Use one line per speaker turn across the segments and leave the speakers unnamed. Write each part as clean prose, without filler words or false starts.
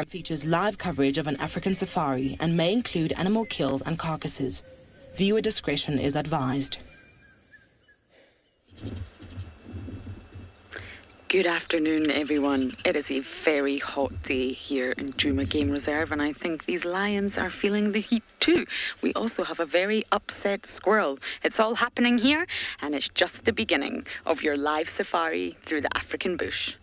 features live coverage of an African safari and may include animal kills and carcasses. Viewer discretion is advised.
Good afternoon, everyone. It is a very hot day here in Djuma Game Reserve, and I think these lions are feeling the heat too. We also have a very upset squirrel. It's all happening here, and it's just the beginning of your live safari through the African bush.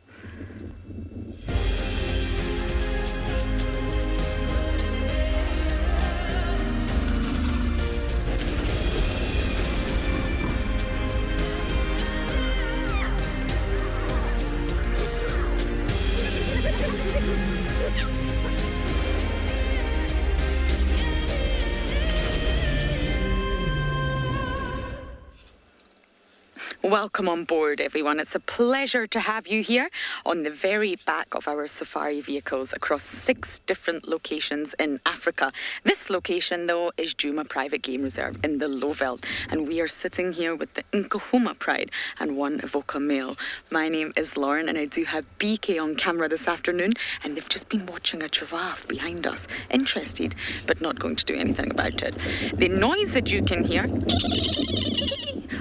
Welcome on board, everyone. It's a pleasure to have you here on the very back of our safari vehicles across 6 different locations in Africa. This location, though, is Djuma Private Game Reserve in the Lowveld, and we are sitting here with the Nkahuma Pride and one Avoca male. My name is Lauren, and I do have BK on camera this afternoon, and they've just been watching a giraffe behind us. Interested, but not going to do anything about it. The noise that you can hear,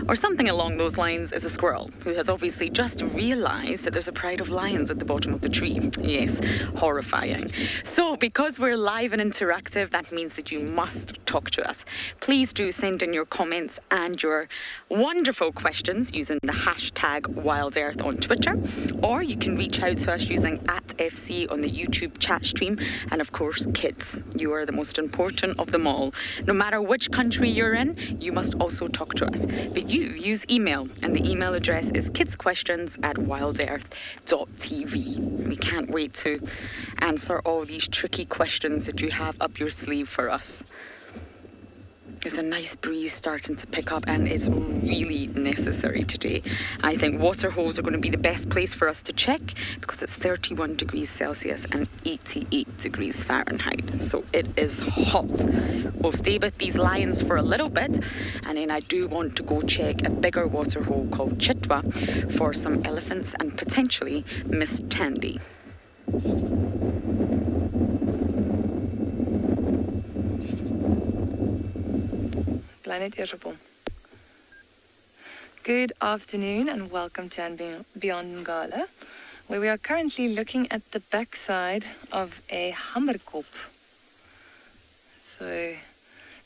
or something along those lines, is a squirrel who has obviously just realised that there's a pride of lions at the bottom of the tree. Yes, horrifying. So because we're live and interactive, that means that you must talk to us. Please do send in your comments and your wonderful questions using the hashtag WildEarth on Twitter, or you can reach out to us using @FC on the YouTube chat stream. And of course, kids, you are the most important of them all. No matter which country you're in, you must also talk to us. But you use email, and the email address is kidsquestions@wildearth.tv. We can't wait to answer all these tricky questions that you have up your sleeve for us. There's a nice breeze starting to pick up, and it's really necessary today. I think water holes are going to be the best place for us to check because it's 31 degrees Celsius and 88 degrees Fahrenheit. So it is hot. We'll stay with these lions for a little bit, and then I do want to go check a bigger water hole called Chitwa for some elephants and potentially Miss Tandy.
Planet Irrepon. Good afternoon and welcome to andBeyond Ngala, where we are currently looking at the backside of a hammerkop. So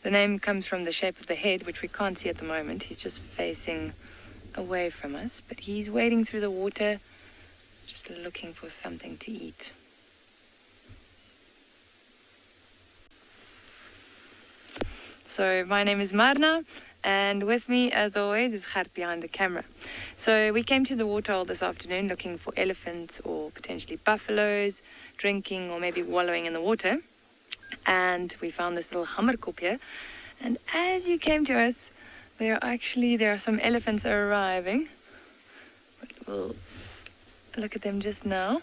the name comes from the shape of the head, which we can't see at the moment. He's just facing away from us, but he's wading through the water, just looking for something to eat. So my name is Marna, and with me, as always, is Gert behind the camera. So we came to the waterhole this afternoon looking for elephants or potentially buffaloes, drinking or maybe wallowing in the water. And we found this little hammerkop here. And as you came to us, there are some elephants arriving. We'll look at them just now.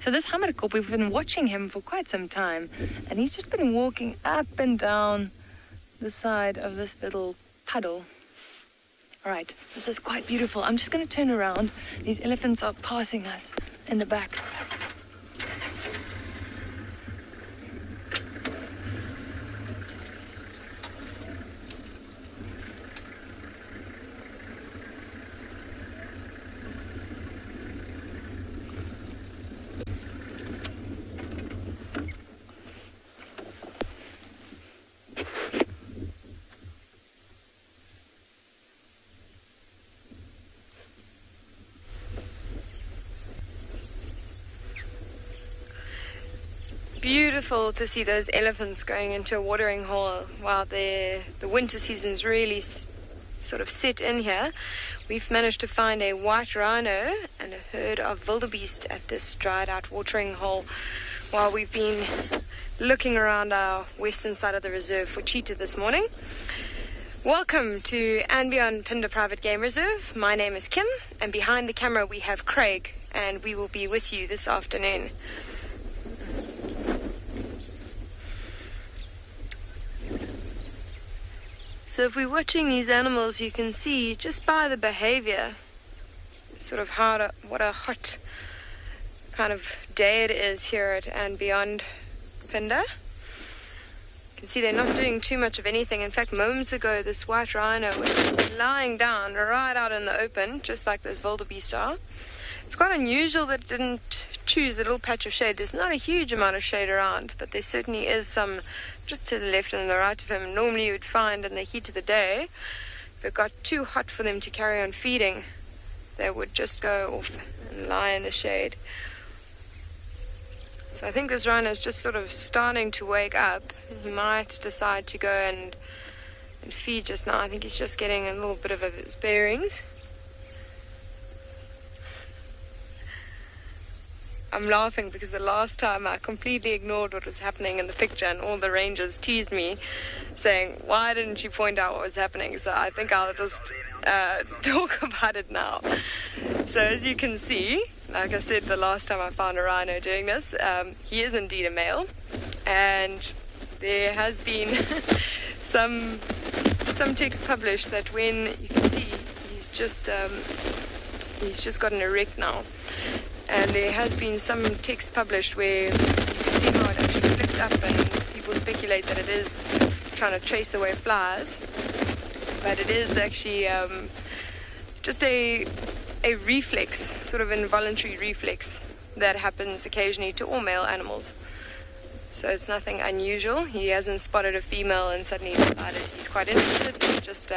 So this hammerkop, we've been watching him for quite some time, and he's just been walking up and down the side of this little puddle. All right, this is quite beautiful. I'm just going to turn around. These elephants are passing us in the back. Beautiful to see those elephants going into a watering hole while the winter season's really sort of set in here. We've managed to find a white rhino and a herd of wildebeest at this dried out watering hole while we've been looking around our western side of the reserve for cheetah this morning. Welcome to andBeyond Phinda Private Game Reserve. My name is Kim, and behind the camera we have Craig, and we will be with you this afternoon. So if we're watching these animals, you can see just by the behavior, sort of what a hot kind of day it is here at andBeyond Phinda. You can see they're not doing too much of anything. In fact, moments ago, this white rhino was lying down right out in the open, just like those wildebeest are. It's quite unusual that it didn't choose a little patch of shade. There's not a huge amount of shade around, but there certainly is some just to the left and the right of him. Normally you would find in the heat of the day, if it got too hot for them to carry on feeding, they would just go off and lie in the shade. So I think this rhino is just sort of starting to wake up. He might decide to go and feed just now. I think he's just getting a little bit of his bearings. I'm laughing because the last time I completely ignored what was happening in the picture and all the rangers teased me saying, why didn't you point out what was happening? So I think I'll just talk about it now. So as you can see, like I said the last time I found a rhino doing this, he is indeed a male, and there has been some text published that when you can see he's just gotten erect now. And there has been some text published where you can see how it actually flipped up, and people speculate that it is trying to chase away flies, but it is actually just a reflex, sort of involuntary reflex that happens occasionally to all male animals. So it's nothing unusual. He hasn't spotted a female and suddenly decided he's quite interested. It's just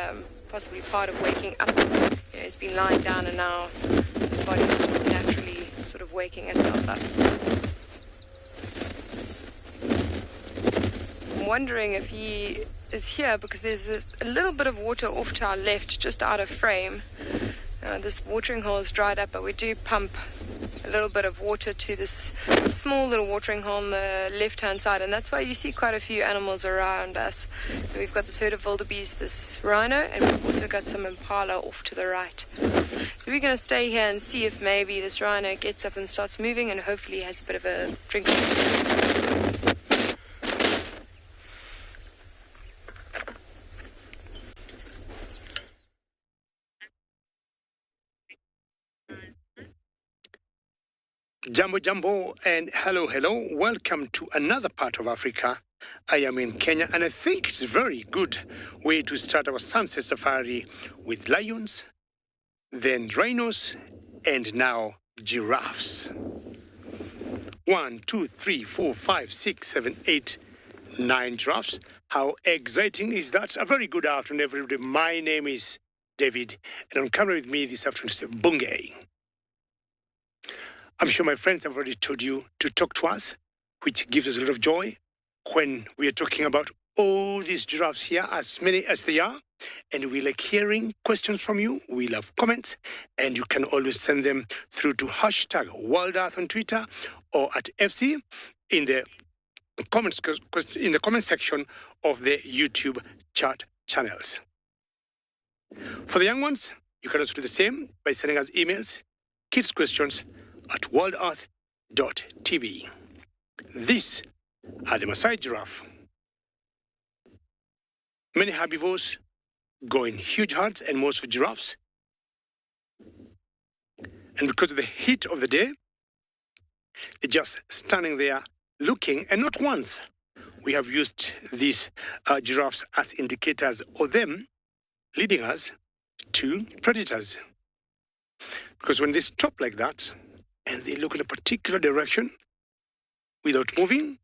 possibly part of waking up. You know, he's been lying down and now his body is just naturally sort of waking itself up. I'm wondering if he is here because there's a little bit of water off to our left, just out of frame. This watering hole is dried up, but we do pump a little bit of water to this small little watering hole on the left-hand side, and that's why you see quite a few animals around us. So we've got this herd of wildebeest, this rhino, and we've also got some impala off to the right. So we're going to stay here and see if maybe this rhino gets up and starts moving, and hopefully has a bit of a drink.
Jambo Jambo and hello. Welcome to another part of Africa. I am in Kenya, and I think it's a very good way to start our sunset safari with lions, then rhinos, and now giraffes. 1, 2, 3, 4, 5, 6, 7, 8, 9 giraffes. How exciting is that? A very good afternoon, everybody. My name is David, and on camera with me this afternoon is Bungay. I'm sure my friends have already told you to talk to us, which gives us a lot of joy when we are talking about all these giraffes here, as many as they are. And we like hearing questions from you. We love comments, and you can always send them through to hashtag WildEarth on Twitter or at FC in the comment section of the YouTube chat channels. For the young ones, you can also do the same by sending us emails, kidsquestions@wildearth.tv. These are the Maasai giraffe. Many herbivores go in huge herds, and most of giraffes. And because of the heat of the day, they're just standing there looking, and not once. We have used these giraffes as indicators of them leading us to predators. Because when they stop like that, and they look in a particular direction without moving,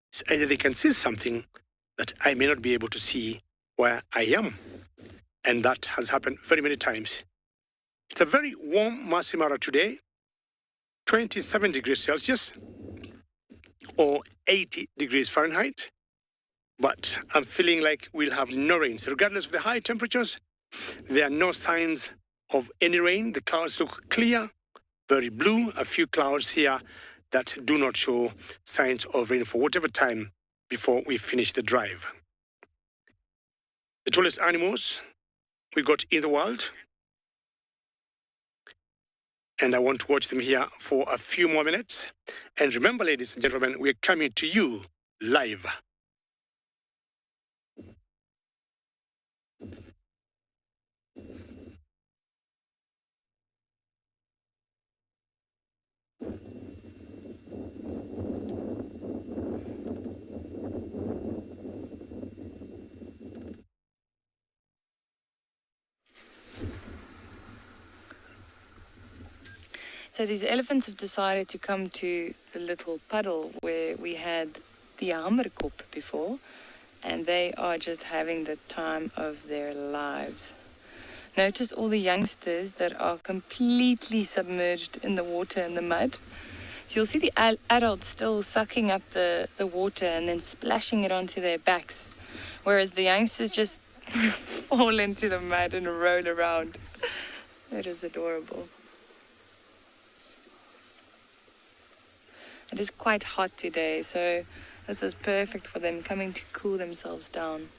it's either they can see something that I may not be able to see where I am. And that has happened very many times. It's a very warm Masai Mara today, 27 degrees Celsius or 80 degrees Fahrenheit. But I'm feeling like we'll have no rain. So regardless of the high temperatures, there are no signs of any rain. The clouds look clear, very blue. A few clouds here that do not show signs of rain for whatever time before we finish the drive. The tallest animals we got in the world. And I want to watch them here for a few more minutes. And remember, ladies and gentlemen, we're coming to you live.
So these elephants have decided to come to the little puddle where we had the hamerkop before, and they are just having the time of their lives. Notice all the youngsters that are completely submerged in the water and the mud. So you'll see the adults still sucking up the water and then splashing it onto their backs, whereas the youngsters just fall into the mud and roll around. It is adorable. It is quite hot today, so this is perfect for them coming to cool themselves down.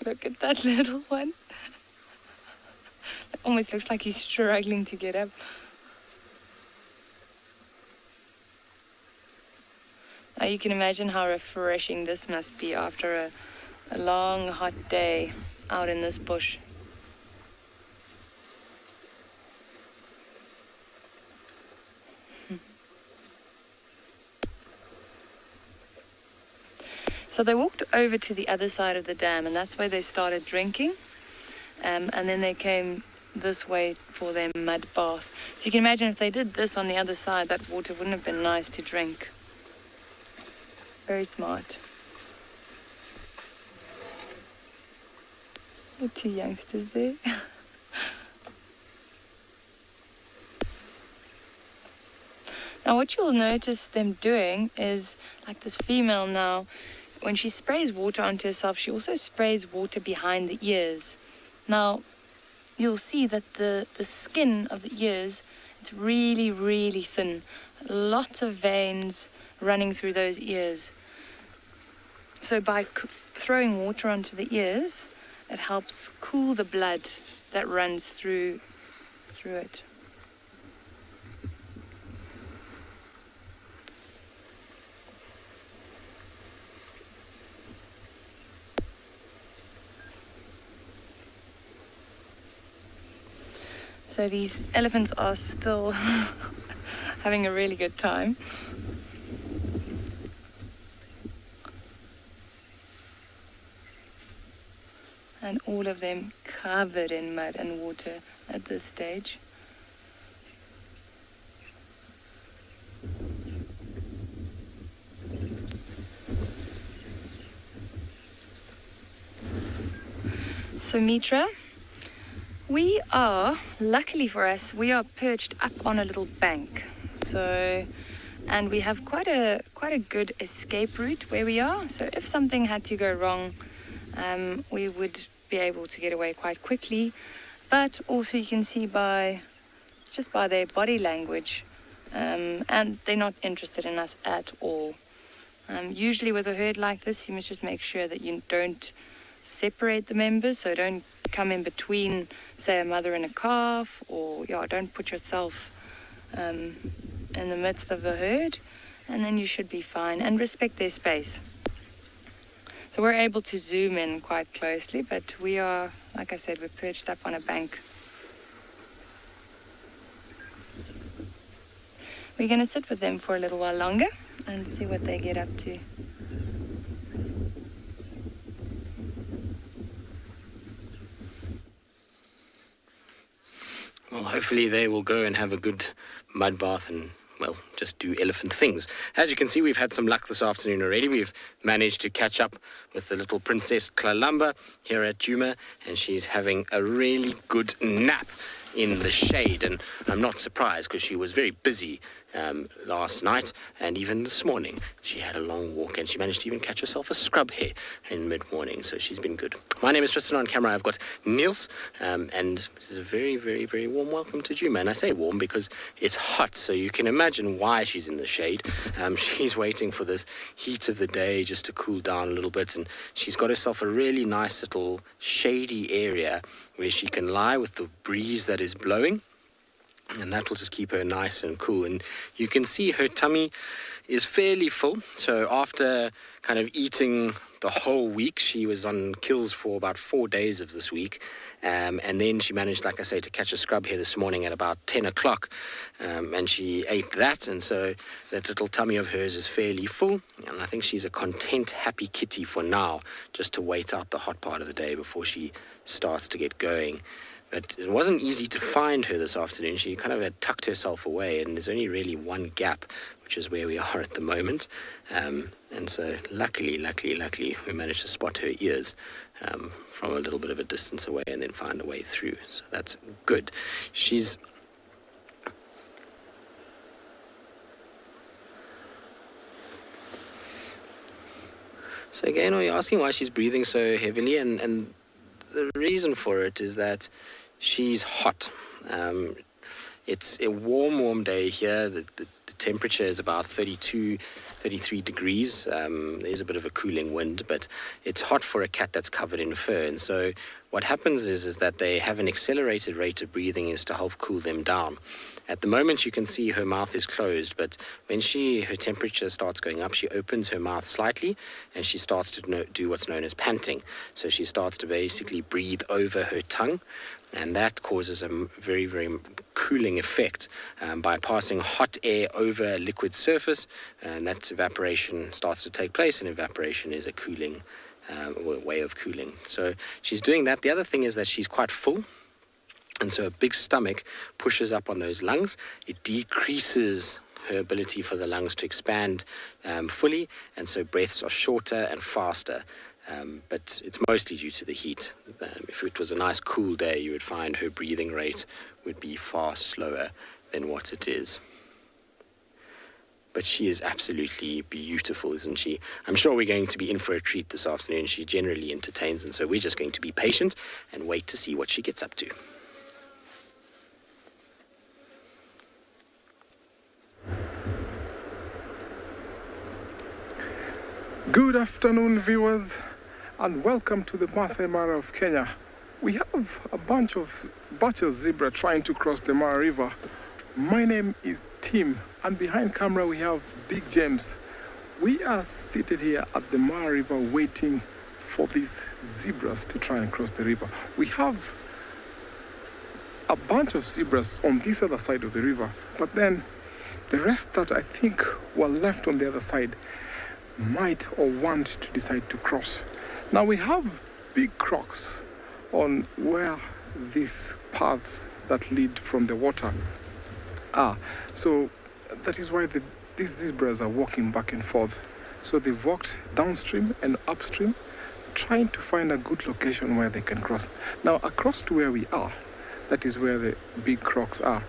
Look at that little one. It almost looks like he's struggling to get up. Now you can imagine how refreshing this must be after a long, hot day out in this bush. So they walked over to the other side of the dam, and that's where they started drinking. And then they came this way for their mud bath. So you can imagine if they did this on the other side, that water wouldn't have been nice to drink. Very smart. The two youngsters there. Now what you'll notice them doing is, like this female now, when she sprays water onto herself, she also sprays water behind the ears. Now, you'll see that the skin of the ears, it's really, really thin. Lots of veins running through those ears. So by throwing water onto the ears, it helps cool the blood that runs through it. So these elephants are still having a really good time. And all of them covered in mud and water at this stage. So Mitra, we are, luckily for us, we are perched up on a little bank. So, and we have quite a good escape route where we are. So if something had to go wrong, we would be able to get away quite quickly. But also you can see just by their body language, and they're not interested in us at all. Usually with a herd like this, you must just make sure that you don't separate the members, so don't come in between, say, a mother and a calf, or don't put yourself in the midst of the herd, and then you should be fine, and respect their space. So we're able to zoom in quite closely, but we are, like I said, we're perched up on a bank. We're going to sit with them for a little while longer and see what they get up to.
Well, hopefully they will go and have a good mud bath and, well, just do elephant things. As you can see, we've had some luck this afternoon already. We've managed to catch up with the little Princess Kalamba here at Djuma, and she's having a really good nap in the shade, and I'm not surprised because she was very busy last night, and even this morning she had a long walk, and she managed to even catch herself a scrub hare in mid-morning, so she's been good. My name is Tristan. On camera I've got Niels, and this is a very, very, very warm welcome to Djuma, and I say warm because it's hot, so you can imagine why she's in the shade. She's waiting for this heat of the day just to cool down a little bit, and she's got herself a really nice little shady area where she can lie with the breeze that is blowing, and that will just keep her nice and cool. And you can see her tummy is fairly full, so after kind of eating the whole week, she was on kills for about 4 days of this week, and then she managed, like I say, to catch a scrub here this morning at about 10 o'clock, and she ate that, and so that little tummy of hers is fairly full, and I think she's a content, happy kitty for now, just to wait out the hot part of the day before she starts to get going. But it wasn't easy to find her this afternoon. She kind of had tucked herself away, and there's only really one gap, which is where we are at the moment. And so luckily, we managed to spot her ears from a little bit of a distance away and then find a way through. So that's good. So again, are you asking why she's breathing so heavily? And the reason for it is that she's hot. It's a warm day here. The temperature is about 32, 33 degrees. There's a bit of a cooling wind, but it's hot for a cat that's covered in fur. And so what happens is that they have an accelerated rate of breathing is to help cool them down. At the moment, you can see her mouth is closed, but when her temperature starts going up, she opens her mouth slightly and she starts to do what's known as panting. So she starts to basically breathe over her tongue, and that causes a very, very cooling effect by passing hot air over a liquid surface, and that evaporation starts to take place, and evaporation is a cooling way of cooling. So she's doing that. The other thing is that she's quite full. And so a big stomach pushes up on those lungs. It decreases her ability for the lungs to expand fully, and so breaths are shorter and faster. But it's mostly due to the heat. If it was a nice cool day, you would find her breathing rate would be far slower than what it is. But she is absolutely beautiful, isn't she? I'm sure we're going to be in for a treat this afternoon. She generally entertains, and so we're just going to be patient and wait to see what she gets up to.
Good afternoon, viewers, and welcome to the Masai Mara of Kenya. We have a bunch of zebra trying to cross the Mara River. My name is Tim, and behind camera we have Big James. We are seated here at the Mara River waiting for these zebras to try and cross the river. We have a bunch of zebras on this other side of the river, but then the rest that I think were left on the other side might or want to decide to cross. Now we have big crocs on where these paths that lead from the water are. So that is why these zebras are walking back and forth. So they've walked downstream and upstream, trying to find a good location where they can cross. Now across to where we are, that is where the big crocs are.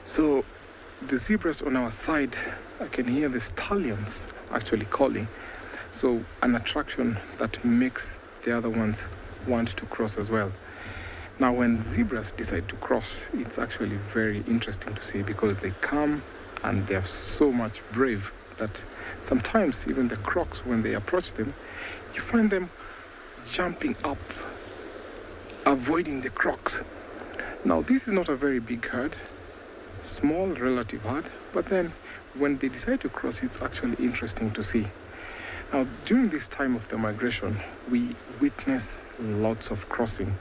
So the zebras on our side, I can hear the stallions actually calling. So an attraction that makes the other ones want to cross as well. Now when zebras decide to cross, it's actually very interesting to see, because they come and they're so much brave that sometimes even the crocs, when they approach them, you find them jumping up, avoiding the crocs. Now this is not a very big herd, small relative herd, but then when they decide to cross, it's actually interesting to see. Now during this time of the migration, we witness lots of crossing.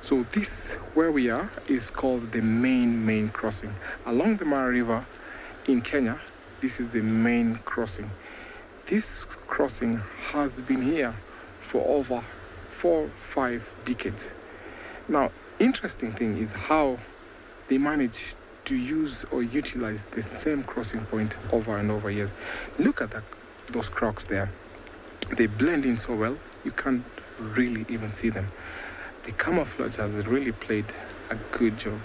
So this, where we are, is called the main crossing. Along the Mara River in Kenya, this is the main crossing. This crossing has been here for over 4-5 decades. Now, interesting thing is how they manage to use or utilize the same crossing point over and over years. Look at those crocs there. They blend in so well, you can't really even see them. The camouflage has really played a good job.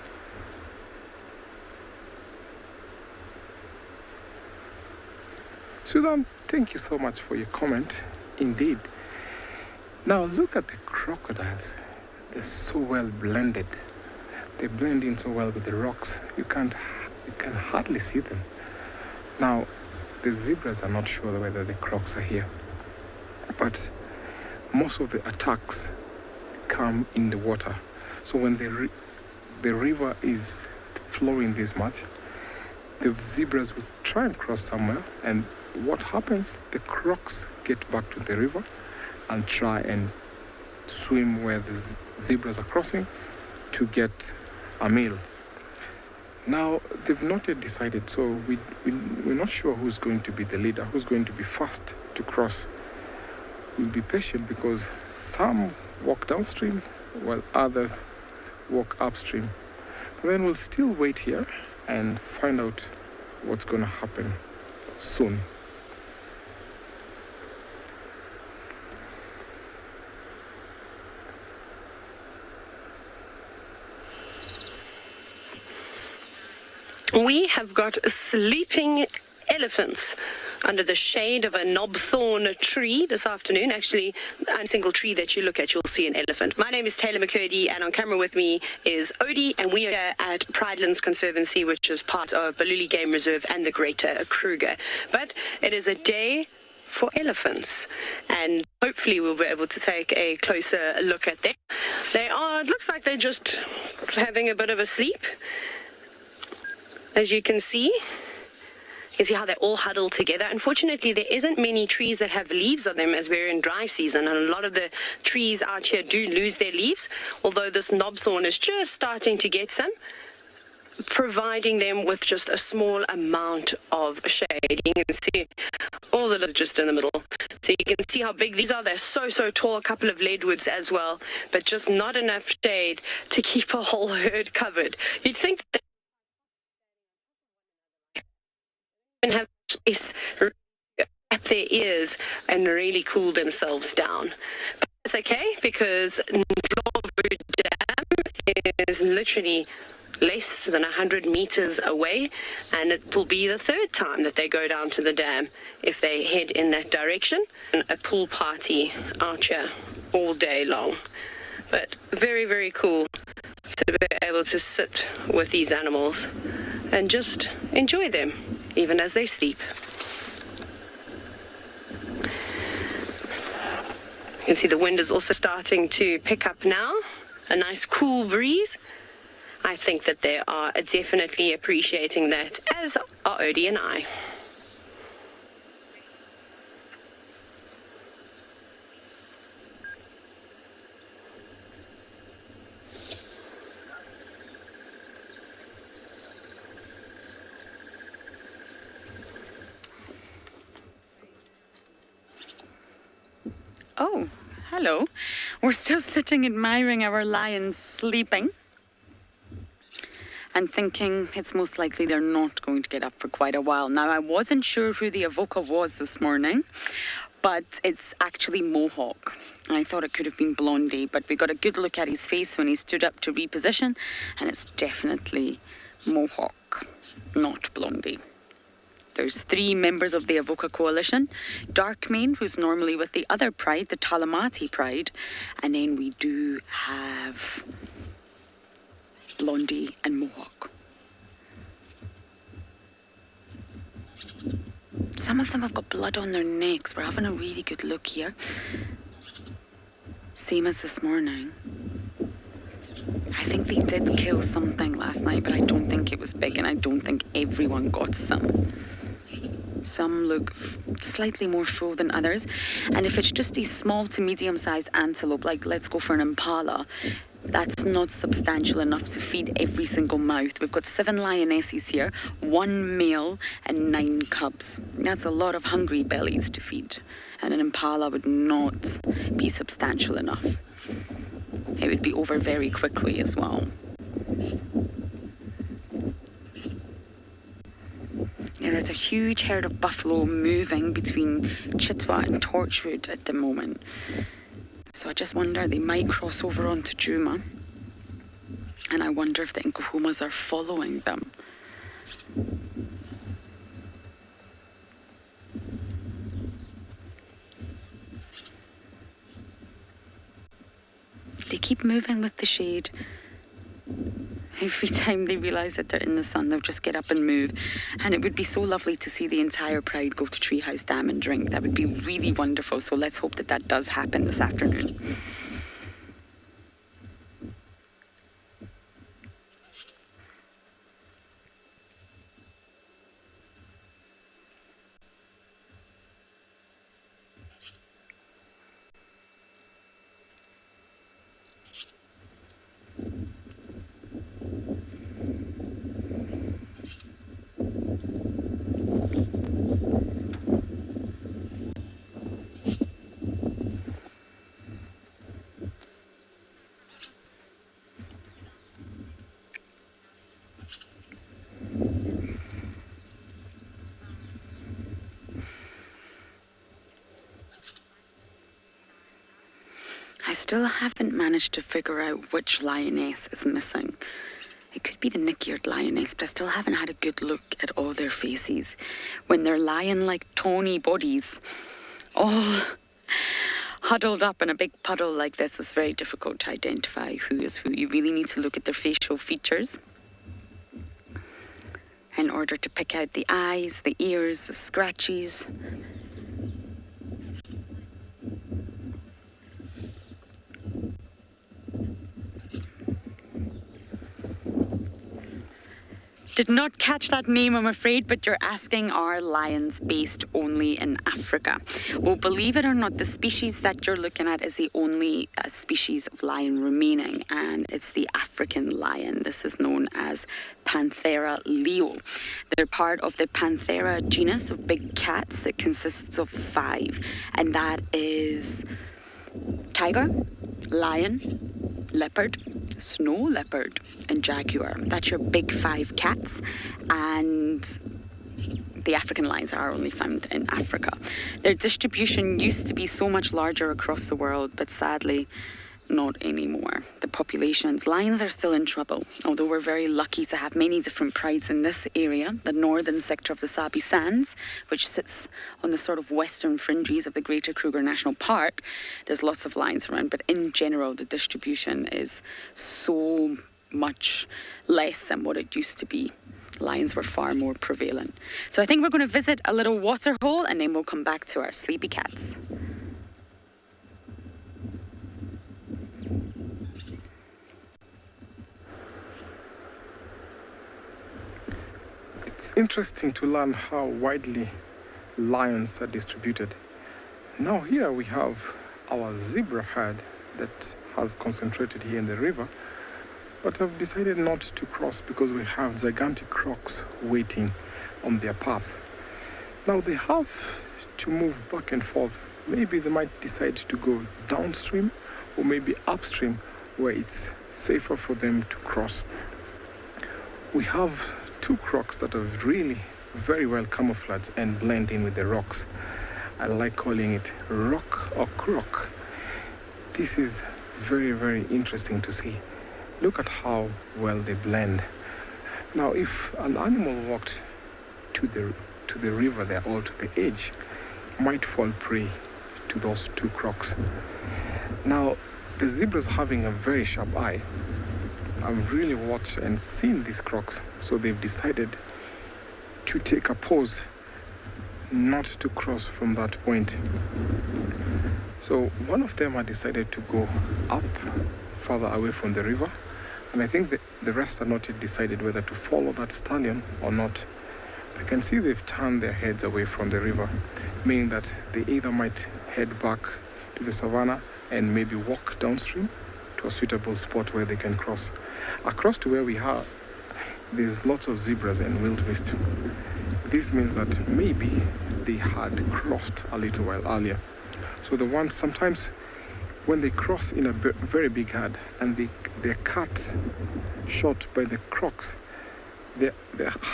Sudan, thank you so much for your comment. Indeed. Now look at the crocodiles. They're so well blended. They blend in so well with the rocks. You can hardly see them. Now, the zebras are not sure whether the crocs are here, but most of the attacks come in the water. So when the river is flowing this much, the zebras will try and cross somewhere, and what happens? The crocs get back to the river and try and swim where the zebras are crossing to get a meal. Now, they've not yet decided, so we're not sure who's going to be the leader, who's going to be first to cross. We'll be patient, because some walk downstream, while others walk upstream. But then we'll still wait here and find out what's going to happen soon.
We have got sleeping elephants under the shade of a knobthorn tree this afternoon. Actually, on a single tree that you look at, you'll see an elephant. My name is Taylor McCurdy, and on camera with me is Odie, and we are at Pridelands Conservancy, which is part of Tswalu Game Reserve and the Greater Kruger. But it is a day for elephants, and hopefully we'll be able to take a closer look at them. It looks like they're just having a bit of a sleep. As you can see how they're all huddled together. Unfortunately, there isn't many trees that have leaves on them as we're in dry season, and a lot of the trees out here do lose their leaves, although this knobthorn is just starting to get some, providing them with just a small amount of shade. You can see all the leaves just in the middle. So you can see how big these are. They're so tall, a couple of leadwoods as well, but just not enough shade to keep a whole herd covered. You'd think that and have space wrap their ears and really cool themselves down. But it's okay, because Ndlovu Dam is literally less than 100 meters away, and it will be the third time that they go down to the dam if they head in that direction. A pool party out here all day long. But very cool to be able to sit with these animals and just enjoy them, even as they sleep. You can see the wind is also starting to pick up now, a nice cool breeze. I think that they are definitely appreciating that, as are Odie and I.
Oh, hello. We're still sitting admiring our lions sleeping and thinking it's most likely they're not going to get up for quite a while. Now, I wasn't sure who the avoca was this morning, but it's actually Mohawk. I thought it could have been Blondie, but we got a good look at his face when he stood up to reposition, and it's definitely Mohawk, not Blondie. There's 3 members of the Avoca Coalition. Darkmane, who's normally with the other pride, the Talamati pride. And then we do have Blondie and Mohawk. Some of them have got blood on their necks. We're having a really good look here. Same as this morning. I think they did kill something last night, but I don't think it was big, and I don't think everyone got some. Some look slightly more full than others. And if it's just a small to medium-sized antelope, like let's go for an impala, that's not substantial enough to feed every single mouth. We've got 7 lionesses here, 1 male and 9 cubs. That's a lot of hungry bellies to feed. And an impala would not be substantial enough. It would be over very quickly as well. There's a huge herd of buffalo moving between Chitwa and Torchwood at the moment. So I just wonder, they might cross over onto Djuma. And I wonder if the Nkuhumas are following them. They keep moving with the shade. Every time they realise that they're in the sun, they'll just get up and move. And it would be so lovely to see the entire pride go to Treehouse Dam and drink. That would be really wonderful. So let's hope that that does happen this afternoon. I still haven't managed to figure out which lioness is missing. It could be the nick-eared lioness, but I still haven't had a good look at all their faces. When they're lion-like tawny bodies, all huddled up in a big puddle like this, it's very difficult to identify who is who. You really need to look at their facial features in order to pick out the eyes, the ears, the scratches. Did not catch that name, I'm afraid, but you're asking, are lions based only in Africa? Well, believe it or not, the species that you're looking at is the only species of lion remaining, and it's the African lion. This is known as Panthera leo. They're part of the Panthera genus of big cats that consists of 5, and that is tiger, lion, leopard, snow leopard and jaguar. That's your big 5 cats, and the African lions are only found in Africa. Their distribution used to be so much larger across the world, but sadly not anymore. The populations, lions are still in trouble, although we're very lucky to have many different prides in this area, the northern sector of the Sabi Sands, which sits on the sort of western fringes of the Greater Kruger National Park. There's lots of lions around, but in general, the distribution is so much less than what it used to be. Lions were far more prevalent. So I think we're going to visit a little water hole, and then we'll come back to our sleepy cats.
It's interesting to learn how widely lions are distributed. Now here we have our zebra herd that has concentrated here in the river, but have decided not to cross because we have gigantic crocs waiting on their path. Now they have to move back and forth. Maybe they might decide to go downstream or maybe upstream where it's safer for them to cross. We have 2 crocs that are really very well camouflaged and blend in with the rocks. I like calling it rock or croc. This is very, very interesting to see. Look at how well they blend. Now, if an animal walked to the river there or to the edge, might fall prey to those 2 crocs. Now, the zebras having a very sharp eye. I've really watched and seen these crocs, so they've decided to take a pause not to cross from that point. So one of them had decided to go up further away from the river, and I think the rest are not yet decided whether to follow that stallion or not. I can see they've turned their heads away from the river, meaning that they either might head back to the savannah and maybe walk downstream to a suitable spot where they can cross. Across to where we are, there's lots of zebras and wildebeest. This means that maybe they had crossed a little while earlier. So the ones sometimes when they cross in a very big herd and they're cut short by the crocs, the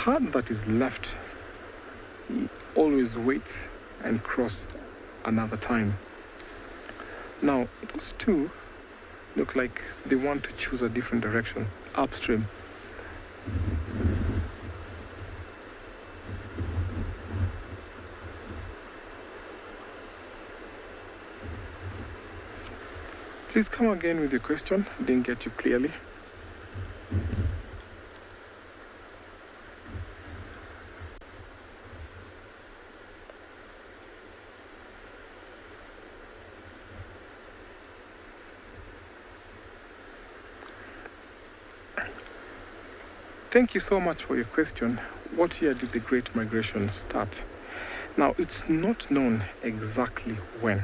herd that is left always waits and cross another time. Now those 2 look like they want to choose a different direction, upstream. Please come again with your question. Didn't get you clearly. Thank you so much for your question. What year did the Great Migration start? Now, it's not known exactly when.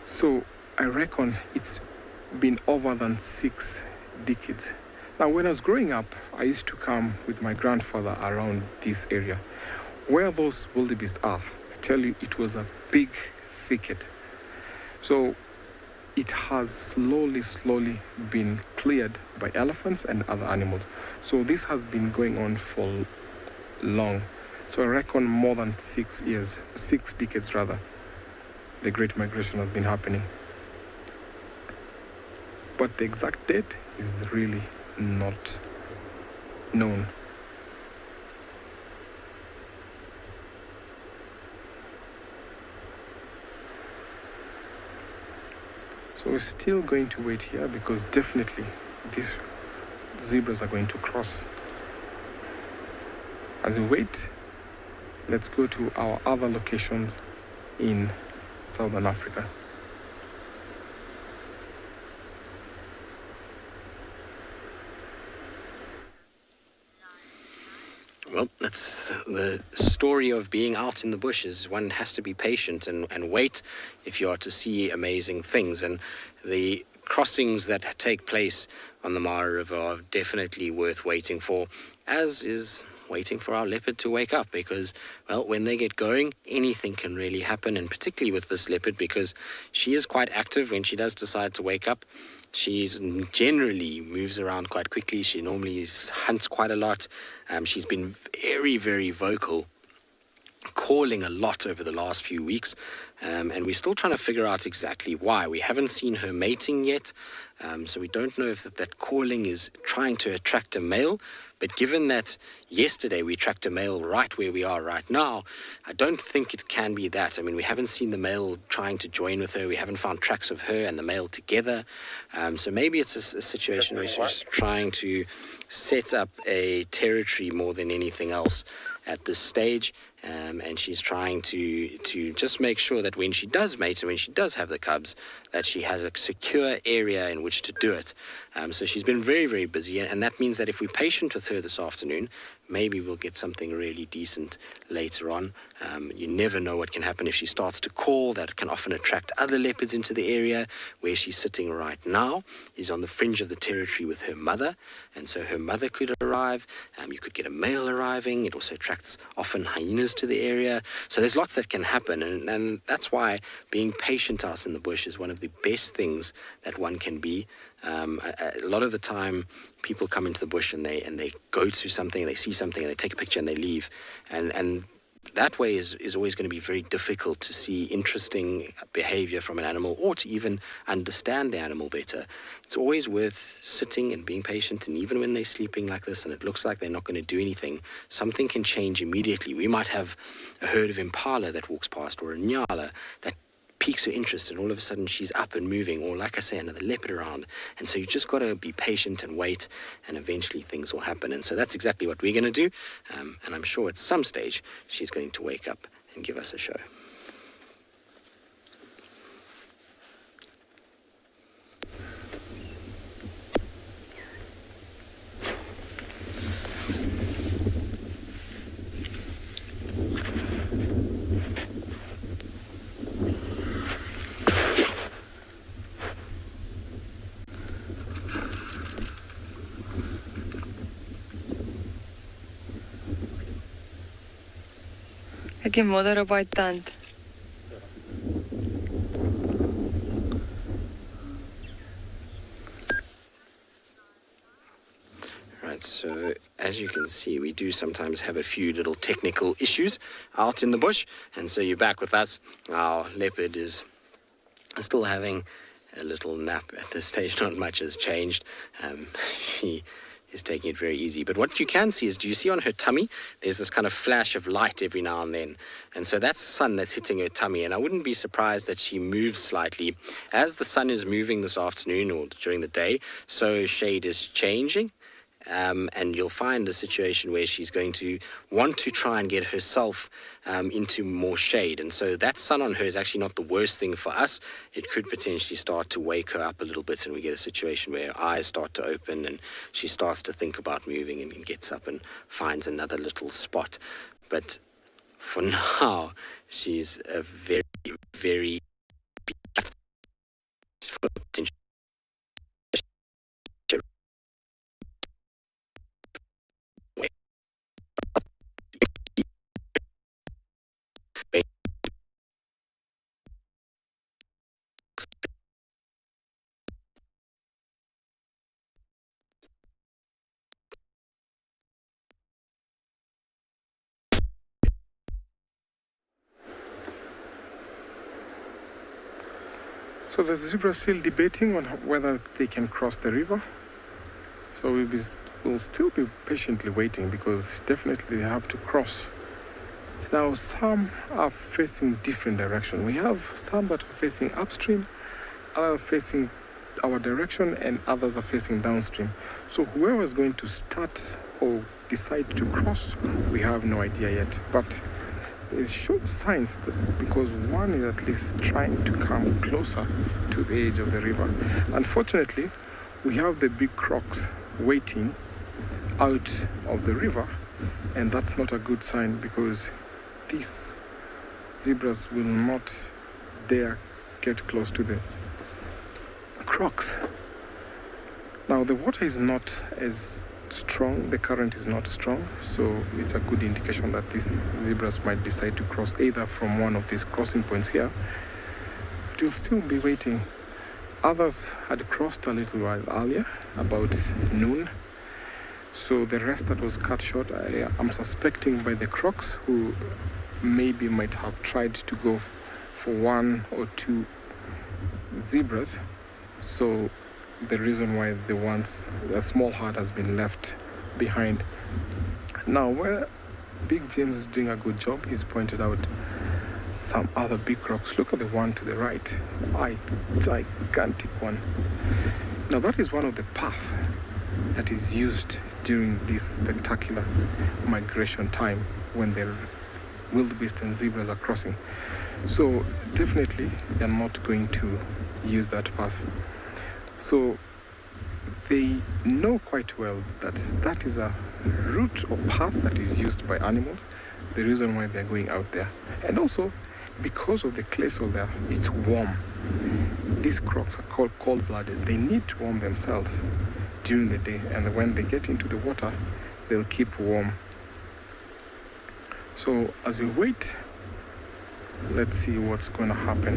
So I reckon it's been over than 6 decades. Now, when I was growing up, I used to come with my grandfather around this area. Where those wildebeest are, I tell you, it was a big thicket. So it has slowly been cleared by elephants and other animals. So this has been going on for long. So I reckon more than 6 decades rather, the Great Migration has been happening. but the exact date is really not known. So we're still going to wait here because definitely these zebras are going to cross. As we wait, let's go to our other locations in Southern Africa.
Well, that's the story of being out in the bushes. One has to be patient and wait if you are to see amazing things. And the crossings that take place on the Mara River are definitely worth waiting for, as is waiting for our leopard to wake up, because, well, when they get going, anything can really happen, and particularly with this leopard, because she is quite active when she does decide to wake up. She generally moves around quite quickly. She normally hunts quite a lot. She's been very, very vocal, calling a lot over the last few weeks, and we're still trying to figure out exactly why. We haven't seen her mating yet, so we don't know if that calling is trying to attract a male. But given that yesterday we tracked a male right where we are right now, I don't think it can be that. I mean, we haven't seen the male trying to join with her. We haven't found tracks of her and the male together. So maybe it's a situation where she's trying to set up a territory more than anything else at this stage. And she's trying to just make sure that when she does mate and when she does have the cubs, that she has a secure area in which to do it. So she's been very, very busy, and that means that if we're patient with her this afternoon, maybe we'll get something really decent later on. You never know what can happen if she starts to call. That can often attract other leopards into the area. Where she's sitting right now is on the fringe of the territory with her mother, and so her mother could arrive. You could get a male arriving. It also attracts often hyenas to the area. So there's lots that can happen, and that's why being patient out in the bush is one of the best things that one can be. A lot of the time, people come into the bush and they go to something, they see something, and they take a picture and they leave, and that way is always going to be very difficult to see interesting behavior from an animal, or to even understand the animal better. It's always worth sitting and being patient, and even when they're sleeping like this and it looks like they're not going to do anything, something can change immediately. We might have a herd of impala that walks past, or a Ngala that piques her interest, and all of a sudden she's up and moving, or like I say, another leopard around. And so you just got to be patient and wait, and eventually things will happen. And so that's exactly what we're going to do, and I'm sure at some stage she's going to wake up and give us a show.
Ek die modder op haar tand.
Right, so as you can see, we do sometimes have a few little technical issues out in the bush, and so you're back with us. Our leopard is still having a little nap at this stage. Not much has changed. She is taking it very easy. But what you can see is, do you see on her tummy, there's this kind of flash of light every now and then. And so that's sun that's hitting her tummy. And I wouldn't be surprised that she moves slightly. As the sun is moving this afternoon or during the day, so shade is changing. And you'll find a situation where she's going to want to try and get herself into more shade. And so that sun on her is actually not the worst thing for us. It could potentially start to wake her up a little bit, and we get a situation where her eyes start to open and she starts to think about moving and gets up and finds another little spot. But for now, she's a very, very potential.
So the zebra is still debating on whether they can cross the river. So we'll still be patiently waiting because definitely they have to cross. Now some are facing different direction. We have some that are facing upstream, others facing our direction, and others are facing downstream. So whoever is going to start or decide to cross, we have no idea yet. But it shows signs that because one is at least trying to come closer to the edge of the river. Unfortunately, we have the big crocs waiting out of the river, and that's not a good sign because these zebras will not dare get close to the crocs. Now the water is not as strong, the current is not strong, so it's a good indication that these zebras might decide to cross either from one of these crossing points here. But we'll still be waiting. Others had crossed a little while earlier, about noon. So the rest that was cut short, I'm suspecting by the crocs who maybe might have tried to go for one or two zebras. So the reason why the small herd has been left behind. Now where Big James is doing a good job, he's pointed out some other big crocs. Look at the one to the right, a gigantic one. Now that is one of the paths that is used during this spectacular migration time when the wildebeest and zebras are crossing. So definitely they're not going to use that path. So they know quite well that that is a route or path that is used by animals, the reason why they're going out there. And also, because of the clay soil there, it's warm. These crocs are called cold-blooded. They need to warm themselves during the day, and when they get into the water, they'll keep warm. So as we wait, let's see what's going to happen.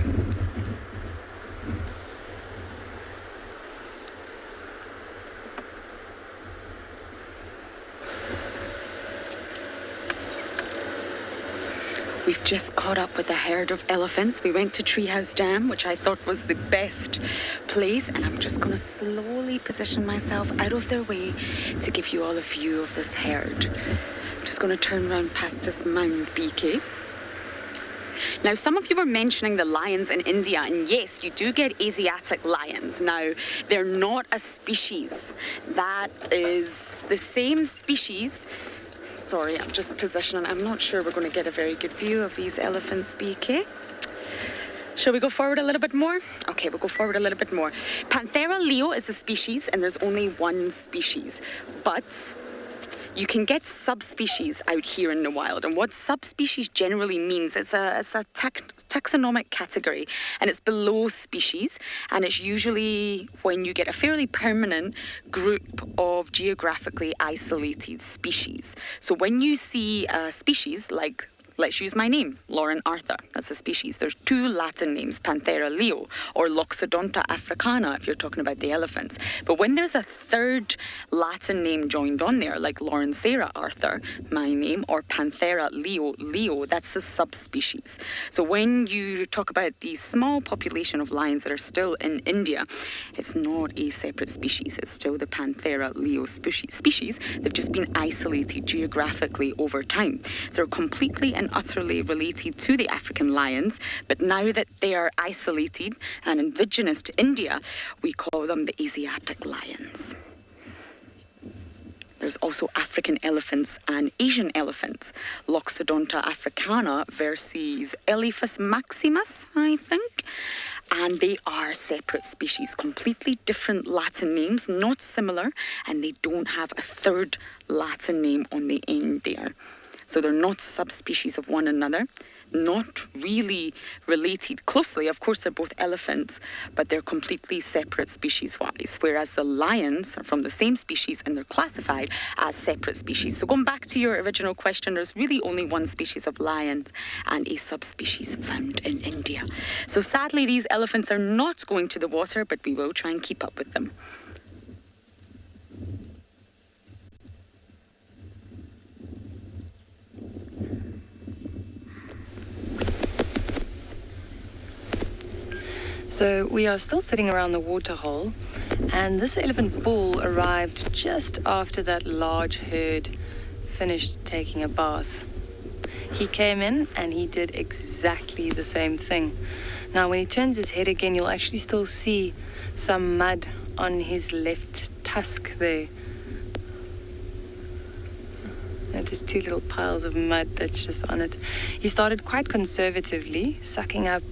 We've just caught up with a herd of elephants. We went to Treehouse Dam, which I thought was the best place, and I'm just going to slowly position myself out of their way to give you all a view of this herd. I'm just going to turn around past this mound, BK. Now, some of you were mentioning the lions in India, and yes, you do get Asiatic lions. Now, they're not a species. That is the same species. Sorry, I'm just positioning. I'm not sure we're going to get a very good view of these elephants, BK. Shall we go forward a little bit more? Okay, we'll go forward a little bit more. Panthera leo is a species, and there's only one species. But you can get subspecies out here in the wild. And what subspecies generally means is a taxonomic category, and it's below species. And it's usually when you get a fairly permanent group of geographically isolated species. So when you see a species like, let's use my name, Lauren Arthur. That's a species. There's two Latin names, Panthera leo or Loxodonta africana, if you're talking about the elephants. But when there's a third Latin name joined on there, like Lauren Sarah Arthur, my name, or Panthera leo, that's a subspecies. So when you talk about the small population of lions that are still in India, it's not a separate species. It's still the Panthera leo species. They've just been isolated geographically over time. So they're completely and utterly related to the African lions, but now that they are isolated and indigenous to India, we call them the Asiatic lions. There's also African elephants and Asian elephants. Loxodonta africana versus Elephas maximus, I think. And they are separate species, completely different Latin names, not similar, and they don't have a third Latin name on the end there. So they're not subspecies of one another, not really related closely. Of course, they're both elephants, but they're completely separate species-wise, whereas the lions are from the same species and they're classified as separate species. So going back to your original question, there's really only one species of lions and a subspecies found in India. So sadly, these elephants are not going to the water, but we will try and keep up with them.
So we are still sitting around the waterhole, and this elephant bull arrived just after that large herd finished taking a bath. He came in and he did exactly the same thing. Now when he turns his head again, you'll actually still see some mud on his left tusk there. And just two little piles of mud that's just on it. He started quite conservatively, sucking up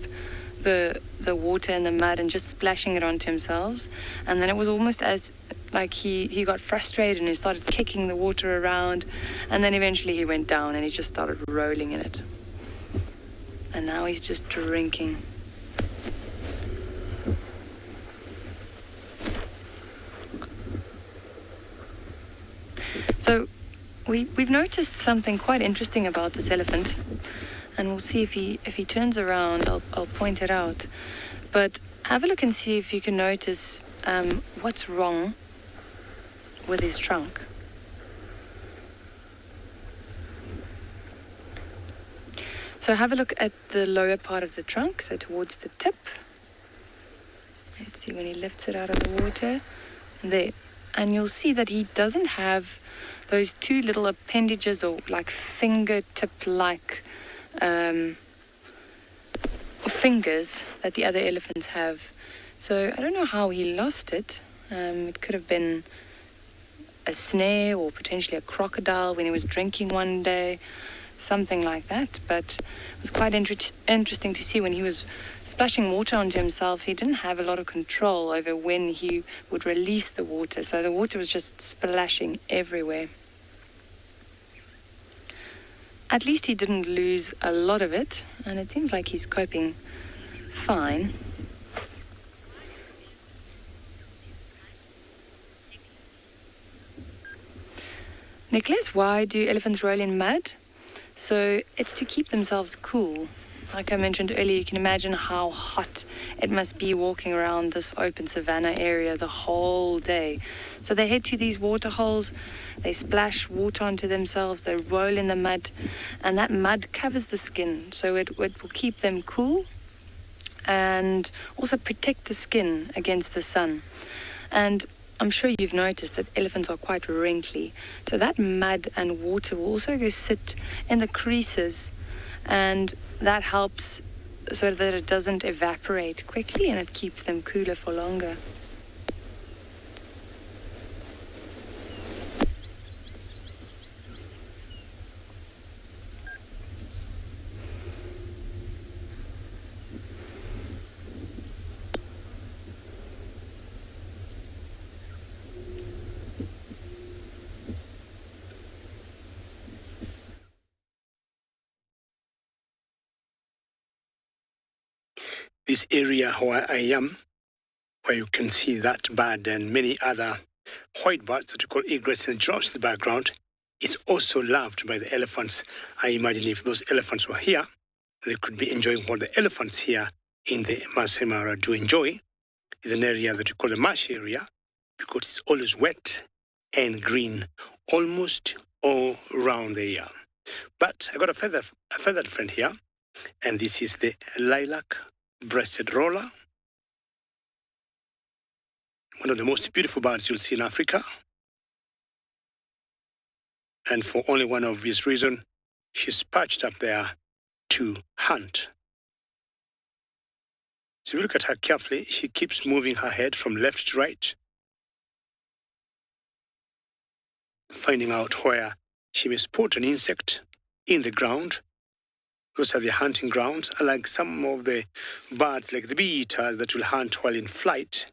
the water and the mud and just splashing it onto himself. And then it was almost as like he got frustrated and he started kicking the water around. And then eventually he went down and he just started rolling in it. And now he's just drinking. So we've noticed something quite interesting about this elephant, and we'll see if he turns around, I'll point it out. But have a look and see if you can notice what's wrong with his trunk. So have a look at the lower part of the trunk, so towards the tip. Let's see when he lifts it out of the water. There. And you'll see that he doesn't have those two little appendages or like fingertip-like fingers that the other elephants have. So I don't know how he lost it. It could have been a snare or potentially a crocodile when he was drinking one day, something like that. But it was quite interesting to see when he was splashing water onto himself. He didn't have a lot of control over when he would release the water, so the water was just splashing everywhere. At least he didn't lose a lot of it, and it seems like he's coping fine. Nicholas, why do elephants roll in mud? So it's to keep themselves cool. Like I mentioned earlier, you can imagine how hot it must be walking around this open savanna area the whole day. So they head to these water holes, they splash water onto themselves, they roll in the mud, and that mud covers the skin, so it will keep them cool and also protect the skin against the sun. And I'm sure you've noticed that elephants are quite wrinkly, so that mud and water will also go sit in the creases, and that helps so that it doesn't evaporate quickly and it keeps them cooler for longer.
This area where I am, where you can see that bird and many other white birds that we call egrets and giraffes in the background, is also loved by the elephants. I imagine if those elephants were here, they could be enjoying what the elephants here in the Masai Mara do enjoy. It's an area that we call the marsh area because it's always wet and green almost all around the year. But I got a feathered friend here, and this is the lilac-breasted roller, one of the most beautiful birds you'll see in Africa. And for only one obvious reason, she's perched up there to hunt. So if you look at her carefully, she keeps moving her head from left to right, finding out where she may spot an insect in the ground. Those are the hunting grounds, unlike some of the birds like the bee-eaters that will hunt while in flight,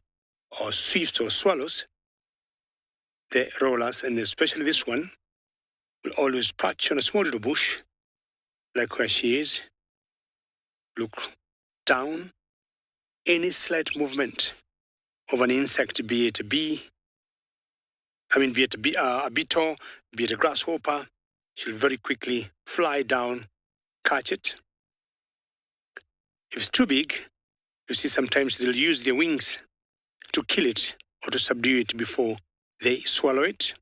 or swifts or swallows. The rollers, and especially this one, will always perch on a small little bush, like where she is. Look down. Any slight movement of an insect, be it a bee, be it a beetle, be it a grasshopper, she'll very quickly fly down, catch it. If it's too big, you see sometimes they'll use their wings to kill it or to subdue it before they swallow it.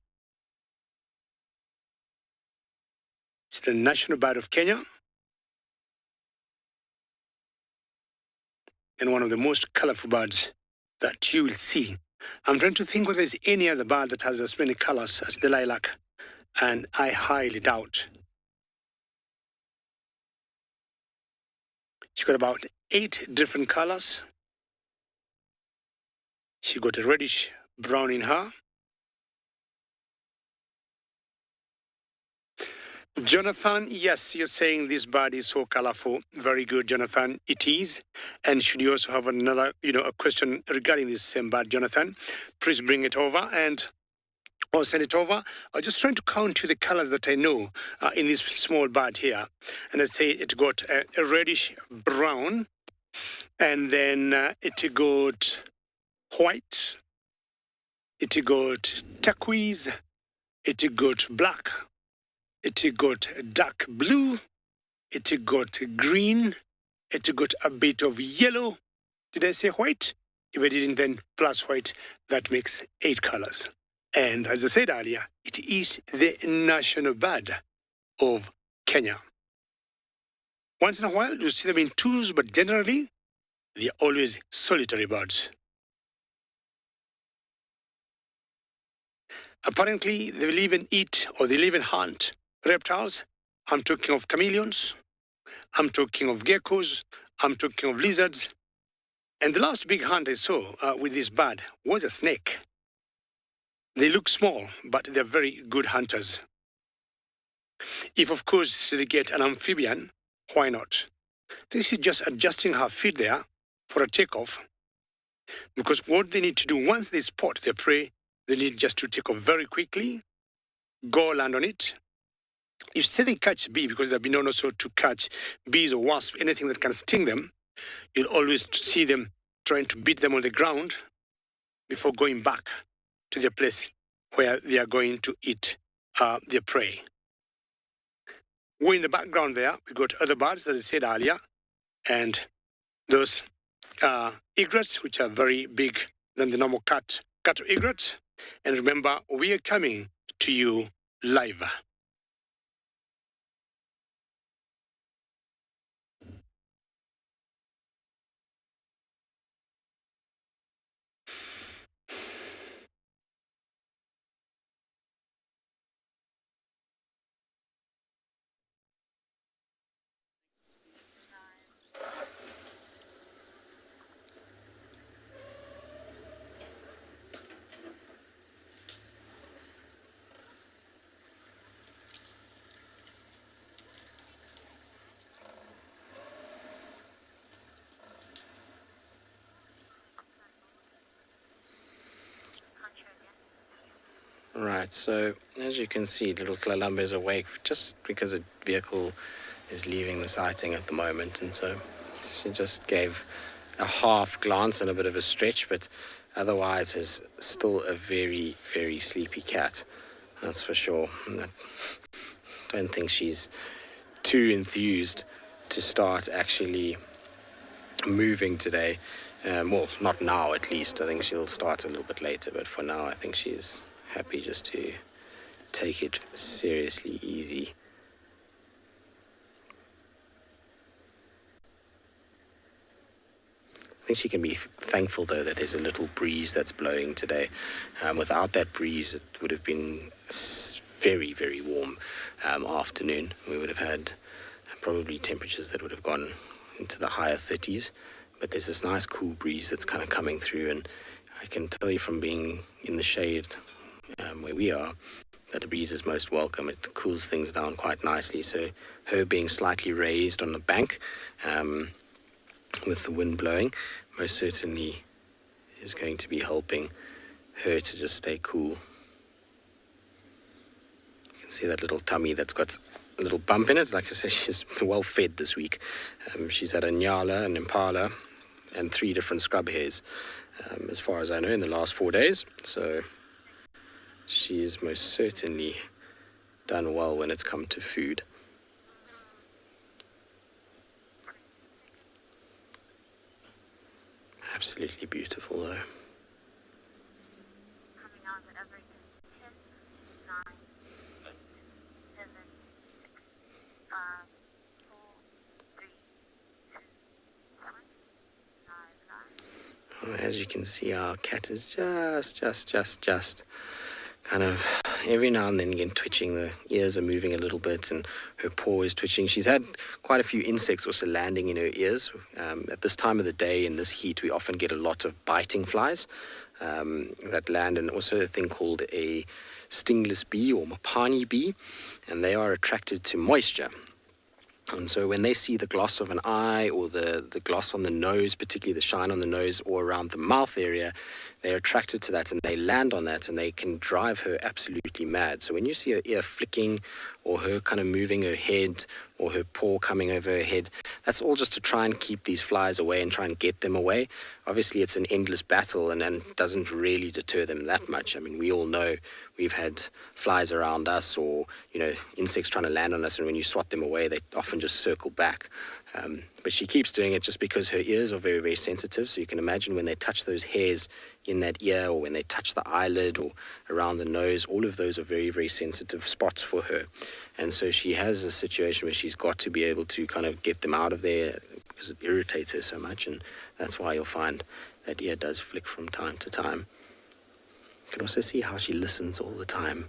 It's the national bird of Kenya. and one of the most colorful birds that you will see. I'm trying to think whether there's any other bird that has as many colors as the lilac, and I highly doubt. She's got about 8 different colors. She got a reddish brown in her. Jonathan, yes, you're saying this bird is so colorful. Very good, Jonathan. It is. And should you also have another, a question regarding this same bird, Jonathan, please bring it over and or send it over. I'm just trying to count you the colors that I know in this small bird here. And I say it got a reddish brown, and then it got white, it got turquoise, it got black, it got dark blue, it got green, it got a bit of yellow. Did I say white? If I didn't, then plus white, that makes 8 colors. And as I said earlier, it is the national bird of Kenya. Once in a while, you see them in twos, but generally, they are always solitary birds. Apparently, they live and eat, or they live and hunt reptiles. I'm talking of chameleons. I'm talking of geckos. I'm talking of lizards. And the last big hunt I saw with this bird was a snake. They look small, but they're very good hunters. If, of course, they get an amphibian, why not? This is just adjusting her feet there for a takeoff. Because what they need to do once they spot their prey, they need just to take off very quickly, go land on it. If say they catch bee, because they've been known also to catch bees or wasps, anything that can sting them, you'll always see them trying to beat them on the ground before going back to their place where they are going to eat their prey. Way in the background there, we got other birds, as I said earlier, and those egrets, which are very big than the normal cat egrets. And remember, we are coming to you live.
Right, so as you can see, little Kalahari is awake just because a vehicle is leaving the sighting at the moment, and so she just gave a half glance and a bit of a stretch, but otherwise is still a very, very sleepy cat, that's for sure. I don't think she's too enthused to start actually moving today. Well, not now at least. I think she'll start a little bit later, but for now I think she's happy just to take it seriously easy. I think she can be thankful though that there's a little breeze that's blowing today. Without that breeze, it would have been very, very warm afternoon. We would have had probably temperatures that would have gone into the higher 30s, but there's this nice cool breeze that's kind of coming through, and I can tell you from being in the shade where we are, that the breeze is most welcome. It cools things down quite nicely. So her being slightly raised on the bank with the wind blowing most certainly is going to be helping her to just stay cool. You can see that little tummy that's got a little bump in it. Like I said, she's well fed this week. She's had a Ngala, an Impala, and 3 different scrub hares, as far as I know, in the last 4 days. So she's most certainly done well when it's come to food. Absolutely beautiful though.
Coming out at every 10, 9, 8, 7, 6, 5, 4, 3, 2, 1, 9,
As you can see, our cat is just kind of every now and then again twitching. The ears are moving a little bit and her paw is twitching. She's had quite a few insects also landing in her ears. At this time of the day, in this heat, we often get a lot of biting flies that land, and also a thing called a stingless bee or mapani bee, and they are attracted to moisture. And so when they see the gloss of an eye or the gloss on the nose, particularly the shine on the nose or around the mouth area, they're attracted to that and they land on that and they can drive her absolutely mad. So when you see her ear flicking or her kind of moving her head or her paw coming over her head, that's all just to try and keep these flies away and try and get them away. Obviously, it's an endless battle and doesn't really deter them that much. I mean, we all know we've had flies around us or, insects trying to land on us, and when you swat them away, they often just circle back. But she keeps doing it just because her ears are very, very sensitive. So you can imagine when they touch those hairs in that ear or when they touch the eyelid or around the nose, all of those are very, very sensitive spots for her. And so she has a situation where she's got to be able to kind of get them out of there because it irritates her so much. And that's why you'll find that ear does flick from time to time. You can also see how she listens all the time.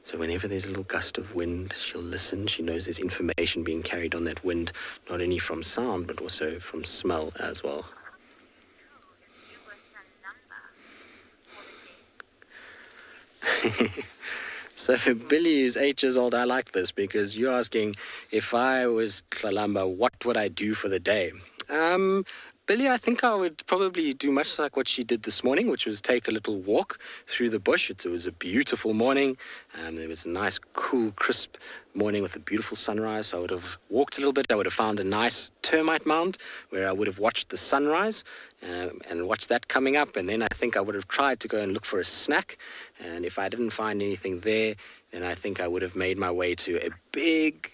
So whenever there's a little gust of wind, she'll listen. She knows there's information being carried on that wind, not only from sound, but also from smell as well. So Billy is 8 years old. I like this because you're asking, if I was Kalamba, what would I do for the day? Billy, I think I would probably do much like what she did this morning, which was take a little walk through the bush. It was a beautiful morning. There was a nice, cool, crisp morning with a beautiful sunrise. So I would have walked a little bit. I would have found a nice termite mound where I would have watched the sunrise and watched that coming up. And then I think I would have tried to go and look for a snack. And if I didn't find anything there, then I think I would have made my way to a big,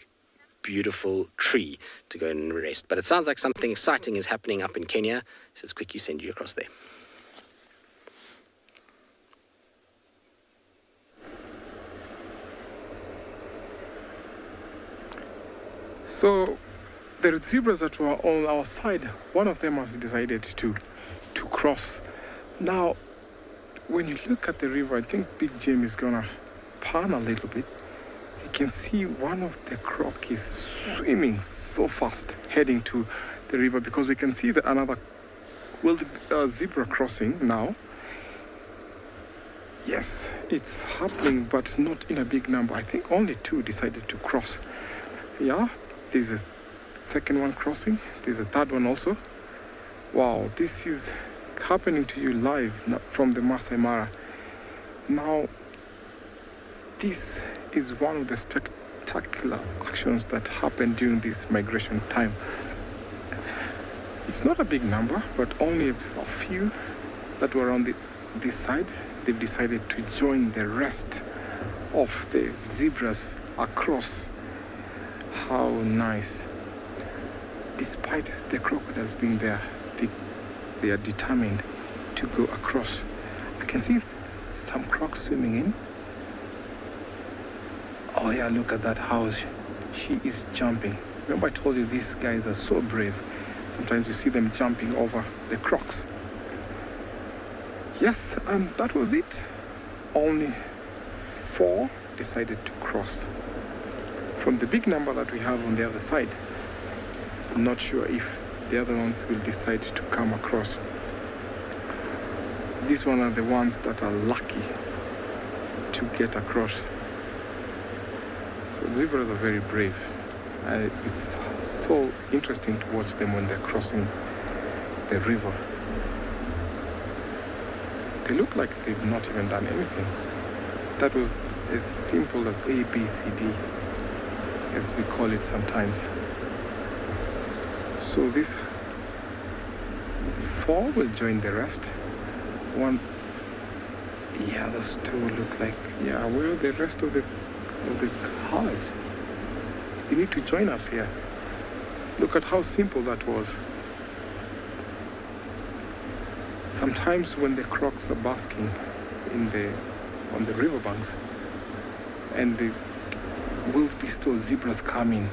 beautiful tree to go and rest. But it sounds like something exciting is happening up in Kenya, so it's quickly send you across there.
So there are zebras that were on our side. One of them has decided to cross. Now, when you look at the river, I think Big Jim is gonna pan a little bit. You can see one of the croc is swimming so fast heading to the river because we can see another zebra crossing now. Yes, it's happening, but not in a big number. I think only 2 decided to cross. Yeah, there's a second one crossing. There's a third one also. Wow, this is happening to you live from the Masai Mara. Now, this is one of the spectacular actions that happen during this migration time. It's not a big number, but only a few that were on this side. They've decided to join the rest of the zebras across. How nice. Despite the crocodiles being there, they are determined to go across. I can see some crocs swimming in. Oh yeah, look at that house. She is jumping. Remember I told you these guys are so brave. Sometimes you see them jumping over the crocs. Yes, and that was it. Only 4 decided to cross. From the big number that we have on the other side, I'm not sure if the other ones will decide to come across. These ones are the ones that are lucky to get across. So zebras are very brave. It's so interesting to watch them when they're crossing the river. They look like they've not even done anything. That was as simple as A, B, C, D, as we call it sometimes. So these 4 will join the rest. Those 2 look like, where are the rest of the herds? You need to join us here. Look at how simple that was. Sometimes when the crocs are basking on the riverbanks and the wildebeest or zebras come in,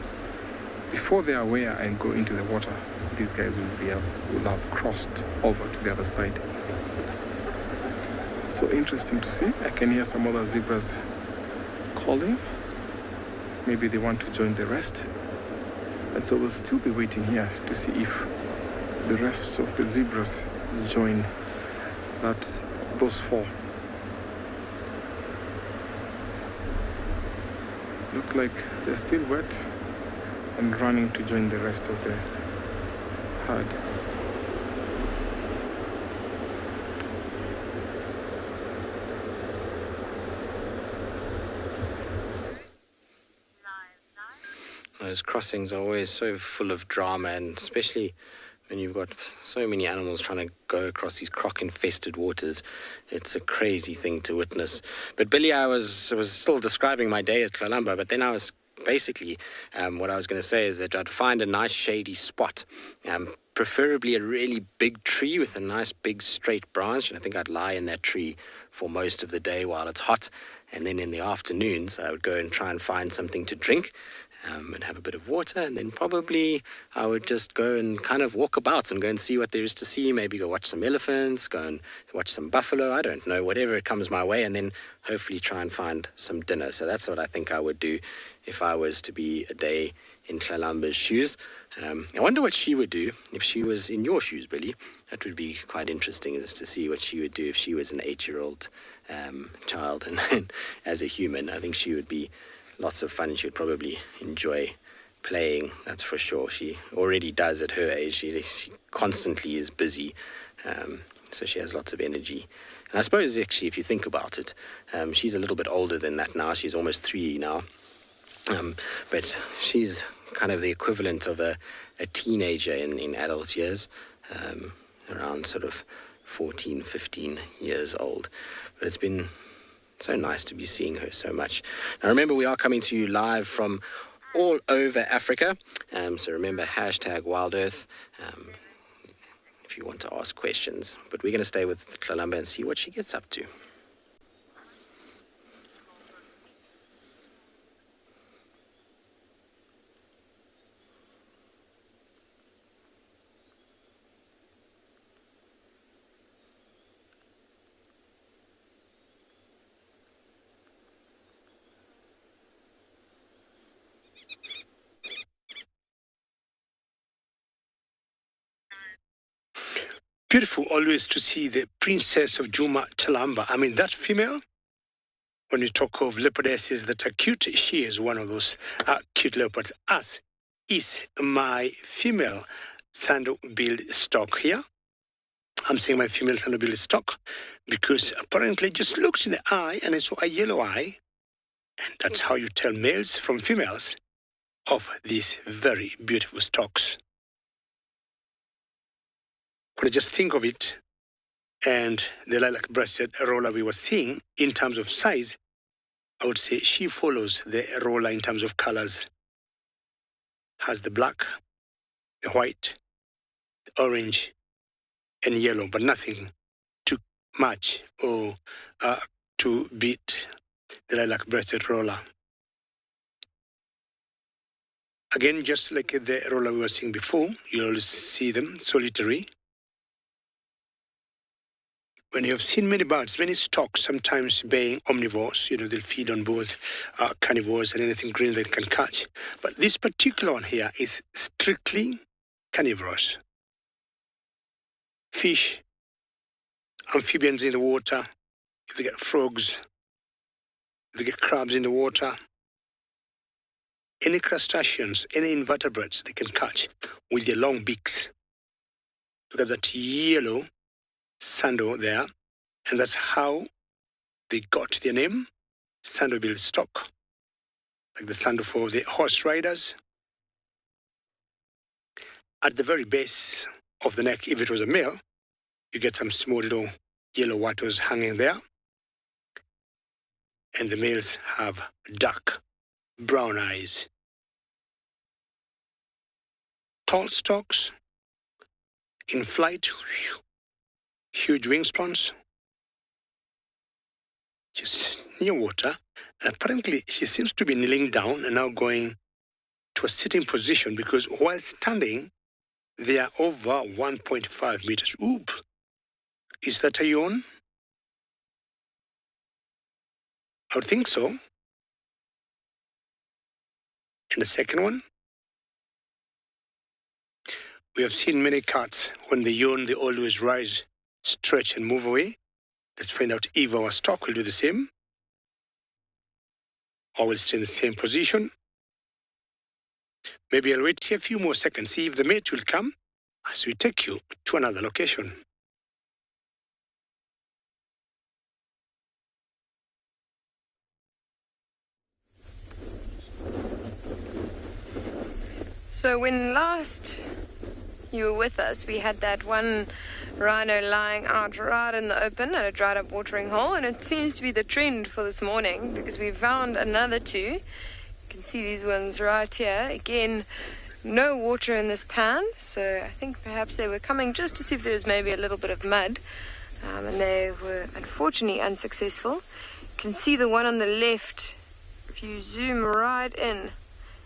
before they are aware and go into the water, these guys will have crossed over to the other side. So interesting to see. I can hear some other zebras calling. Maybe they want to join the rest. And so we'll still be waiting here to see if the rest of the zebras join those four. Look like they're still wet and running to join the rest of the herd.
Those crossings are always so full of drama, and especially when you've got so many animals trying to go across these croc-infested waters. It's a crazy thing to witness. But Billy, I was still describing my day at Kalamba, but then I was basically, what I was going to say is that I'd find a nice shady spot, preferably a really big tree with a nice big straight branch, and I think I'd lie in that tree for most of the day while it's hot, and then in the afternoons I would go and try and find something to drink and have a bit of water, and then probably I would just go and kind of walk about and go and see what there is to see, maybe go watch some elephants, go and watch some buffalo, I don't know, whatever it comes my way, and then hopefully try and find some dinner. So that's what I think I would do if I was to be a day in Kalamba's shoes. I wonder what she would do if she was in your shoes, Billy. That would be quite interesting, is to see what she would do if she was an 8-year-old child, and then as a human, I think she would be lots of fun. She would probably enjoy playing, that's for sure. She already does at her age. She constantly is busy, so she has lots of energy. And I suppose, actually, if you think about it, she's a little bit older than that now. She's almost 3 now. But she's kind of the equivalent of a teenager in adult years, around sort of 14, 15 years old. But it's been so nice to be seeing her so much. Now remember, we are coming to you live from all over Africa, so remember #WildEarth if you want to ask questions. But we're going to stay with Kalamba and see what she gets up to.
Beautiful always to see the princess of Djuma Kalahari. I mean, that female, when you talk of leopardesses that are cute, she is one of those cute leopards, as is my female sandal-billed stock here. I'm saying my female sandal-billed stock because apparently it just looks in the eye and I saw a yellow eye. And that's how you tell males from females of these very beautiful stocks. When I just think of it, and the lilac-breasted roller we were seeing, in terms of size, I would say she follows the roller in terms of colors. Has the black, the white, the orange, and yellow, but nothing to match or to beat the lilac-breasted roller. Again, just like the roller we were seeing before, you always see them solitary. When you have seen many birds, many stocks, sometimes being omnivores, they'll feed on both carnivores and anything green they can catch. But this particular one here is strictly carnivorous. Fish, amphibians in the water, if you get frogs, if you get crabs in the water, any crustaceans, any invertebrates they can catch with their long beaks. Look at that yellow sandal there, and that's how they got their name, sandal-billed stock, like the sandal for the horse riders. At the very base of the neck, if it was a male, you get some small little yellow wattles hanging there, and the males have dark brown eyes. Tall stalks, in flight, huge wingspans, just near water. And apparently she seems to be kneeling down and now going to a sitting position, because while standing, they are over 1.5 meters. Oop! Is that a yawn? I would think so. And the second one, we have seen many cats, when they yawn, they always rise, stretch and move away. Let's find out if our stock will do the same, or will stay in the same position. Maybe I'll wait here a few more seconds, see if the mate will come as we take you to another location.
So when last you were with us, we had that one rhino lying out right in the open at a dried up watering hole, and it seems to be the trend for this morning because we found another two. You can see these ones right here. Again, no water in this pan, so I think perhaps they were coming just to see if there was maybe a little bit of mud, and they were unfortunately unsuccessful. You can see the one on the left. If you zoom right in,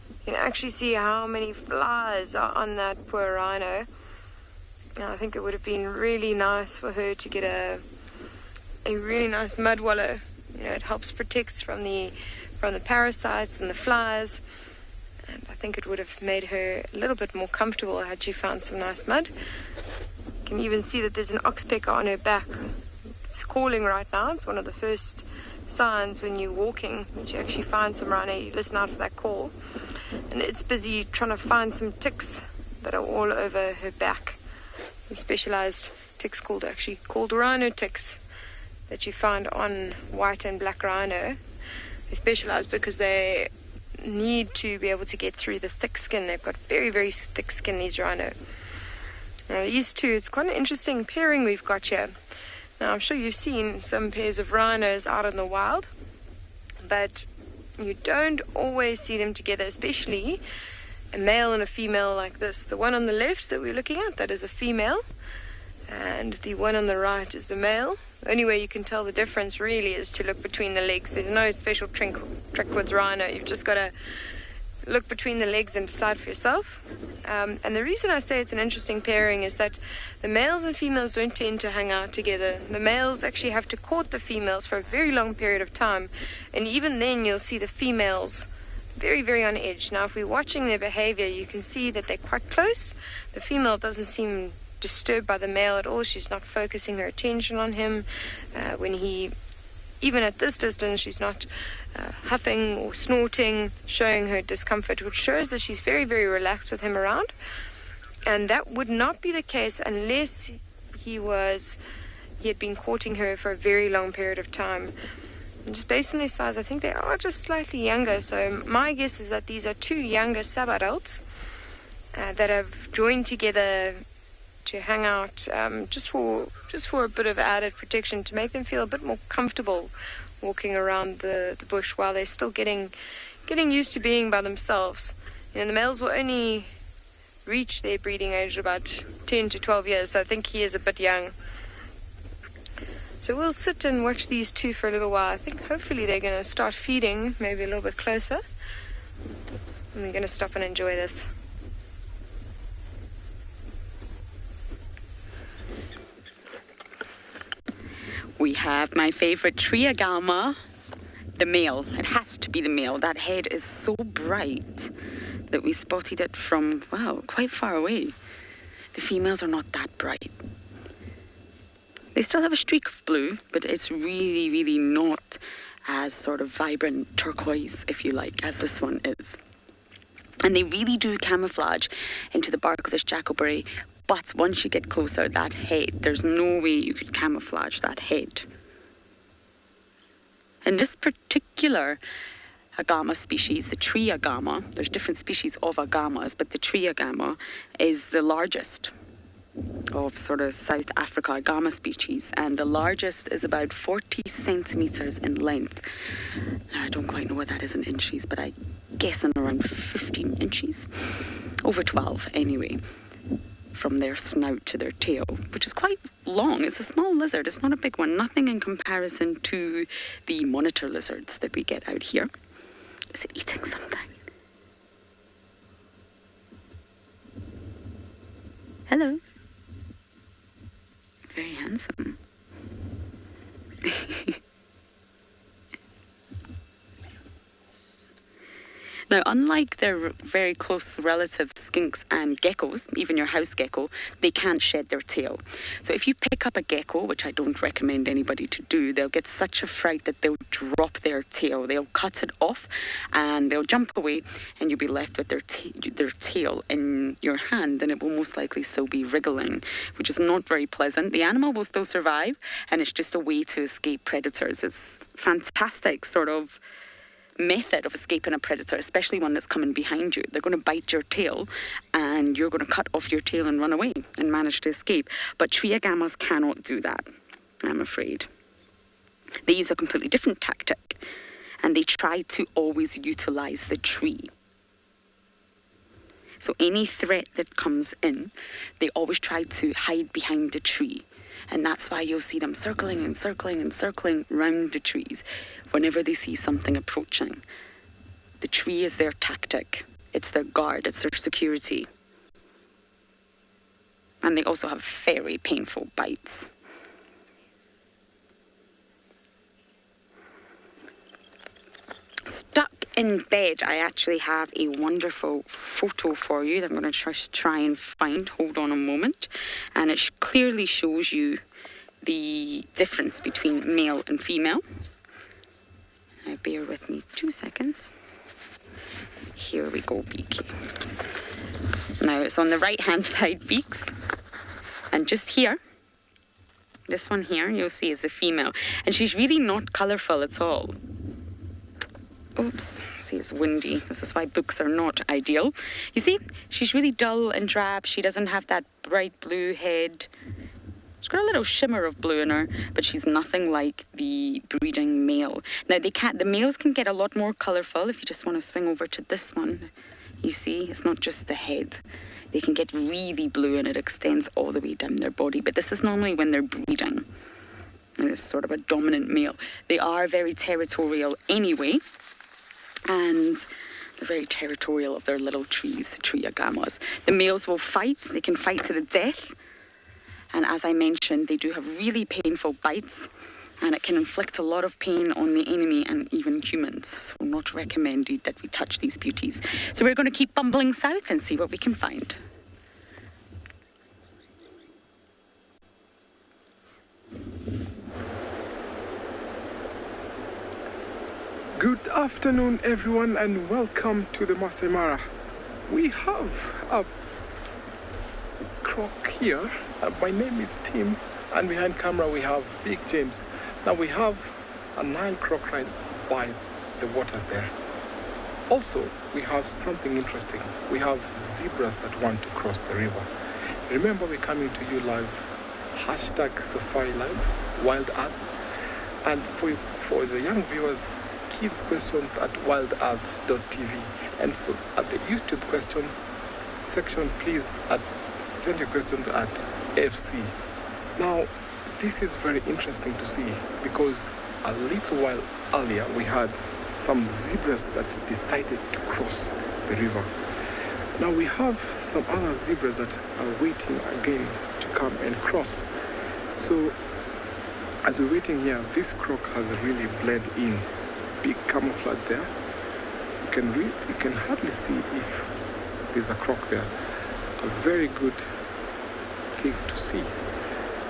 you can actually see how many flies are on that poor rhino. Now, I think it would have been really nice for her to get a really nice mud wallow. You know, it helps protect from the parasites and the flies. And I think it would have made her a little bit more comfortable had she found some nice mud. You can even see that there's an oxpecker on her back. It's calling right now. It's one of the first signs when you're walking that you actually find some rhino. You listen out for that call. And it's busy trying to find some ticks that are all over her back. The specialized ticks called rhino ticks that you find on white and black rhino. They're specialized because they need to be able to get through the thick skin. They've got very, very thick skin, these rhino. Now these two, it's quite an interesting pairing we've got here. Now I'm sure you've seen some pairs of rhinos out in the wild, but you don't always see them together, especially a male and a female like this. The one on the left that we're looking at, that is a female, and the one on the right is the male. The only way you can tell the difference really is to look between the legs. There's no special trick with rhino. You've just got to look between the legs and decide for yourself. And the reason I say it's an interesting pairing is that the males and females don't tend to hang out together. The males actually have to court the females for a very long period of time, and even then you'll see the females very, very on edge. Now if we're watching their behavior, you can see that they're quite close. The female doesn't seem disturbed by the male at all. She's not focusing her attention on him. Even at this distance, she's not huffing or snorting, showing her discomfort, which shows that she's very, very relaxed with him around. And that would not be the case unless he had been courting her for a very long period of time. And just based on their size, I think they are just slightly younger. So my guess is that these are two younger sub-adults that have joined together to hang out just for a bit of added protection, to make them feel a bit more comfortable walking around the bush while they're still getting used to being by themselves. You know, the males will only reach their breeding age about 10 to 12 years, so I think he is a bit young. So we'll sit and watch these two for a little while. I think hopefully they're going to start feeding maybe a little bit closer, and we're going to stop and enjoy this.
We have my favorite triagama, the male. It has to be the male. That head is so bright that we spotted it from, wow, quite far away. The females are not that bright. They still have a streak of blue, but it's really, really not as sort of vibrant turquoise, if you like, as this one is. And they really do camouflage into the bark of this jackalberry. But once you get closer, that head, there's no way you could camouflage that head. And this particular agama species, the tree agama, there's different species of agamas, but the tree agama is the largest of sort of South Africa agama species, and the largest is about 40 centimeters in length. Now, I don't quite know what that is in inches, but I guess in around 15 inches, over 12 anyway, from their snout to their tail, which is quite long. It's a small lizard. It's not a big one. Nothing in comparison to the monitor lizards that we get out here. Is it eating something? Hello. Very handsome. Now, unlike their very close relatives, skinks and geckos, even your house gecko, they can't shed their tail. So if you pick up a gecko, which I don't recommend anybody to do, they'll get such a fright that they'll drop their tail. They'll cut it off and they'll jump away, and you'll be left with their tail in your hand, and it will most likely still be wriggling, which is not very pleasant. The animal will still survive, and it's just a way to escape predators. It's fantastic sort of method of escaping a predator, especially one that's coming behind you. They're going to bite your tail and you're going to cut off your tail and run away and manage to escape. But tree agamas cannot do that, I'm afraid. They use a completely different tactic, and they try to always utilize the tree. So any threat that comes in, they always try to hide behind the tree. And that's why you'll see them circling and circling and circling round the trees whenever they see something approaching. The tree is their tactic. It's their guard. It's their security. And they also have very painful bites. Stuck in bed, I actually have a wonderful photo for you that I'm going to try and find. Hold on a moment. And it clearly shows you the difference between male and female. Now bear with me 2 seconds. Here we go, Beaky. Now it's on the right hand side, Beaks. And just here, this one here, you'll see is the female. And she's really not colourful at all. Oops, see, it's windy. This is why books are not ideal. You see, she's really dull and drab. She doesn't have that bright blue head. She's got a little shimmer of blue in her, but she's nothing like the breeding male. Now, the males can get a lot more colourful. If you just want to swing over to this one, you see, it's not just the head. They can get really blue and it extends all the way down their body. But this is normally when they're breeding. And it's sort of a dominant male. They are very territorial anyway. And they're very territorial of their little trees, the tree agamas. The males will fight. They can fight to the death. And as I mentioned, they do have really painful bites. And it can inflict a lot of pain on the enemy and even humans. So not recommended that we touch these beauties. So we're going to keep bumbling south and see what we can find.
Good afternoon, everyone, and welcome to the Masai Mara. We have a croc here. My name is Tim, and behind camera we have Big James. Now we have a Nile croc right by the waters there. Also, we have something interesting. We have zebras that want to cross the river. Remember, we're coming to you live, #Safari Live, WildEarth. And for the young viewers, kids questions at wildearth.tv, and at the YouTube question section, please send your questions at FC. Now, this is very interesting to see because a little while earlier we had some zebras that decided to cross the river. Now we have some other zebras that are waiting again to come and cross. So as we're waiting here, this croc has really bled in. Big camouflage there. You can hardly see if there's a croc there. A very good thing to see.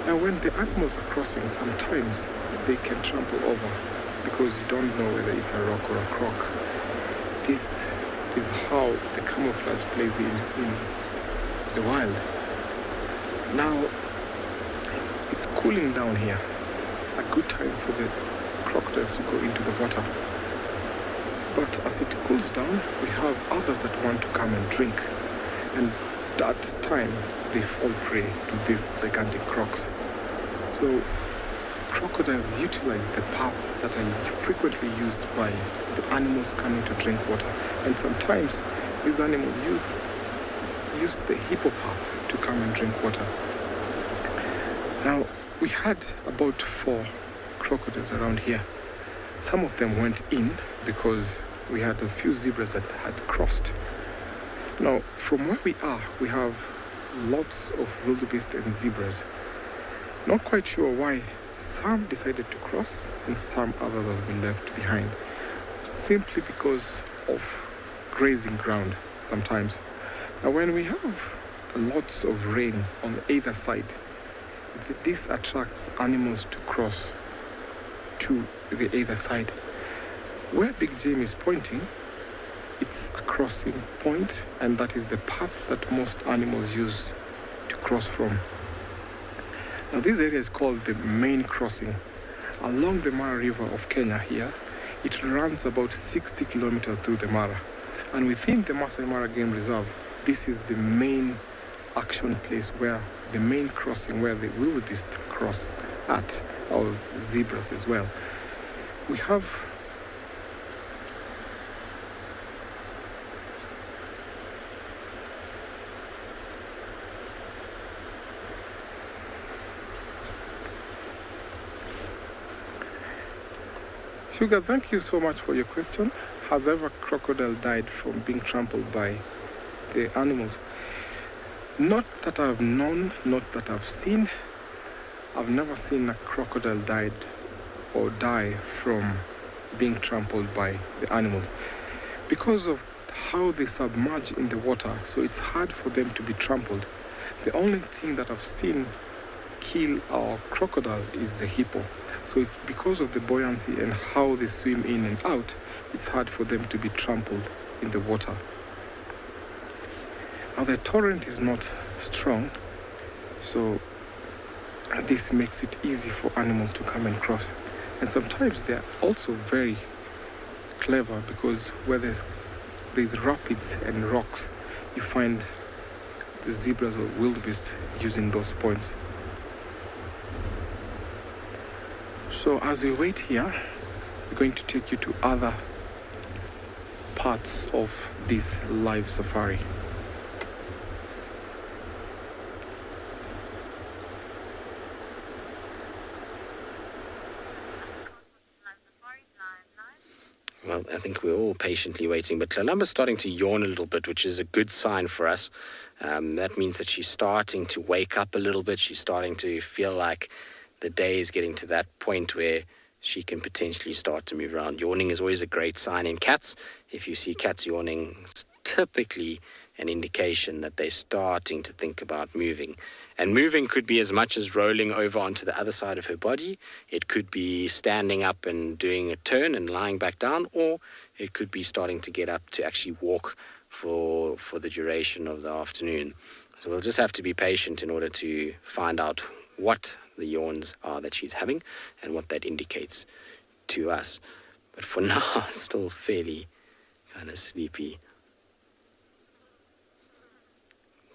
Now when the animals are crossing, sometimes they can trample over because you don't know whether it's a rock or a croc. This is how the camouflage plays in the wild. Now it's cooling down here. A good time for the crocodiles to go into the water. But as it cools down, we have others that want to come and drink. And that time, they fall prey to these gigantic crocs. So crocodiles utilize the path that are frequently used by the animals coming to drink water. And sometimes these animals use the hippo path to come and drink water. Now, we had about 4 crocodiles around here. Some of them went in because we had a few zebras that had crossed. Now, from where we are, we have lots of wildebeest and zebras. Not quite sure why some decided to cross and some others have been left behind. Simply because of grazing ground sometimes. Now, when we have lots of rain on either side, this attracts animals to cross to the either side. Where Big Jim is pointing, it's a crossing point, and that is the path that most animals use to cross from. Now, this area is called the main crossing. Along the Mara River of Kenya here, it runs about 60 kilometers through the Mara. And within the Masai Mara Game Reserve, this is the main action place, where the main crossing where the wildebeest cross at, or zebras as well. We have Sugar, thank you so much for your question. Has ever crocodile died from being trampled by the animals? Not that I've known, not that I've seen. I've never seen a crocodile die from being trampled by the animals. Because of how they submerge in the water, so it's hard for them to be trampled. The only thing that I've seen kill our crocodile is the hippo. So it's because of the buoyancy and how they swim in and out, it's hard for them to be trampled in the water. Now, the torrent is not strong, so this makes it easy for animals to come and cross. And sometimes they're also very clever, because where there's rapids and rocks, you find the zebras or wildebeest using those points. So as we wait here, we're going to take you to other parts of this live safari.
Well, I think we're all patiently waiting, but Kalamba's starting to yawn a little bit, which is a good sign for us. That means that she's starting to wake up a little bit. She's starting to feel like the day is getting to that point where she can potentially start to move around. Yawning is always a great sign in cats. If you see cats yawning, it's typically an indication that they're starting to think about moving. And moving could be as much as rolling over onto the other side of her body. It could be standing up and doing a turn and lying back down, or it could be starting to get up to actually walk for the duration of the afternoon. So we'll just have to be patient in order to find out what the yawns are that she's having and what that indicates to us. But for now, still fairly kind of sleepy.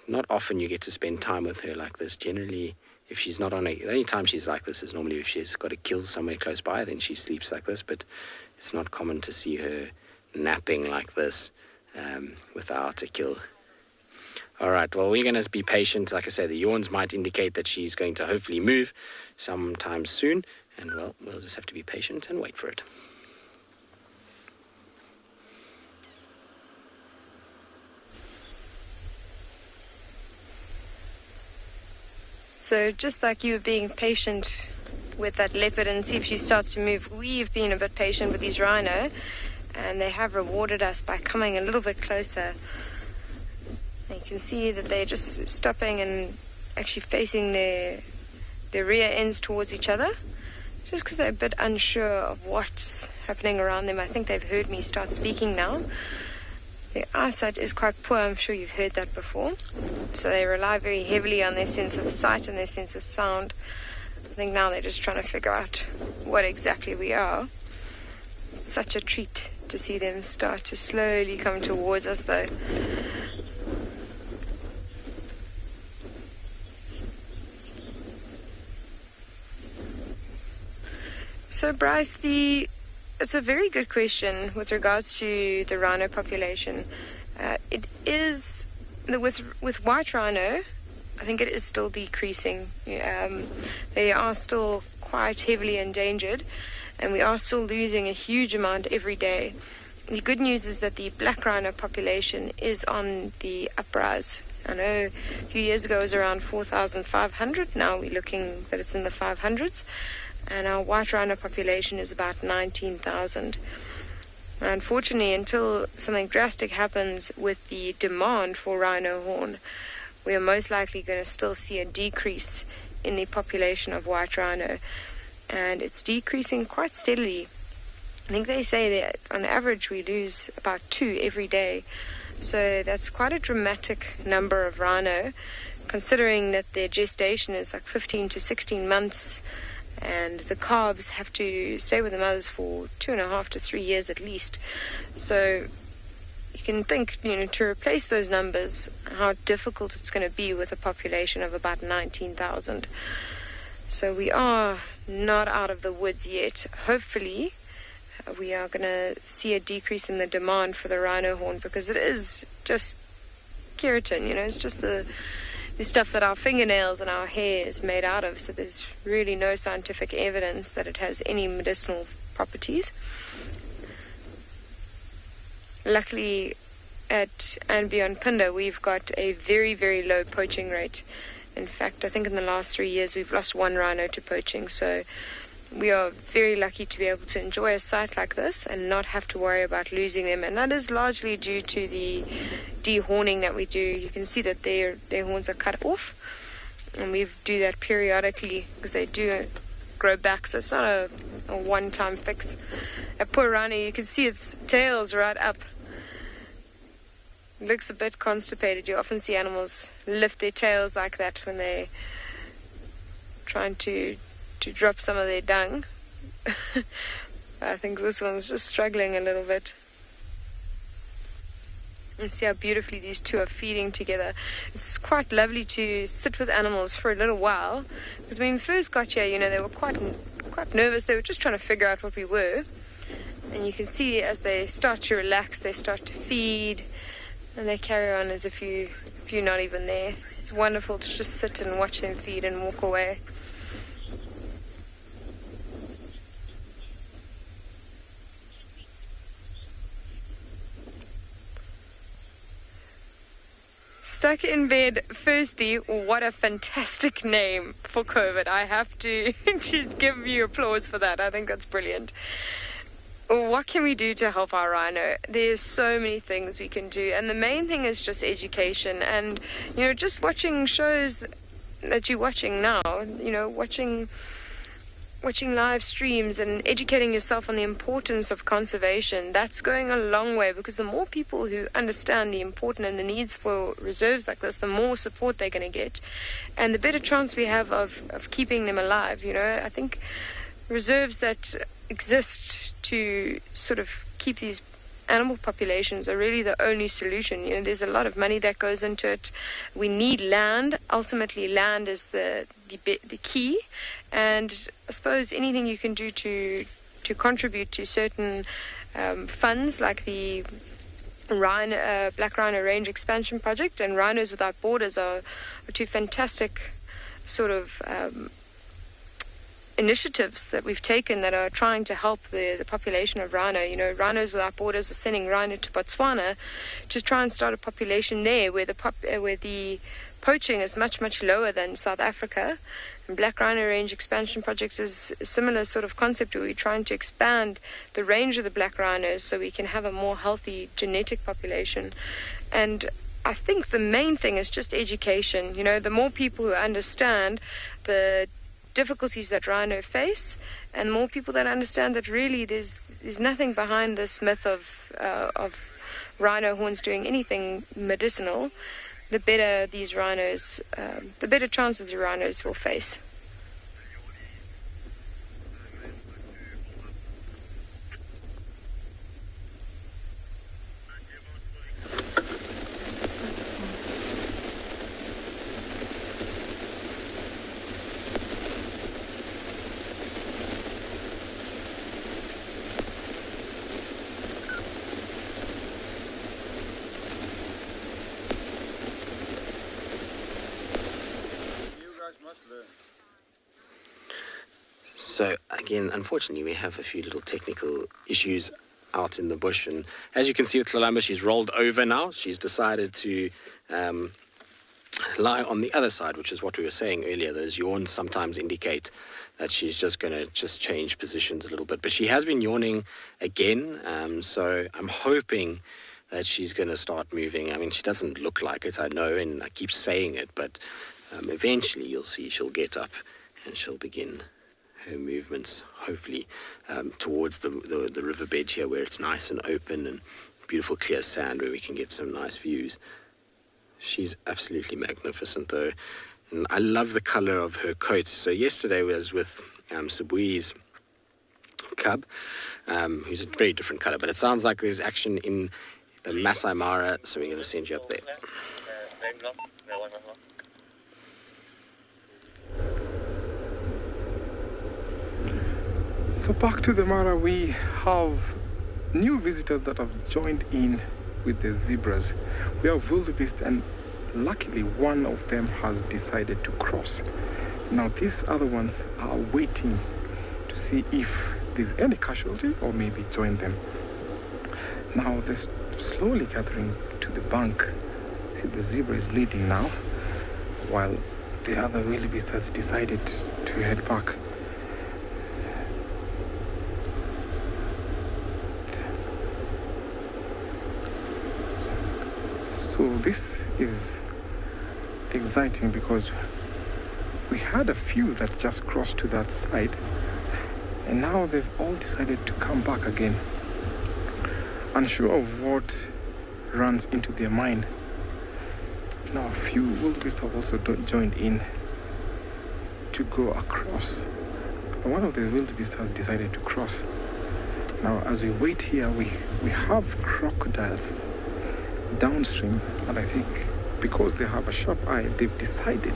Not often you get to spend time with her like this. Generally, if she's not on the only time she's like this is normally if she's got a kill somewhere close by, then she sleeps like this. But it's not common to see her napping like this without a kill. All right, well, we're going to be patient. Like I say, the yawns might indicate that she's going to hopefully move sometime soon. And, well, we'll just have to be patient and wait for it.
So just like you were being patient with that leopard and see if she starts to move, we've been a bit patient with these rhino, and they have rewarded us by coming a little bit closer. You can see that they're just stopping and actually facing their rear ends towards each other, just because they're a bit unsure of what's happening around them. I think they've heard me start speaking now. Their eyesight is quite poor. I'm sure you've heard that before. So they rely very heavily on their sense of sight and their sense of sound. I think now they're just trying to figure out what exactly we are. It's such a treat to see them start to slowly come towards us, though. So, Bryce, it's a very good question with regards to the rhino population. It is, with white rhino, I think it is still decreasing. They are still quite heavily endangered, and we are still losing a huge amount every day. The good news is that the black rhino population is on the uprise. I know a few years ago it was around 4,500. Now we're looking that it's in the 500s. And our white rhino population is about 19,000. Unfortunately, until something drastic happens with the demand for rhino horn, we are most likely going to still see a decrease in the population of white rhino, and it's decreasing quite steadily. I think they say that on average we lose about 2 every day, so that's quite a dramatic number of rhino, considering that their gestation is like 15 to 16 months, and the calves have to stay with the mothers for 2.5 to 3 years at least. So you can think, to replace those numbers, how difficult it's going to be with a population of about 19,000. So we are not out of the woods yet. Hopefully, we are going to see a decrease in the demand for the rhino horn, because it is just keratin, it's just the stuff that our fingernails and our hair is made out of. So there's really no scientific evidence that it has any medicinal properties. Luckily, at andBeyond Phinda, we've got a very, very low poaching rate. In fact, I think in the last 3 years we've lost 1 rhino to poaching. So we are very lucky to be able to enjoy a site like this and not have to worry about losing them. And that is largely due to the dehorning that we do. You can see that their horns are cut off, and we do that periodically because they do grow back. So it's not a one-time fix. A poor rhino, you can see its tail's right up. It looks a bit constipated. You often see animals lift their tails like that when they're trying to drop some of their dung. I think this one's just struggling a little bit. And see how beautifully these two are feeding together. It's quite lovely to sit with animals for a little while, because when we first got here, they were quite nervous. They were just trying to figure out what we were. And you can see as they start to relax, they start to feed, and they carry on as if you're not even there. It's wonderful to just sit and watch them feed and walk away. Stuck in bed. Firstly, what a fantastic name for COVID. I have to give you applause for that. I think that's brilliant. What can we do to help our rhino? There's so many things we can do, and the main thing is just education, and just watching shows that you're watching now, watching live streams and educating yourself on the importance of conservation. That's going a long way, because the more people who understand the importance and the needs for reserves like this, the more support they're going to get, and the better chance we have of keeping them alive. I think reserves that exist to sort of keep these animal populations are really the only solution. There's a lot of money that goes into it. We need land. Ultimately, land is the key. And I suppose anything you can do to contribute to certain funds, like the Black Rhino Range Expansion Project and Rhinos Without Borders are 2 fantastic sort of initiatives that we've taken that are trying to help the population of rhino. Rhinos Without Borders are sending rhino to Botswana to try and start a population there where the poaching is much, much lower than South Africa. And Black Rhino Range Expansion Project is a similar sort of concept where we're trying to expand the range of the black rhinos so we can have a more healthy genetic population. And I think the main thing is just education. The more people who understand the difficulties that rhino face, and more people that understand that really there's nothing behind this myth of rhino horns doing anything medicinal, the better these rhinos, the better chances the rhinos will face.
So again, unfortunately, we have a few little technical issues out in the bush, and as you can see with Kalamba, she's rolled over now. She's decided to lie on the other side, which is what we were saying earlier. Those yawns sometimes indicate that she's just going to just change positions a little bit. But she has been yawning again, so I'm hoping that she's going to start moving. I mean, she doesn't look like it, I know, and I keep saying it, but eventually you'll see she'll get up and she'll begin her movements, hopefully, towards the riverbed here where it's nice and open and beautiful clear sand where we can get some nice views. She's absolutely magnificent, though. And I love the color of her coat. So yesterday was with Sabui's cub, who's a very different color. But it sounds like there's action in the Masai Mara, so we're going to send you up there.
So back to the Mara, we have new visitors that have joined in with the zebras. We have wildebeest, and luckily one of them has decided to cross. Now these other ones are waiting to see if there's any casualty or maybe join them. Now they're slowly gathering to the bank. See, the zebra is leading now, while the other wildebeest has decided to head back. So this is exciting because we had a few that just crossed to that side, and now they've all decided to come back again, unsure of what runs into their mind. Now a few wildebeest have also joined in to go across. One of the wildebeest has decided to cross. Now as we wait here, we have crocodiles downstream, and I think because they have a sharp eye, they've decided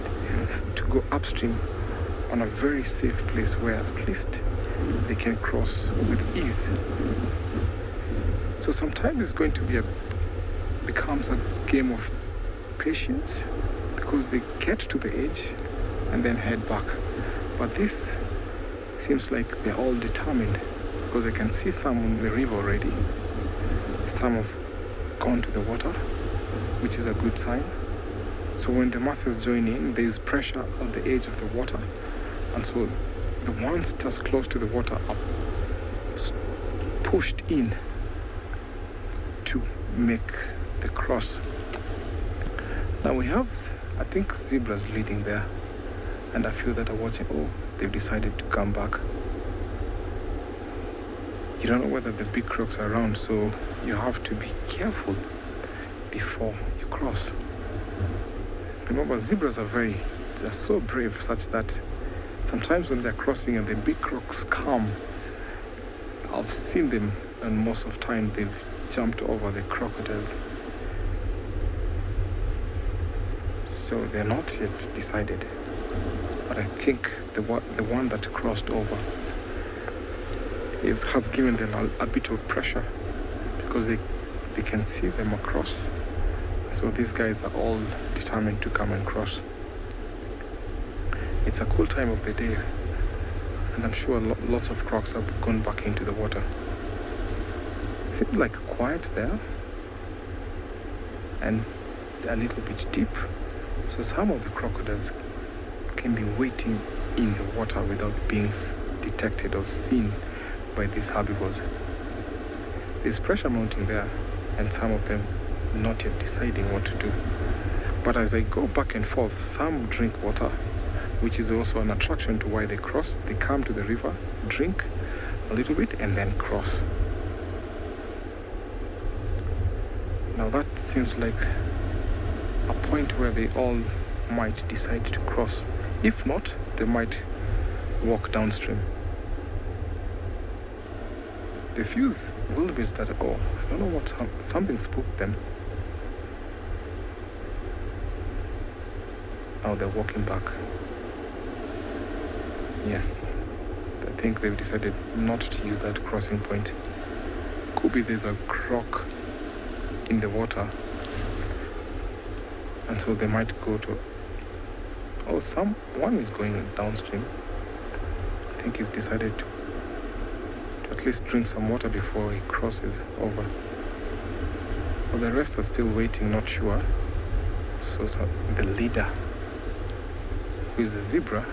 to go upstream on a very safe place where at least they can cross with ease. So sometimes it's going to becomes a game of patience, because they get to the edge and then head back. But this seems like they're all determined, because I can see some on the river already. Some have gone to the water, which is a good sign. So when the masses join in, there's pressure on the edge of the water, and so the ones just close to the water are pushed in to make the cross. Now we have, I think, zebras leading there, and a few that are watching. Oh, they've decided to come back. You don't know whether the big crocs are around, so you have to be careful before you cross. Remember, zebras they're so brave, such that sometimes when they're crossing and the big crocs come, I've seen them, and most of the time they've jumped over the crocodiles. So they're not yet decided. But I think the one that crossed over has given them a bit of pressure, because they can see them across. So these guys are all determined to come and cross. It's a cool time of the day, and I'm sure lots of crocs have gone back into the water. It seemed like quiet there and a little bit deep, so some of the crocodiles can be waiting in the water without being detected or seen by these herbivores. There's pressure mounting there, and some of them not yet deciding what to do. But as I go back and forth, some drink water, which is also an attraction to why they cross. They come to the river, drink a little bit, and then cross. Now that seems like a point where they all might decide to cross. If not, they might walk downstream. The few wildebeest that, I don't know what, something spooked them. Now they're walking back. Yes, I think they've decided not to use that crossing point. Could be there's a croc in the water, and so they might go to, one is going downstream. I think he's decided to at least drink some water before he crosses over. But the rest are still waiting, not sure. So the leader, who is the zebra,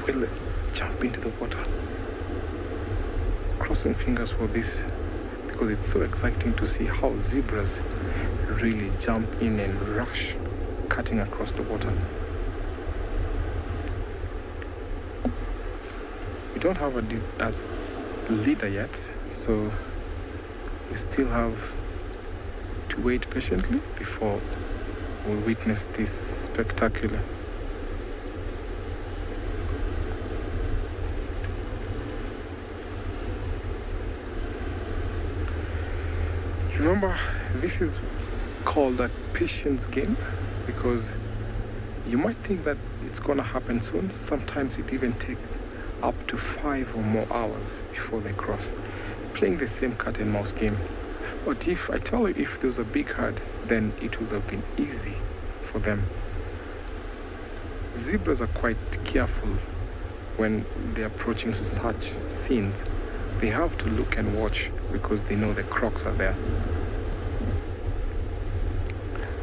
will jump into the water. Crossing fingers for this, because it's so exciting to see how zebras really jump in and rush, cutting across the water. We don't have as leader yet, so we still have to wait patiently before we witness this spectacular. Remember, this is called a patience game because you might think that it's going to happen soon. Sometimes it even takes up to 5 or more hours before they cross, playing the same cat and mouse game. But if I tell you, if there was a big herd, then it would have been easy for them. Zebras are quite careful when they're approaching such scenes. They have to look and watch because they know the crocs are there.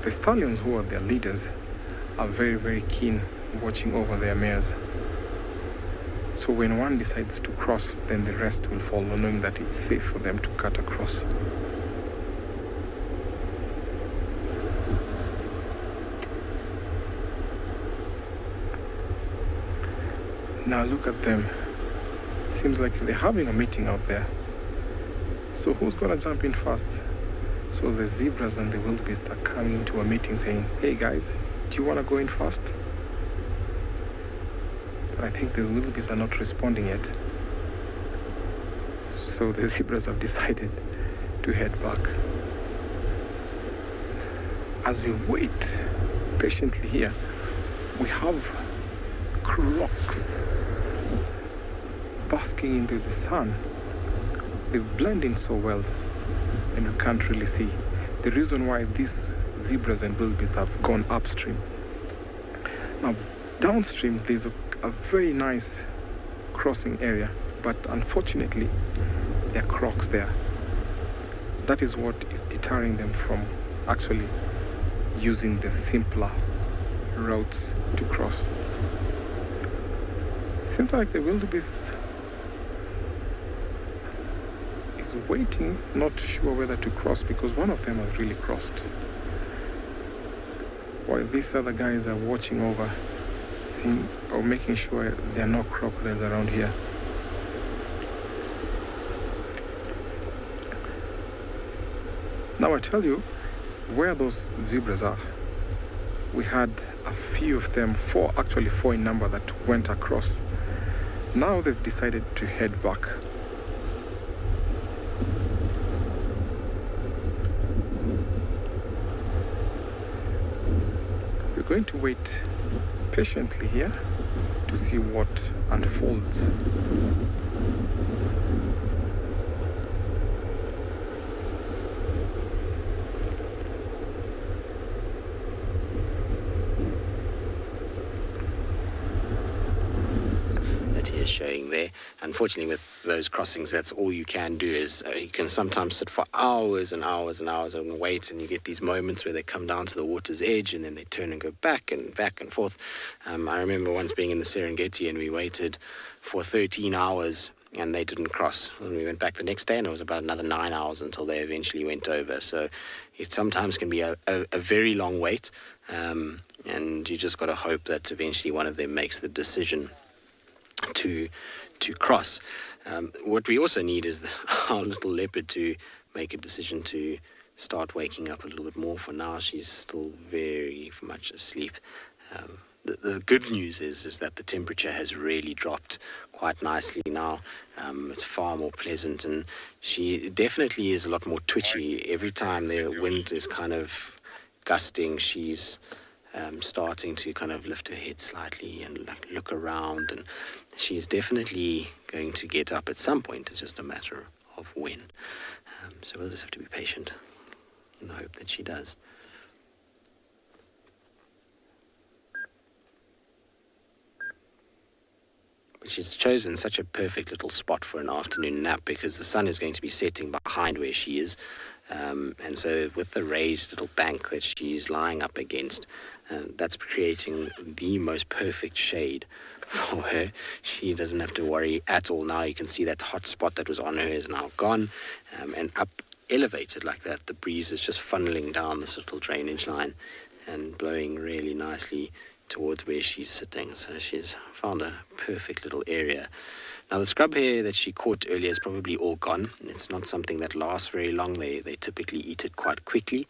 The stallions, who are their leaders, are very, very keen watching over their mares. So when one decides to cross, then the rest will follow, knowing that it's safe for them to cut across. Now look at them. Seems like they're having a meeting out there. So who's gonna jump in first? So the zebras and the wildebeest are coming to a meeting saying, hey guys, do you wanna go in first? But I think the wildebeest are not responding yet. So the zebras have decided to head back. As we wait patiently here, we have crocs basking into the sun. They blend in so well and you can't really see. The reason why these zebras and wildebeest have gone upstream. Now downstream there's a very nice crossing area, but unfortunately there are crocs there. That is what is deterring them from actually using the simpler routes to cross. Seems like the wildebeest is waiting, not sure whether to cross because one of them has really crossed. While these other guys are watching over, seeing or making sure there are no crocodiles around here. Now I tell you where those zebras are. We had a few of them, four in number, that went across. Now they've decided to head back. We're going to wait patiently here to see what unfolds.
Showing there. Unfortunately, with those crossings, that's all you can do is you can sometimes sit for hours and hours and hours and wait, and you get these moments where they come down to the water's edge and then they turn and go back and forth. I remember once being in the Serengeti and we waited for 13 hours and they didn't cross, and we went back the next day and it was about another 9 hours until they eventually went over. So it sometimes can be a very long wait, and you just got to hope that eventually one of them makes the decision to cross. What we also need is our little leopard to make a decision to start waking up a little bit more. For now, she's still very much asleep. The good news is that the temperature has really dropped quite nicely now. It's far more pleasant, and she definitely is a lot more twitchy. Every time the wind is kind of gusting, she's starting to kind of lift her head slightly and look around, and she's definitely going to get up at some point. It's just a matter of when. So we'll just have to be patient in the hope that she does. But she's chosen such a perfect little spot for an afternoon nap because the sun is going to be setting behind where she is. And so with the raised little bank that she's lying up against, that's creating the most perfect shade for her. She doesn't have to worry at all now. You can see that hot spot that was on her is now gone, and up elevated like that, the breeze is just funneling down this little drainage line and blowing really nicely towards where she's sitting. So she's found a perfect little area. Now the scrub hare that she caught earlier is probably all gone. It's not something that lasts very long. They typically eat it quite quickly.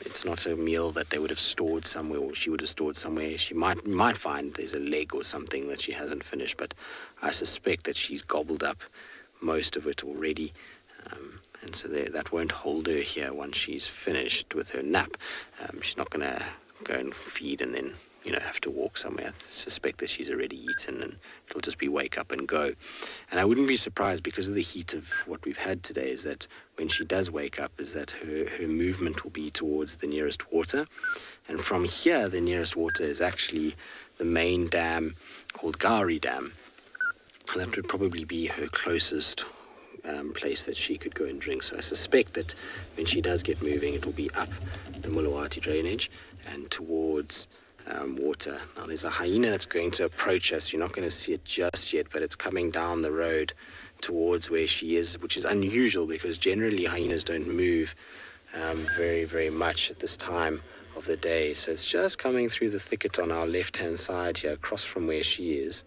It's not a meal that they would have stored somewhere, or she would have stored somewhere. She might find there's a leg or something that she hasn't finished, but I suspect that she's gobbled up most of it already. And so that won't hold her here once she's finished with her nap. She's not going to go and feed and then have to walk somewhere. I suspect that she's already eaten and it'll just be wake up and go. And I wouldn't be surprised, because of the heat of what we've had today, is that when she does wake up, is that her movement will be towards the nearest water. And from here, the nearest water is actually the main dam called Kalahari Dam. And that would probably be her closest place that she could go and drink. So I suspect that when she does get moving, it will be up the Mulawati drainage and towards water. Now there's a hyena that's going to approach us. You're not going to see it just yet, but it's coming down the road towards where she is, which is unusual because generally hyenas don't move very, very much at this time of the day. So it's just coming through the thicket on our left-hand side here, across from where she is.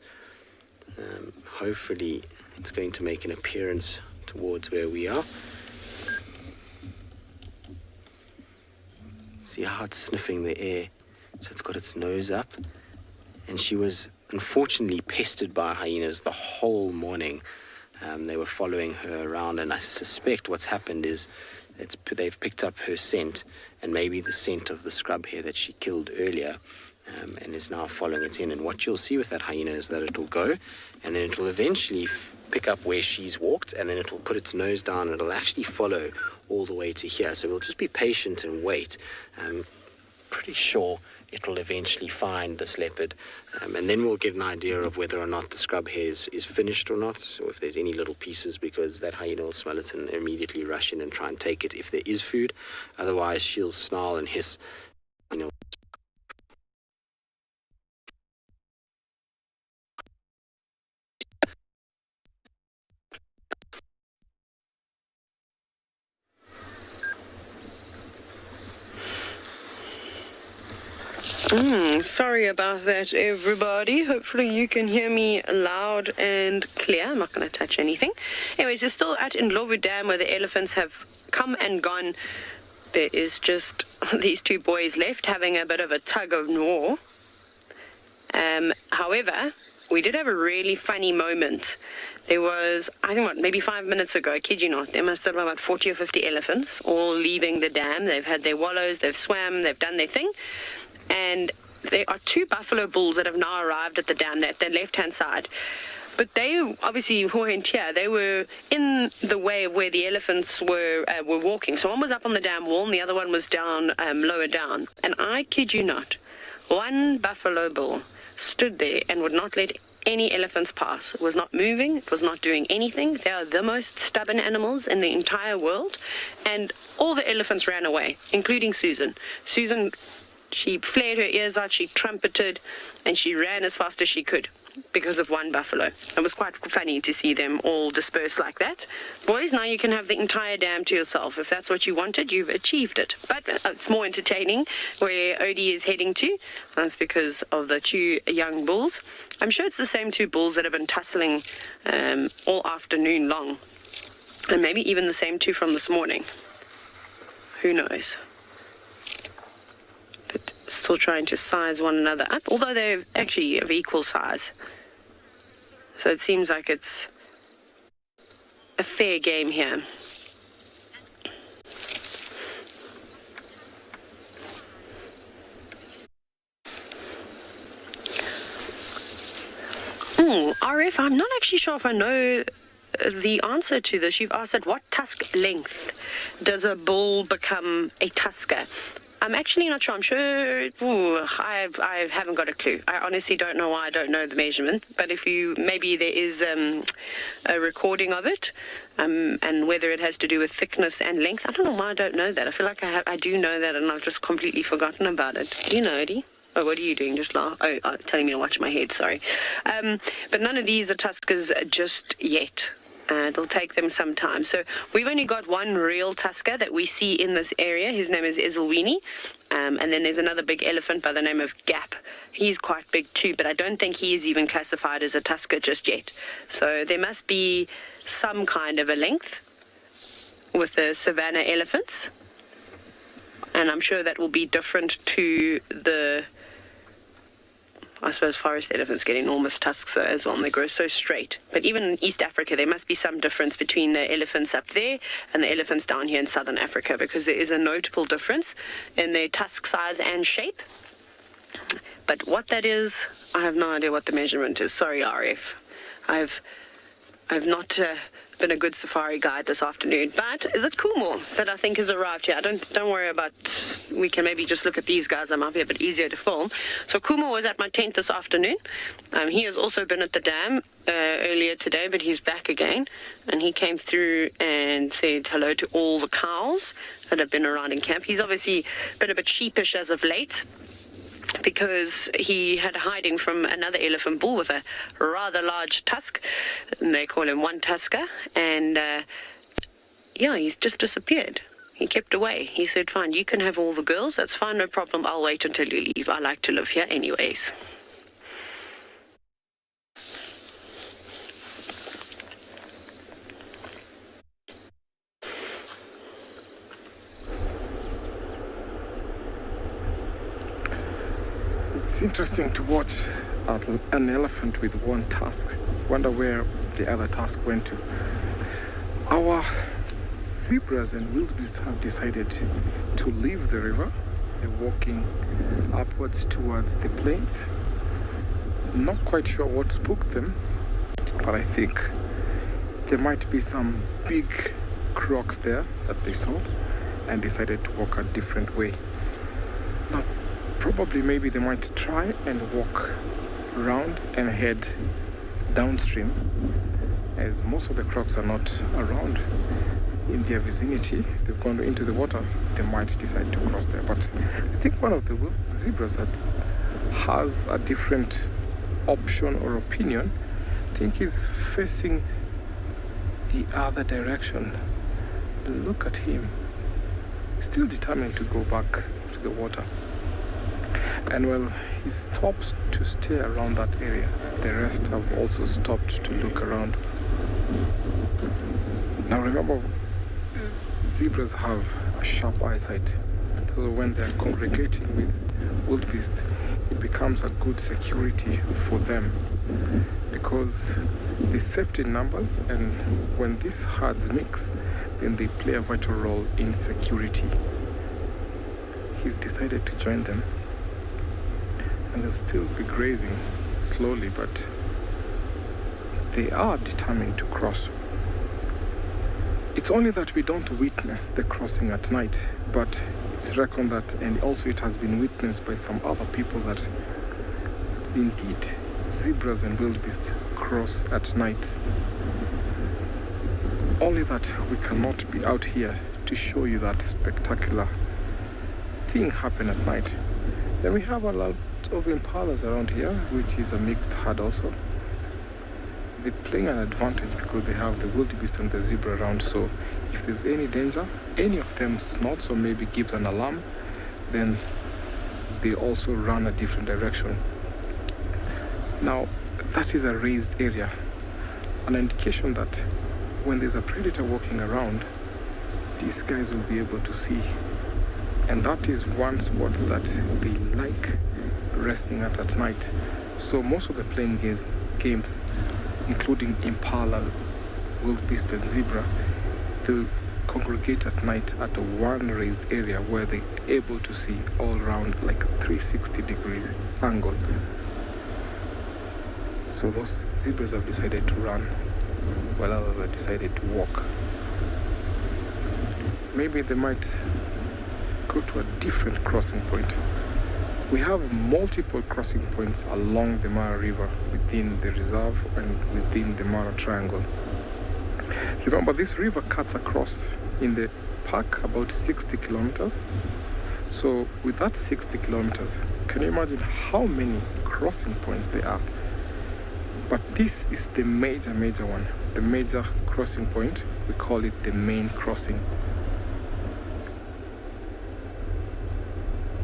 Hopefully it's going to make an appearance towards where we are. See how it's sniffing the air. So it's got its nose up, and she was unfortunately pestered by hyenas the whole morning. They were following her around, and I suspect what's happened is they've picked up her scent, and maybe the scent of the scrub hare that she killed earlier, and is now following it in. And what you'll see with that hyena is that it'll go, and then it'll eventually pick up where she's walked, and then it'll put its nose down, and it'll actually follow all the way to here. So we'll just be patient and wait. Pretty sure it'll eventually find this leopard, and then we'll get an idea of whether or not the scrub hare is finished or not, so if there's any little pieces, because that hyena will smell it and immediately rush in and try and take it if there is food. Otherwise she'll snarl and hiss,
Sorry about that, everybody. Hopefully you can hear me loud and clear. I'm not going to touch anything. Anyways, we're still at Ndlovu Dam, where the elephants have come and gone. There is just these two boys left having a bit of a tug of war. However, we did have a really funny moment. There was, I think, maybe 5 minutes ago, I kid you not, there must have been about 40 or 50 elephants all leaving the dam. They've had their wallows, they've swam, they've done their thing. And there are two buffalo bulls that have now arrived at the dam at the left-hand side. But they obviously weren't here. They were in the way of where the elephants were walking. So one was up on the dam wall and the other one was down, lower down. And I kid you not, one buffalo bull stood there and would not let any elephants pass. It was not moving. It was not doing anything. They are the most stubborn animals in the entire world. And all the elephants ran away, including Susan. Susan, she flared her ears out, she trumpeted, and she ran as fast as she could because of one buffalo. It was quite funny to see them all disperse like that. Boys, now you can have the entire dam to yourself. If that's what you wanted, you've achieved it. But it's more entertaining where Odie is heading to. That's because of the two young bulls. I'm sure it's the same two bulls that have been tussling all afternoon long. And maybe even the same two from this morning. Who knows? Still trying to size one another up, although they're actually of equal size. So it seems like it's a fair game here. RF, I'm not actually sure if I know the answer to this. You've asked at what tusk length does a bull become a tusker? I'm actually not sure. I'm sure. I haven't got a clue. I honestly don't know why I don't know the measurement. But if you, maybe there is a recording of it, and whether it has to do with thickness and length. I don't know why I don't know that. I feel like I do know that, and I've just completely forgotten about it. Do you know, Eddie? Oh, what are you doing? Just laugh. Oh, telling me to watch my head. Sorry. But none of these are tuskers just yet. It'll take them some time. So we've only got one real tusker that we see in this area. His name is Ezulwini. And then there's another big elephant by the name of Gap. He's quite big too, but I don't think he is even classified as a tusker just yet. So there must be some kind of a length with the savanna elephants. And I'm sure that will be different to the, I suppose, forest elephants get enormous tusks as well, and they grow so straight. But even in East Africa, there must be some difference between the elephants up there and the elephants down here in Southern Africa, because there is a notable difference in their tusk size and shape. But what that is, I have no idea what the measurement is. Sorry, RF. I've not been a good safari guide this afternoon. But is it Kumo that I think has arrived here? Don't worry about, we can maybe just look at these guys. They might be a bit easier to film. So Kumo was at my tent this afternoon. He has also been at the dam earlier today, but he's back again. And he came through and said hello to all the cows that have been around in camp. He's obviously been a bit sheepish as of late, because he had hiding from another elephant bull with a rather large tusk, and they call him one tusker, and he's just disappeared. He kept away. He said, fine, you can have all the girls, that's fine, no problem, I'll wait until you leave. I like to live here anyways.
It's interesting to watch an elephant with one tusk. Wonder where the other tusk went to. Our zebras and wildebeest have decided to leave the river. They're walking upwards towards the plains. Not quite sure what spooked them, but I think there might be some big crocs there that they saw and decided to walk a different way. Now, probably maybe they might try and walk around and head downstream, as most of the crocs are not around in their vicinity. They've gone into the water. They might decide to cross there. But I think one of the zebras that has a different option or opinion, I think is facing the other direction. Look at him. He's still determined to go back to the water. And well, he stops to stay around that area. The rest have also stopped to look around. Now remember, zebras have a sharp eyesight. So when they're congregating with wildebeest, it becomes a good security for them, because the safety in numbers, and when these herds mix, then they play a vital role in security. He's decided to join them. And they'll still be grazing slowly, but they are determined to cross. It's only that we don't witness the crossing at night, but it's reckoned that, and also it has been witnessed by some other people, that indeed zebras and wildebeest cross at night. Only that we cannot be out here to show you that spectacular thing happen at night. Then we have a lot of impalas around here, which is a mixed herd also. They're playing an advantage because they have the wildebeest and the zebra around, so if there's any danger, any of them snorts or maybe gives an alarm, then they also run a different direction. Now, that is a raised area, an indication that when there's a predator walking around, these guys will be able to see. And that is one spot that they like resting at night. So most of the plain games, including impala, wildebeest and zebra, they congregate at night at one raised area where they're able to see all around, like 360 degrees angle. So those zebras have decided to run, while others have decided to walk. Maybe they might go to a different crossing point. We have multiple crossing points along the Mara River within the reserve and within the Mara Triangle. Remember, this river cuts across in the park about 60 kilometers. So with that 60 kilometers, can you imagine how many crossing points there are? But this is the major one, the major crossing point. We call it the main crossing.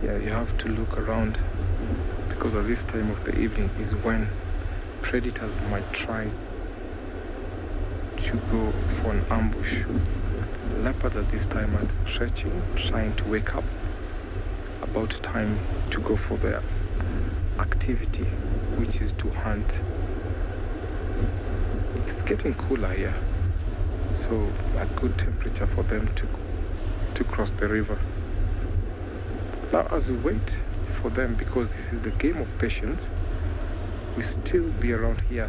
Yeah, you have to look around because at this time of the evening is when predators might try to go for an ambush. Leopards at this time are stretching, trying to wake up. About time to go for their activity, which is to hunt. It's getting cooler here, so a good temperature for them to cross the river. Now, as we wait for them, because this is a game of patience, we still be around here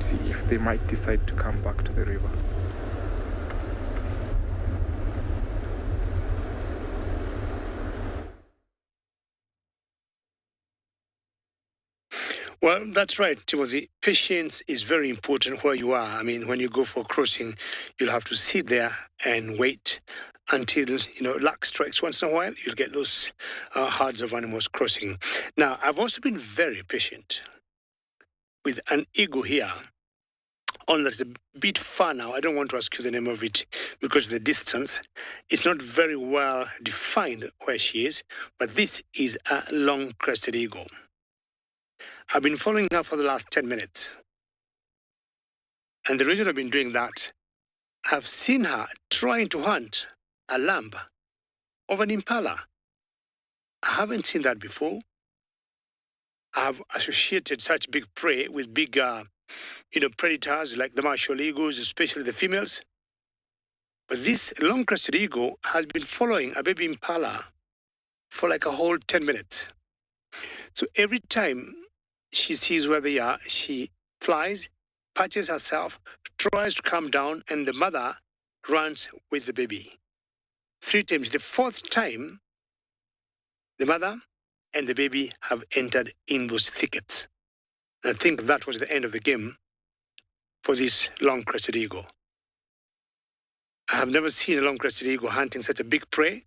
to see if they might decide to come back to the river.
Well, that's right, Timothy. Patience is very important where you are. I mean, when you go for crossing, you'll have to sit there and wait until, luck strikes once in a while. You'll get those herds of animals crossing. Now, I've also been very patient with an eagle here. Only that's a bit far now. I don't want to ask you the name of it because of the distance. It's not very well defined where she is, but this is a long-crested eagle. I've been following her for the last 10 minutes. And the reason I've been doing that, I've seen her trying to hunt a lamb of an impala. I haven't seen that before. I've associated such big prey with big, predators like the martial eagles, especially the females. But this long-crested eagle has been following a baby impala for like a whole 10 minutes. So every time she sees where they are, she flies, patches herself, tries to calm down, and the mother runs with the baby. 3 times. The 4th time, the mother and the baby have entered in those thickets. And I think that was the end of the game for this long-crested eagle. I have never seen a long-crested eagle hunting such a big prey.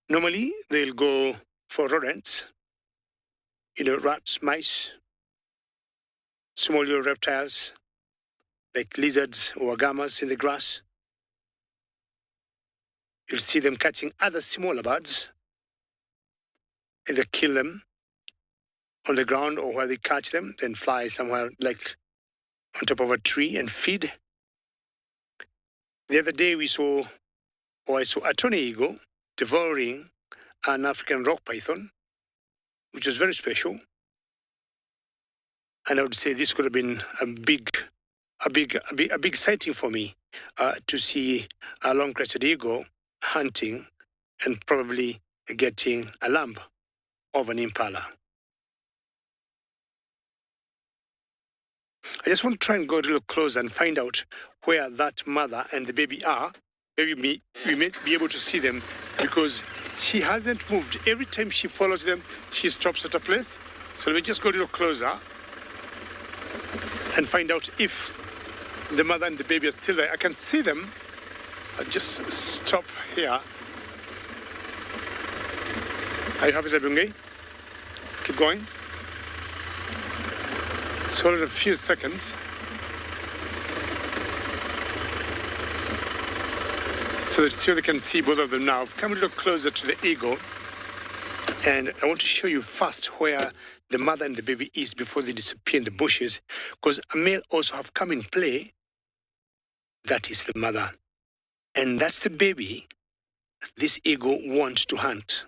Normally, they'll go for rodents, rats, mice, small little reptiles like lizards or agamas in the grass. You'll see them catching other smaller birds, either kill them on the ground or where they catch them, then fly somewhere like on top of a tree and feed. The other day I saw a tawny eagle devouring an African rock python, which was very special. And I would say this could have been a big sighting for me to see a long-crested eagle hunting and probably getting a lamb of an impala. I just want to try and go a little closer and find out where that mother and the baby are. Maybe we may be able to see them because she hasn't moved. Every time she follows them, she stops at a place. So let me just go a little closer and find out if the mother and the baby are still there. I can see them. I'll just stop here. Are you happy, Zabungi? Keep going. So in a few seconds. So let's see if they can see both of them now. I've come a little closer to the eagle. And I want to show you first where the mother and the baby is before they disappear in the bushes. Because a male also have come in play. That is the mother. And that's the baby this eagle wants to hunt.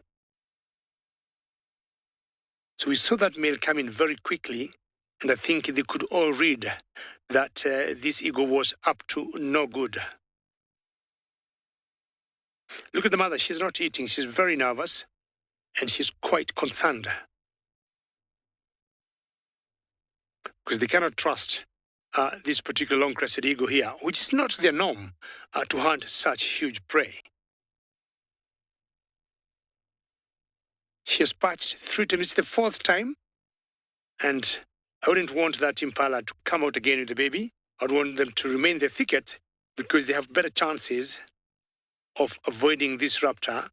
So we saw that male come in very quickly. And I think they could all read that this eagle was up to no good. Look at the mother. She's not eating. She's very nervous. And she's quite concerned. Because they cannot trust this particular long-crested eagle here, which is not their norm to hunt such huge prey. She has patched 3 times. It's the 4th time. And I wouldn't want that impala to come out again with the baby. I'd want them to remain in the thicket because they have better chances of avoiding this raptor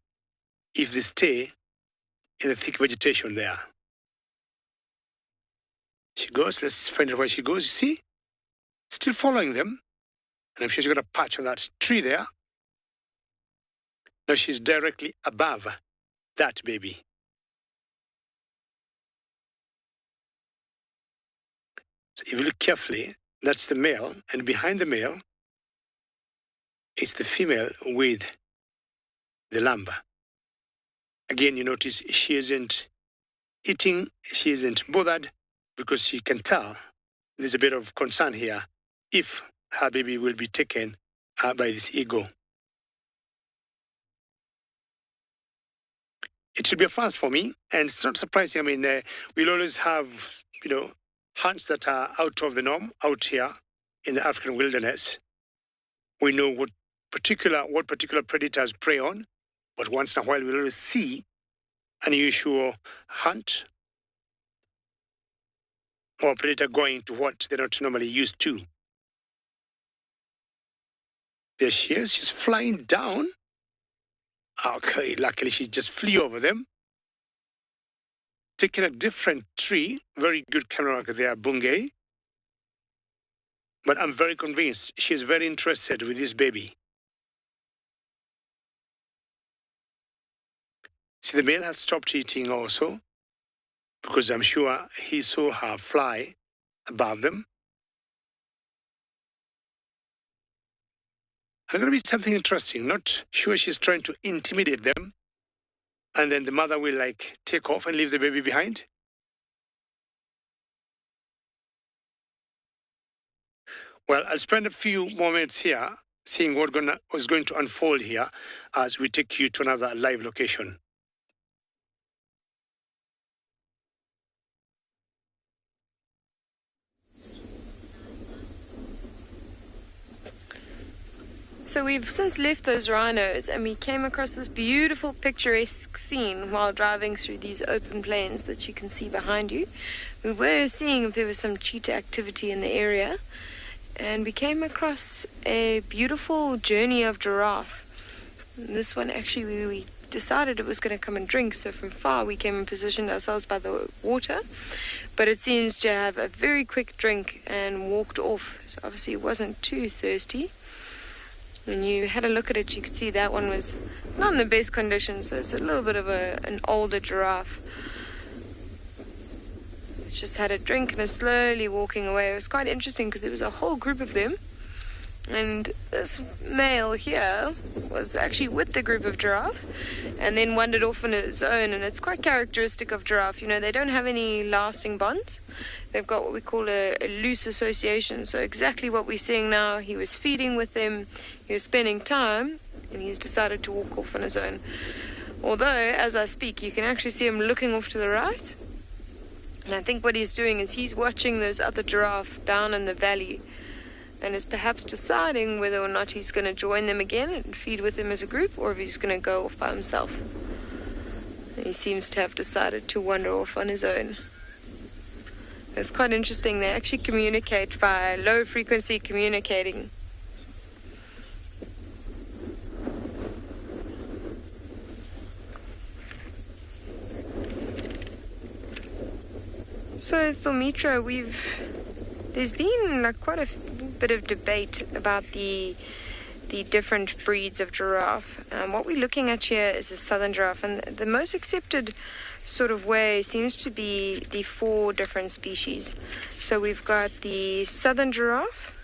if they stay in the thick vegetation there. She goes. Let's find out where she goes. You see? Still following them. And I'm sure she's got a patch on that tree there. Now she's directly above that baby. So if you look carefully, that's the male, and behind the male is the female with the lamb. Again, you notice she isn't eating, she isn't bothered, because she can tell there's a bit of concern here if her baby will be taken by this ego. It should be a first for me, and it's not surprising. I mean, we'll always have, hunts that are out of the norm out here in the African wilderness. We know what particular predators prey on, but once in a while we'll always see an unusual hunt or a predator going to what they're not normally used to. There she is. She's flying down. Okay, luckily she just flew over them. Taking a different tree. Very good camera work there, Bungay. But I'm very convinced she's very interested with this baby. See, the male has stopped eating also, because I'm sure he saw her fly above them. And going to be something interesting. Not sure she's trying to intimidate them, and then the mother will take off and leave the baby behind. Well, I'll spend a few moments here seeing what's going to unfold here as we take you to another live location.
So we've since left those rhinos, and we came across this beautiful picturesque scene while driving through these open plains that you can see behind you. We were seeing if there was some cheetah activity in the area, and we came across a beautiful journey of giraffe. And this one actually we decided it was going to come and drink, so from far we came and positioned ourselves by the water, but it seems to have a very quick drink and walked off. So obviously it wasn't too thirsty. When you had a look at it, you could see that one was not in the best condition, so it's a little bit of an older giraffe. Just had a drink and is slowly walking away. It was quite interesting because there was a whole group of them, and this male here was actually with the group of giraffe and then wandered off on his own. And it's quite characteristic of giraffe, they don't have any lasting bonds. They've got what we call a loose association. So exactly what we're seeing now, he was feeding with them, he was spending time, and he's decided to walk off on his own. Although, as I speak, you can actually see him looking off to the right. And I think what he's doing is he's watching those other giraffe down in the valley and is perhaps deciding whether or not he's going to join them again and feed with them as a group, or if he's going to go off by himself. And he seems to have decided to wander off on his own. It's quite interesting. They actually communicate by low frequency communicating. So, Thomitra, there's been quite a bit of debate about the different breeds of giraffe. What we're looking at here is a southern giraffe, and the most accepted sort of way seems to be the 4 different species. So we've got the southern giraffe,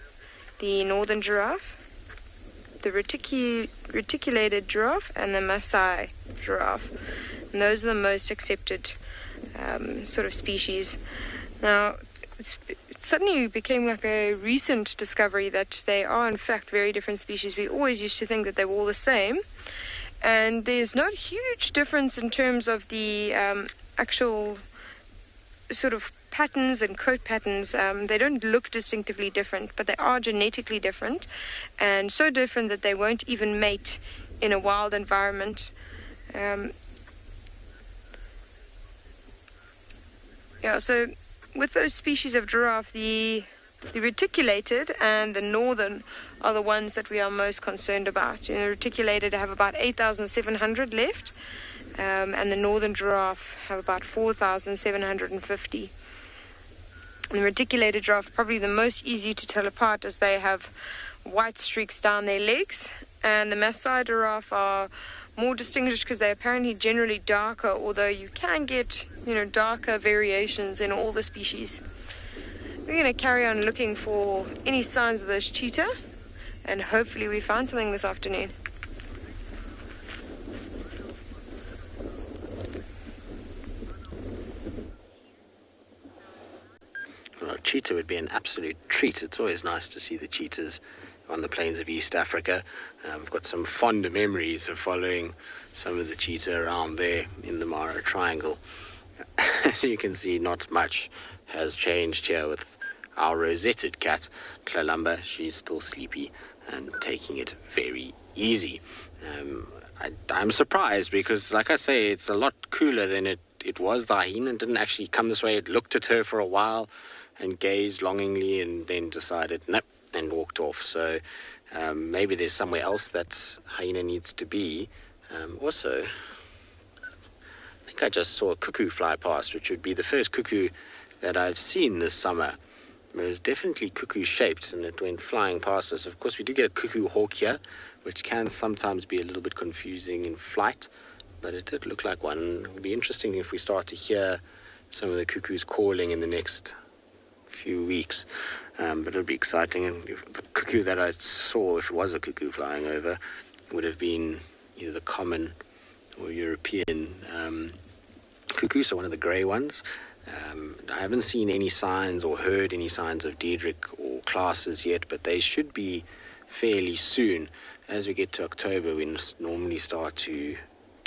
the northern giraffe, the reticulated giraffe, and the Maasai giraffe. And those are the most accepted sort of species. Now, it suddenly became like a recent discovery that they are in fact very different species. We always used to think that they were all the same. And there's no huge difference in terms of the actual sort of patterns and coat patterns. They don't look distinctively different, but they are genetically different, and so different that they won't even mate in a wild environment. Yeah, so with those species of giraffe, the reticulated and the northern are the ones that we are most concerned about. You know, reticulated have about 8,700 left, and the northern giraffe have about 4,750. And the reticulated giraffe are probably the most easy to tell apart, as they have white streaks down their legs, and the Maasai giraffe are more distinguished because they're apparently generally darker, although you can get, darker variations in all the species. We're going to carry on looking for any signs of this cheetah, and hopefully we find something this afternoon.
Well, cheetah would be an absolute treat. It's always nice to see the cheetahs on the plains of East Africa. I've got some fond memories of following some of the cheetah around there in the Mara Triangle. As you can see, not much has changed here with our rosetted cat, Kalahari. She's still sleepy and taking it very easy. I'm surprised because, like I say, it's a lot cooler than it was. The hyena didn't actually come this way. It looked at her for a while and gazed longingly and then decided, nope, and walked off. So maybe there's somewhere else that hyena needs to be. Also, I think I just saw a cuckoo fly past, which would be the first cuckoo that I've seen this summer. It was definitely cuckoo-shaped, and it went flying past us. Of course, we do get a cuckoo hawk here, which can sometimes be a little bit confusing in flight, but it did look like one. It would be interesting if we start to hear some of the cuckoos calling in the next few weeks, but it'll be exciting. And the cuckoo that I saw, if it was a cuckoo flying over, would have been either the common or European cuckoo, so one of the grey ones. I haven't seen any signs or heard any signs of Diedrich or classes yet, but they should be fairly soon. As we get to October, we normally start to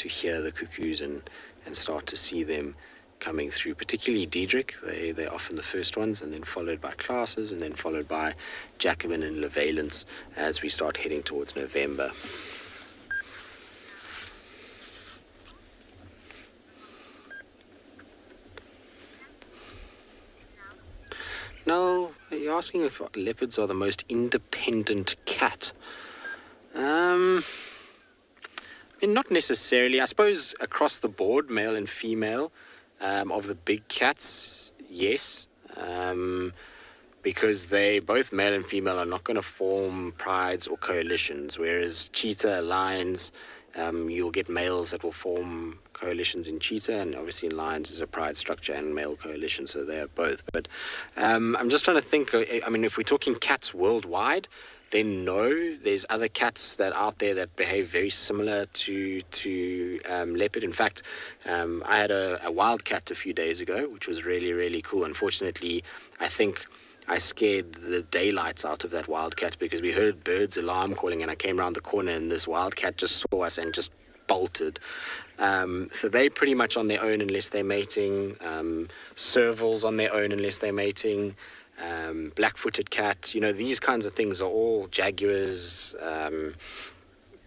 hear the cuckoos and start to see them coming through, particularly Diedrich. They're often the first ones, and then followed by classes, and then followed by Jacobin and Levalence as we start heading towards November. Now, you're asking if leopards are the most independent cat. Not necessarily. I suppose across the board, male and female, of the big cats, yes. Because they, both male and female, are not going to form prides or coalitions, whereas cheetah, lions, you'll get males that will form coalitions in cheetah, and obviously in lions is a pride structure and male coalition, so they are both. But I'm just trying to think, if we're talking cats worldwide, then no, there's other cats that are out there that behave very similar to leopard. In fact, I had a wild cat a few days ago, which was really, really cool. Unfortunately, I think I scared the daylights out of that wildcat because we heard birds' alarm calling, and I came around the corner and this wildcat just saw us and just bolted. So they're pretty much on their own unless they're mating. Servals on their own unless they're mating. Black-footed cat, these kinds of things are all jaguars,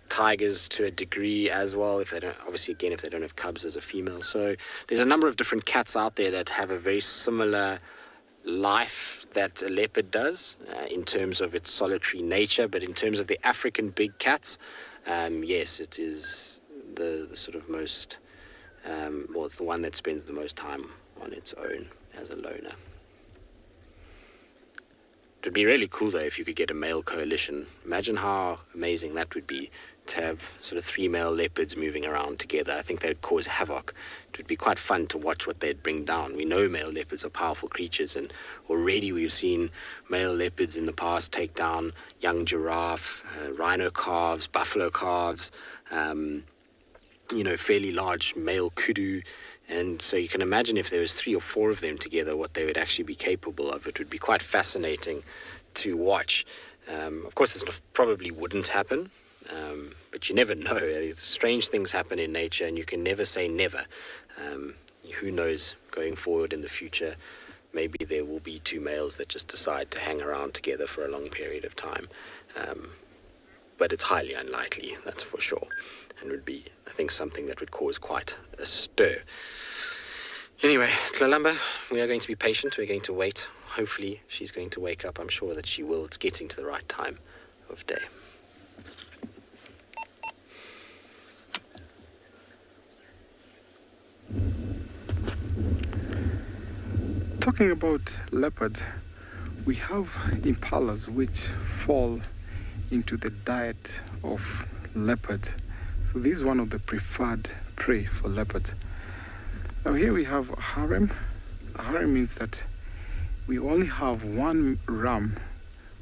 tigers to a degree as well, if they don't have cubs as a female. So there's a number of different cats out there that have a very similar life that a leopard does in terms of its solitary nature, but in terms of the African big cats, yes, it is the sort of most, it's the one that spends the most time on its own as a loner. It would be really cool, though, if you could get a male coalition. Imagine how amazing that would be to have sort of 3 male leopards moving around together. I think they would cause havoc. It would be quite fun to watch what they'd bring down. We know male leopards are powerful creatures, and already we've seen male leopards in the past take down young giraffe, rhino calves, buffalo calves, fairly large male kudu. And so you can imagine if there was 3 or 4 of them together, what they would actually be capable of. It would be quite fascinating to watch. Of course, this probably wouldn't happen, but you never know. Strange things happen in nature, and you can never say never. Who knows, going forward in the future, maybe there will be 2 males that just decide to hang around together for a long period of time. But it's highly unlikely, that's for sure. And would be, I think, something that would cause quite a stir. Anyway, Kalahari, we are going to be patient. We're going to wait. Hopefully she's going to wake up. I'm sure that she will. It's getting to the right time of day.
Talking about leopard, we have impalas which fall into the diet of leopard. So this is one of the preferred prey for leopards. Now here we have a harem. A harem means that we only have one ram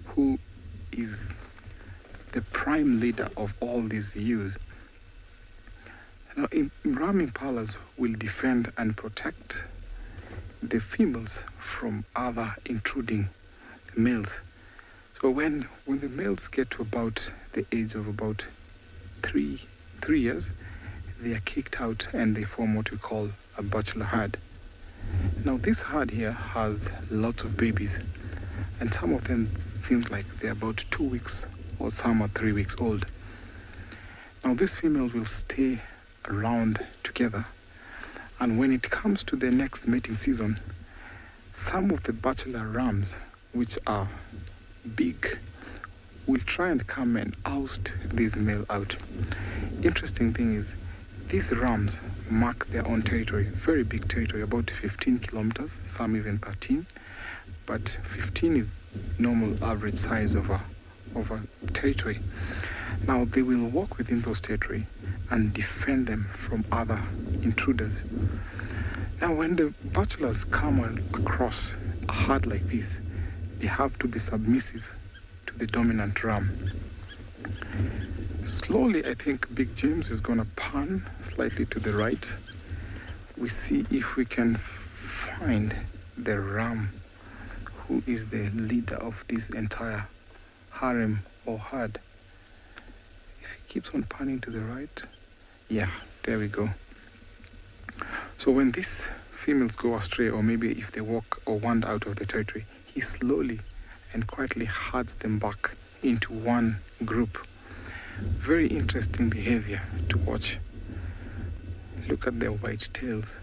who is the prime leader of all these ewes. Now ram impalas will defend and protect the females from other intruding males. So when the males get to about the age of about three years, they are kicked out and they form what we call a bachelor herd. Now this herd here has lots of babies, and some of them seems like they're about 2 weeks or some are 3 weeks old. Now these females will stay around together, and when it comes to the next mating season, some of the bachelor rams, which are big, will try and come and oust this male out. Interesting thing is, these rams mark their own territory, very big territory, about 15 kilometers, some even 13, but 15 is normal average size of a territory. Now they will walk within those territory and defend them from other intruders. Now when the bachelors come across a herd like this, they have to be submissive to the dominant ram. Slowly, I think Big James is going to pan slightly to the right. We see if we can find the ram who is the leader of this entire harem or herd. If he keeps on panning to the right, yeah, there we go. So when these females go astray, or maybe if they walk or wander out of the territory, he slowly and quietly herds them back into one group. Very interesting behavior to watch. Look at their white tails.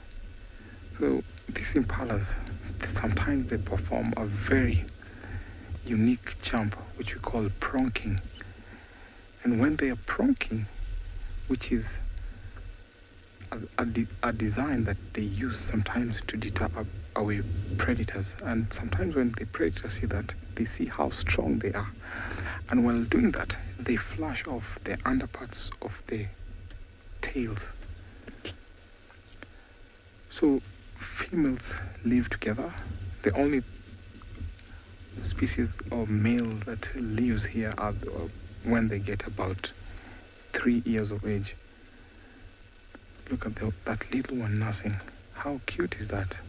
So these impalas, sometimes they perform a very unique jump, which we call pronking. And when they are pronking, which is a design that they use sometimes to deter away predators, and sometimes when the predators see that, they see how strong they are, and while doing that, they flash off the underparts of the tails. So females live together. The only species of male that lives here are when they get about 3 years of age. Look at that little one nursing. How cute is that?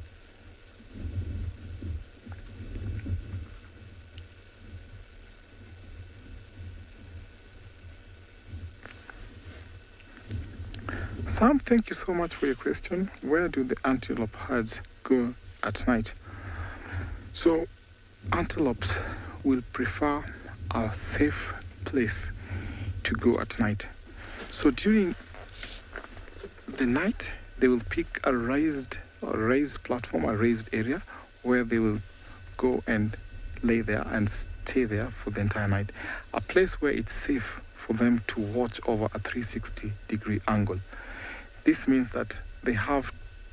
Sam, thank you so much for your question. Where do the antelope herds go at night? So, antelopes will prefer a safe place to go at night. So during the night, they will pick a raised platform, a raised area, where they will go and lay there and stay there for the entire night. A place where it's safe for them to watch over a 360-degree angle. This means that they have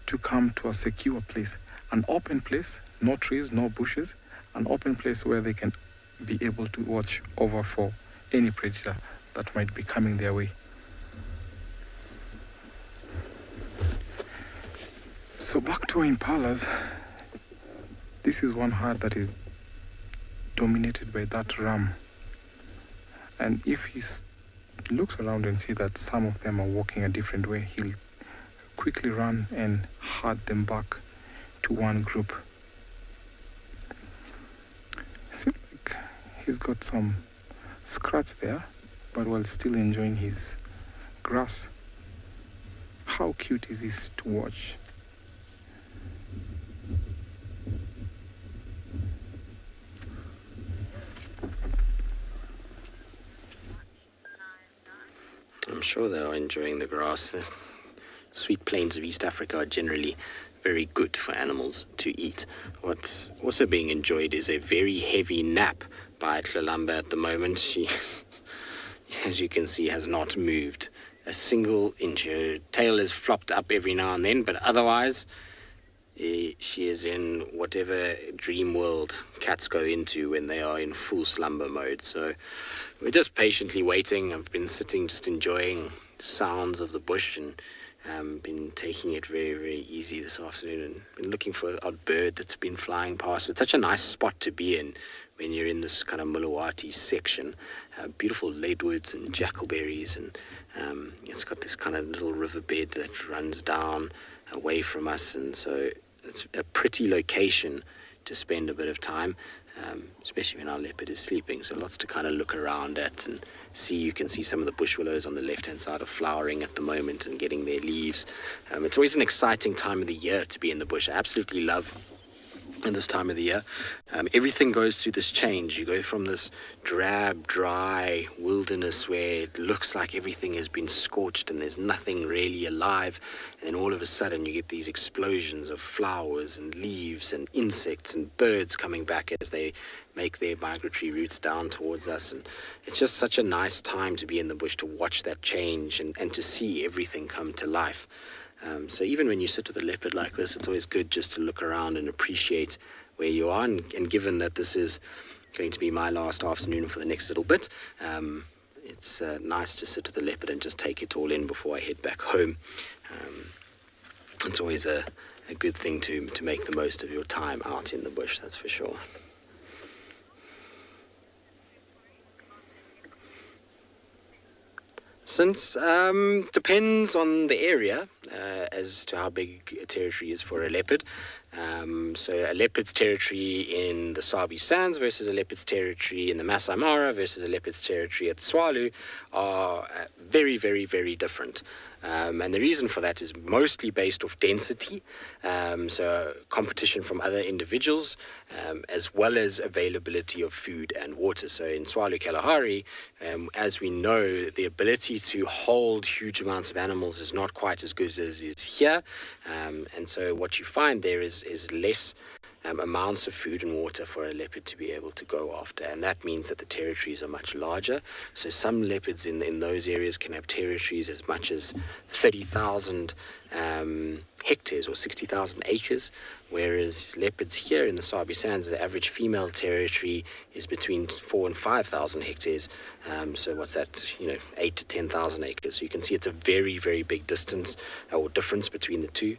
to come to a secure place, an open place, no trees, no bushes, an open place where they can be able to watch over for any predator that might be coming their way. So back to impalas, this is one herd that is dominated by that ram. And if he looks around and see that some of them are walking a different way, he'll quickly run and herd them back to one group. Seems like he's got some scratch there, but while still enjoying his grass. How cute is this to watch?
I'm sure they are enjoying the grass. The sweet plains of East Africa are generally very good for animals to eat. What's also being enjoyed is a very heavy nap by Kalahari at the moment. She, as you can see, has not moved a single inch. Her tail is flopped up every now and then, but otherwise she is in whatever dream world cats go into when they are in full slumber mode. So we're just patiently waiting. I've been sitting just enjoying the sounds of the bush and been taking it very, very easy this afternoon and been looking for an odd bird that's been flying past. It's such a nice spot to be in when you're in this kind of Mulawati section. Beautiful leadwoods and jackalberries, and it's got this kind of little riverbed that runs down away from us, and so it's a pretty location to spend a bit of time, especially when our leopard is sleeping. So lots to kind of look around at and see. You can see some of the bush willows on the left-hand side are flowering at the moment and getting their leaves. It's always an exciting time of the year to be in the bush. I absolutely love in this time of the year. Everything goes through this change. You go from this drab, dry wilderness where it looks like everything has been scorched and there's nothing really alive, and then all of a sudden you get these explosions of flowers and leaves and insects and birds coming back as they make their migratory routes down towards us. And it's just such a nice time to be in the bush, to watch that change and to see everything come to life. So even when you sit with a leopard like this, it's always good just to look around and appreciate where you are. And given that this is going to be my last afternoon for the next little bit, it's nice to sit with the leopard and just take it all in before I head back home. It's always a good thing to make the most of your time out in the bush, that's for sure. Since depends on the area as to how big a territory is for a leopard. So a leopard's territory in the Sabi Sands versus a leopard's territory in the Masai Mara versus a leopard's territory at Tswalu are very, very, very different. And the reason for that is mostly based off density, so competition from other individuals, as well as availability of food and water. So in Tswalu Kalahari, as we know, the ability to hold huge amounts of animals is not quite as good as it is here. And so what you find there is less amounts of food and water for a leopard to be able to go after, and that means that the territories are much larger. So some leopards in those areas can have territories as much as 30,000 hectares or 60,000 acres, whereas leopards here in the Sabi Sands, the average female territory is between 4,000 and 5,000 hectares. So what's that, 8 to 10,000 acres. So you can see it's a very, very big distance or difference between the two.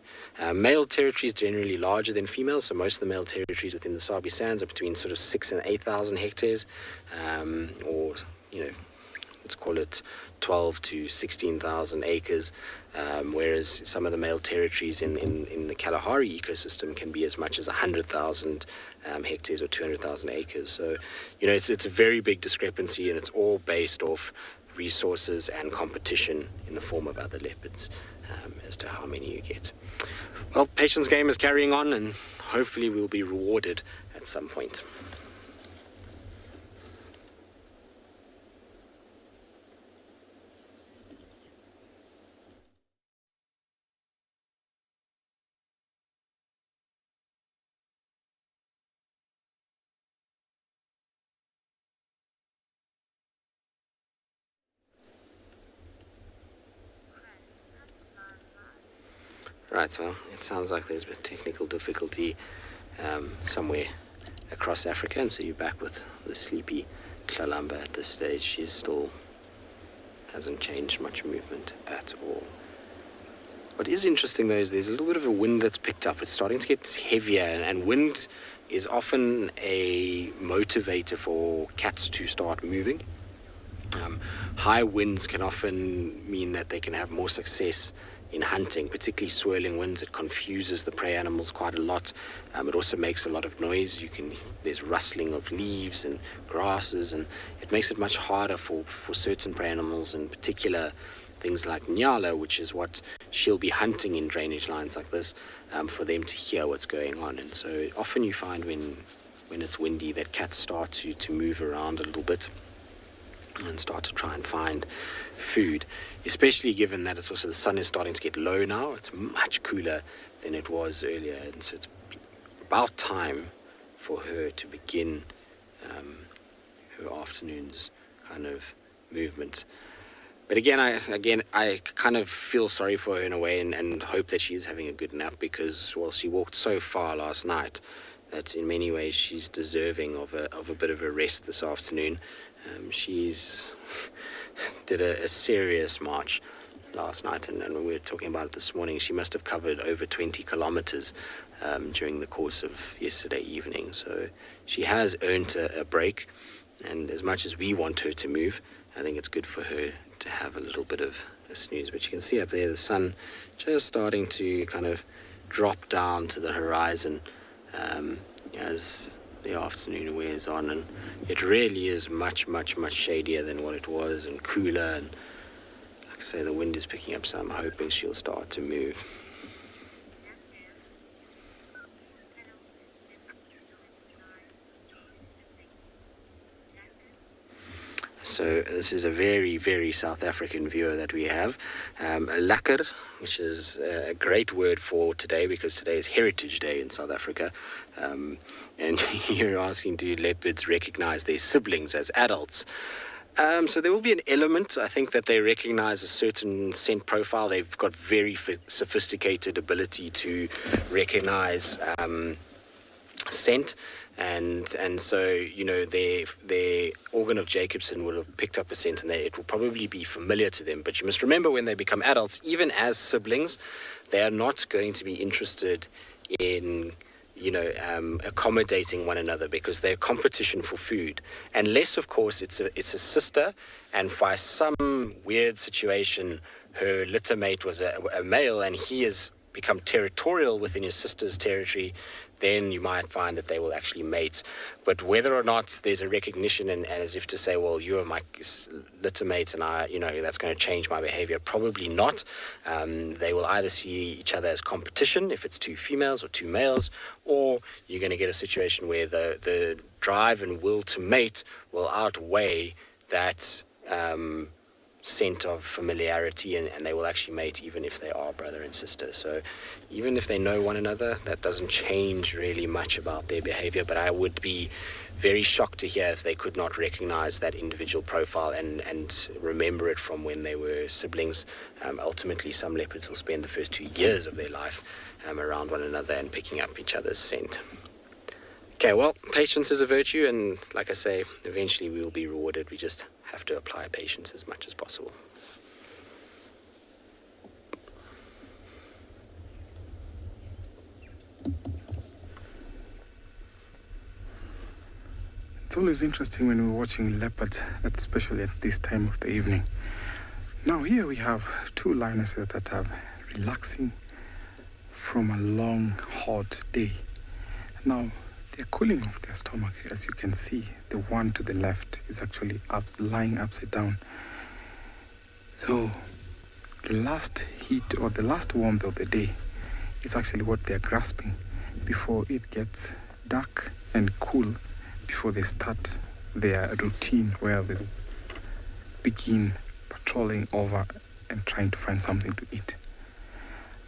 Male territory is generally larger than female, so most of the male territories within the Sabi Sands are between sort of 6,000 and 8,000 hectares, or let's call it 12 to 16,000 acres, whereas some of the male territories in the Kalahari ecosystem can be as much as 100,000 hectares or 200,000 acres. So, it's a very big discrepancy, and it's all based off resources and competition in the form of other leopards as to how many you get. Well, Patience Game is carrying on, and hopefully we'll be rewarded at some point. Right, well, it sounds like there's been technical difficulty somewhere across Africa, and so you're back with the sleepy Kalahari at this stage. She still hasn't changed much movement at all. What is interesting, though, is there's a little bit of a wind that's picked up. It's starting to get heavier, and wind is often a motivator for cats to start moving. High winds can often mean that they can have more success in hunting, particularly swirling winds. It confuses the prey animals quite a lot. It also makes a lot of noise. There's rustling of leaves and grasses, and it makes it much harder for certain prey animals, in particular things like Ngala, which is what she'll be hunting in drainage lines like this, for them to hear what's going on. And so often you find when it's windy that cats start to move around a little bit. and start to try and find food, especially given that it's also the sun is starting to get low now. It's much cooler than it was earlier, and so it's about time for her to begin her afternoon's kind of movement. But again, I kind of feel sorry for her in a way, and hope that she's having a good nap, because, well, she walked so far last night that in many ways she's deserving of a bit of a rest this afternoon. She's did a serious march last night, and when we were talking about it this morning, she must have covered over 20 kilometers during the course of yesterday evening. So she has earned a break, and as much as we want her to move, I think it's good for her to have a little bit of a snooze. But you can see up there the sun just starting to kind of drop down to the horizon as the afternoon wears on, and it really is much, much, much shadier than what it was, and cooler, and like I say, the wind is picking up, so I'm hoping she'll start to move. So this is a very, very South African viewer that we have. Lekker, which is a great word for today, because today is Heritage Day in South Africa. And you're asking, do leopards recognize their siblings as adults? So there will be an element, I think, that they recognize a certain scent profile. They've got very sophisticated ability to recognize scent, and so, you know, their organ of Jacobson will have picked up a scent, and it will probably be familiar to them. But you must remember, when they become adults, even as siblings, they are not going to be interested in, you know, accommodating one another, because they're competition for food, unless, of course, it's a sister, and by some weird situation her litter mate was a male, and he has become territorial within his sister's territory, then you might find that they will actually mate. But whether or not there's a recognition, and as if to say, well, you're my litter mate and I, you know, that's going to change my behavior, probably not. They will either see each other as competition, if it's two females or two males, or you're going to get a situation where the drive and will to mate will outweigh that scent of familiarity, and they will actually mate even if they are brother and sister. So even if they know one another, that doesn't change really much about their behavior. But I would be very shocked to hear if they could not recognize that individual profile and remember it from when they were siblings. Ultimately, some leopards will spend the first 2 years of their life around one another and picking up each other's scent. Okay, well, patience is a virtue, and like I say, eventually we will be rewarded. We just have to apply patience as much as possible.
It's always interesting when we're watching leopards, especially at this time of the evening. Now here we have two lionesses that are relaxing from a long, hot day. Now, they're cooling off their stomach. As you can see, the one to the left is actually lying upside down. So the last heat or the last warmth of the day is actually what they're grasping before it gets dark and cool, before they start their routine where they begin patrolling over and trying to find something to eat.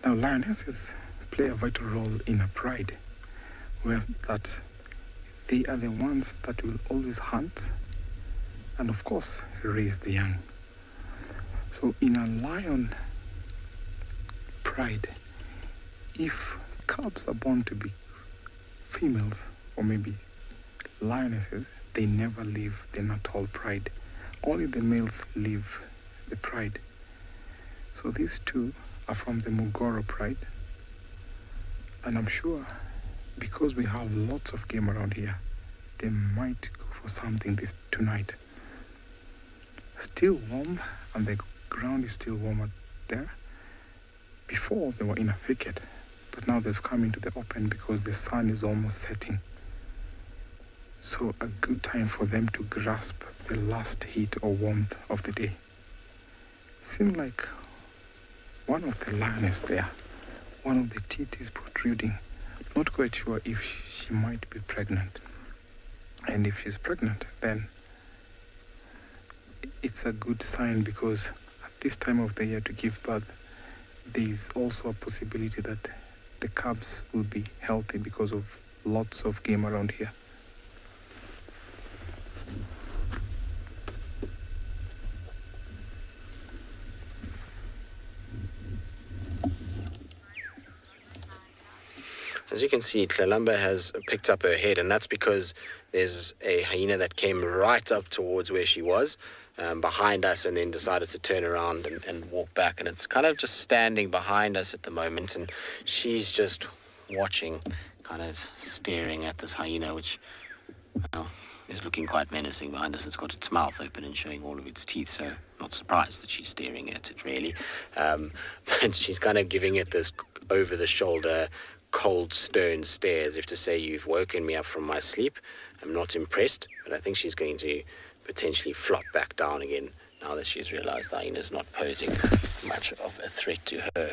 Now, lionesses play a vital role in a pride, whereas that they are the ones that will always hunt and, of course, raise the young. So in a lion pride, if cubs are born to be females or maybe lionesses, they never leave the natal pride. Only the males leave the pride. So these two are from the Mugoro pride, and I'm sure because we have lots of game around here, they might go for something tonight. Still warm, and the ground is still warmer there. Before they were in a thicket, but now they've come into the open because the sun is almost setting. So a good time for them to grasp the last heat or warmth of the day. Seems like one of the lioness there, one of the teeth is protruding. Not quite sure if she might be pregnant. And if she's pregnant, then it's a good sign because at this time of the year to give birth, there is also a possibility that the cubs will be healthy because of lots of game around here.
As you can see, Kalahari has picked up her head, and that's because there's a hyena that came right up towards where she was, behind us, and then decided to turn around and walk back. And it's kind of just standing behind us at the moment, and she's just watching, kind of staring at this hyena, which, well, is looking quite menacing behind us. It's got its mouth open and showing all of its teeth, so not surprised that she's staring at it, really. But she's kind of giving it this over-the-shoulder, cold, stern stare, as if to say, you've woken me up from my sleep. I'm not impressed, but I think she's going to potentially flop back down again now that she's realized the hyena's not posing much of a threat to her